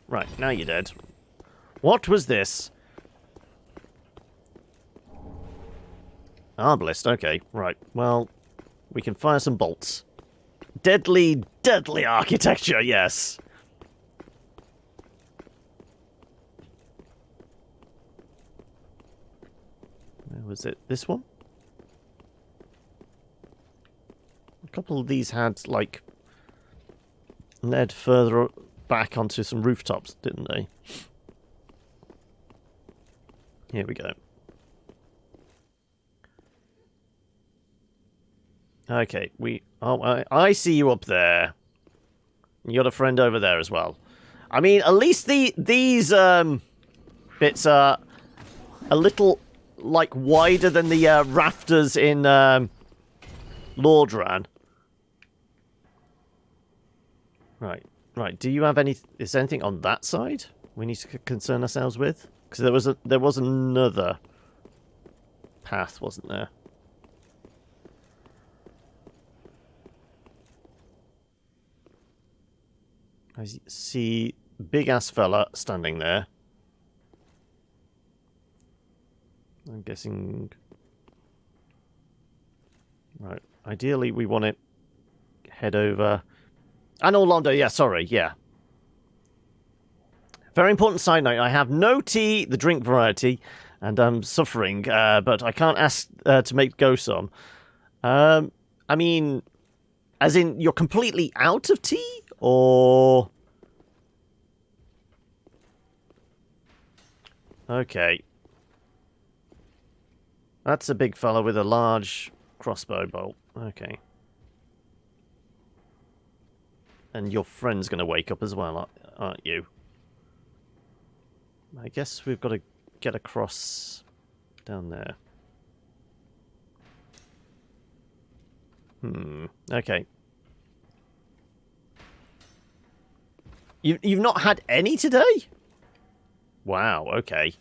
Right, now you're dead. What was this? Arbalist, okay. Right, well, we can fire some bolts. Deadly, deadly architecture, yes. Was it this one? A couple of these had, like, led further back onto some rooftops, didn't they? Here we go. Okay, I see you up there. You got a friend over there as well. I mean, at least these bits are a little, like, wider than the rafters in Lordran. Right. Do you have any? Is there anything on that side we need to concern ourselves with? Because there was another path, wasn't there? I see big ass fella standing there. I'm guessing. Right. Ideally, we want to head over. And Orlando, yeah, sorry, yeah. Very important side note, I have no tea, the drink variety, and I'm suffering, but I can't ask to go some. I mean, as in, you're completely out of tea, or... Okay. That's a big fella with a large crossbow bolt. Okay. And your friend's going to wake up as well, aren't you? I guess we've got to get across down there. Okay. You've not had any today? Wow, okay.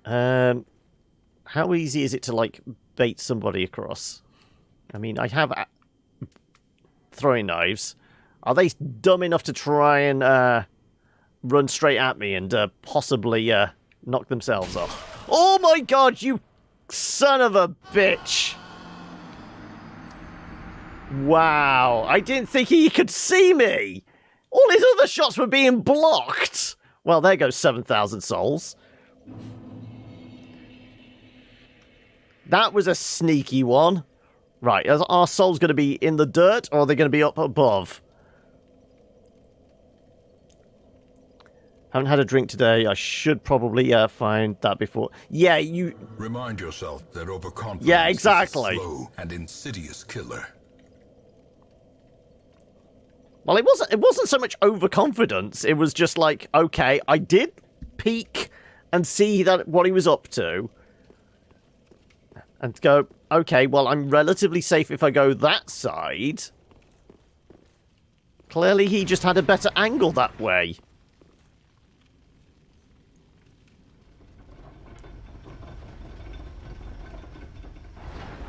How easy is it to, like, bait somebody across? I mean, I have throwing knives. Are they dumb enough to try and run straight at me and possibly knock themselves off? Oh my god, you son of a bitch! Wow, I didn't think he could see me! All his other shots were being blocked! Well, there goes 7,000 souls. That was a sneaky one. Right, are our souls going to be in the dirt, or are they going to be up above? Haven't had a drink today. I should probably find that before. Yeah, you... Remind yourself that overconfidence is a slow and insidious killer. Well, it wasn't so much overconfidence. It was just like, okay, I did peek and see what he was up to. And go, Okay, well, I'm relatively safe if I go that side. Clearly he just had a better angle that way.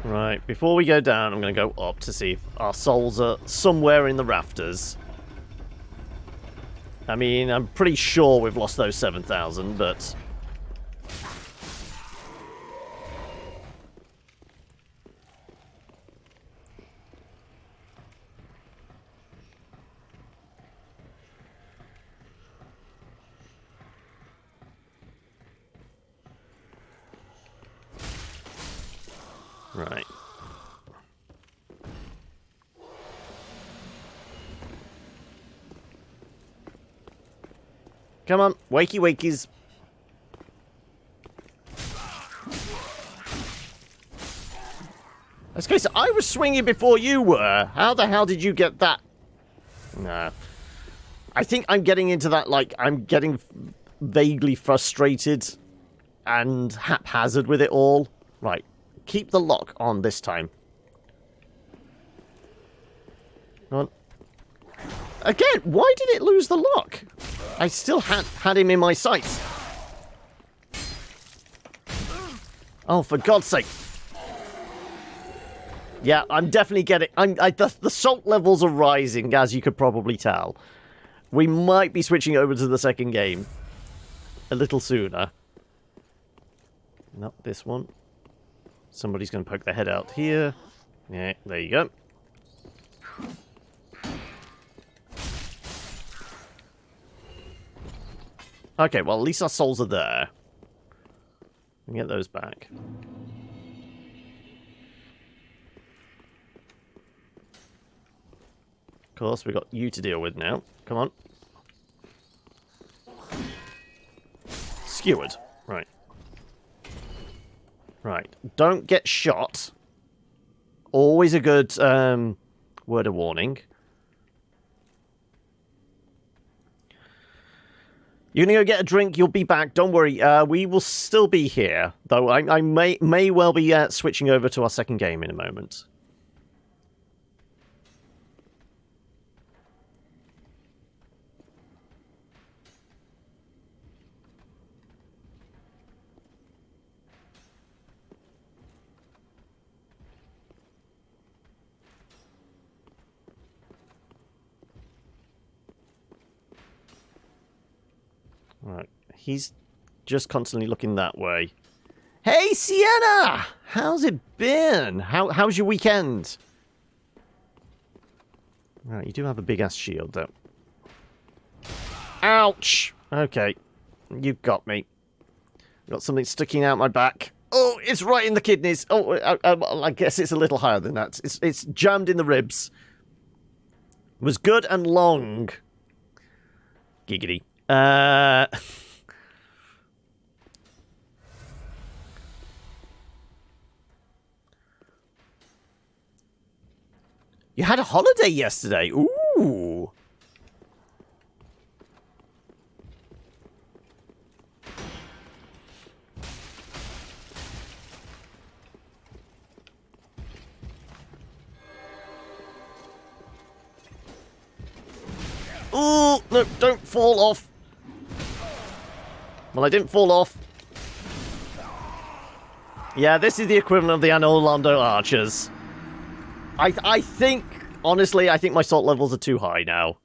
Right, before we go down, I'm going to go up to see if our souls are somewhere in the rafters. I mean, I'm pretty sure we've lost those 7,000, but... Right. Come on, wakey wakeys. Let's go. I was swinging before you were. How the hell did you get that? Nah. I think I'm getting into that, like, I'm getting vaguely frustrated and haphazard with it all. Right. Keep the lock on this time. Come on. Again, why did it lose the lock? I still had him in my sights. Oh, for God's sake. Yeah, I'm definitely getting... the salt levels are rising, as you could probably tell. We might be switching over to the second game a little sooner. Not this one. Somebody's going to poke their head out here. Yeah, there you go. Okay, well, at least our souls are there. We can get those back. Of course, we've got you to deal with now. Come on. Skewered. Right. Right. Don't get shot. Always a good word of warning. You're going to go get a drink. You'll be back. Don't worry. We will still be here. Though I may well be switching over to our second game in a moment. Right, he's just constantly looking that way. Hey, Sienna! How's it been? How's your weekend? Right, you do have a big-ass shield, though. Ouch! Okay, you've got me. Got something sticking out my back. Oh, it's right in the kidneys. Oh, I guess it's a little higher than that. It's jammed in the ribs. It was good and long. Giggity. You had a holiday yesterday. Ooh. Ooh, no, don't fall off. Well, I didn't fall off. Yeah, this is the equivalent of the Orlando Archers. I think, honestly, I think my salt levels are too high now.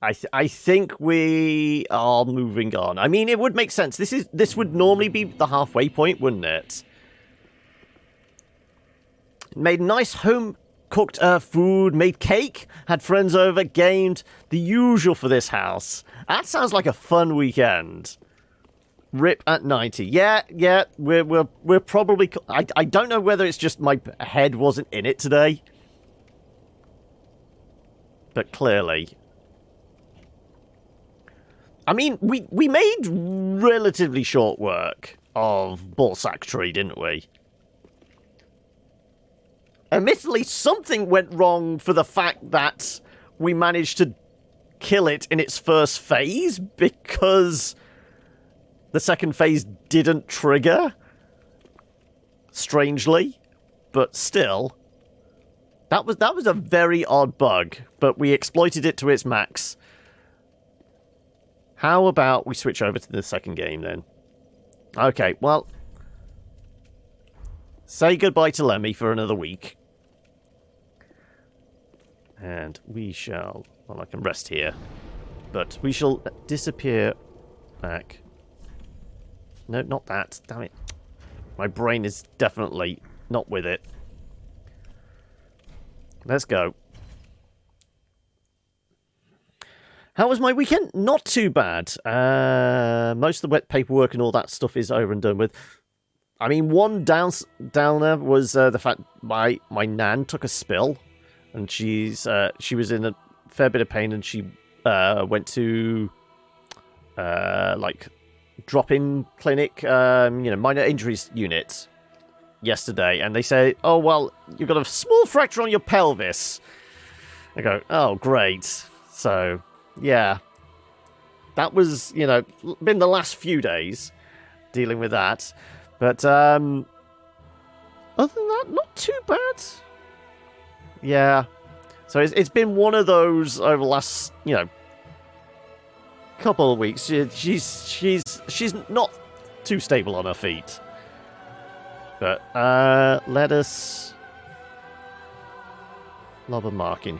I think we are moving on. I mean, it would make sense. This would normally be the halfway point, wouldn't it? Made nice home-cooked food, made cake, had friends over, gamed. The usual for this house. That sounds like a fun weekend. Rip at 90. Yeah, we're probably... I don't know whether it's just my head wasn't in it today. But clearly. I mean, we made relatively short work of Ballsack Tree, didn't we? Admittedly, something went wrong for the fact that we managed to kill it in its first phase because the second phase didn't trigger. Strangely. but still, that was a very odd bug, but we exploited it to its max. How about we switch over to the second game then? Okay, well, say goodbye to Lemmy for another week. And we shall, well, I can rest here, but we shall disappear back. No, not that, damn it. My brain is definitely not with it. Let's go. How was my weekend? Not too bad. Most of the wet paperwork and all that stuff is over and done with. I mean, one downer was the fact my nan took a spill, and she was in a fair bit of pain, and she went to like drop-in clinic, minor injuries unit yesterday, and they say, oh well, you've got a small fracture on your pelvis. I go, oh great. So yeah, that was, been the last few days dealing with that. But other than that, not too bad. Yeah. So it's been one of those over the last, couple of weeks. She's not too stable on her feet. But let us lob a mark in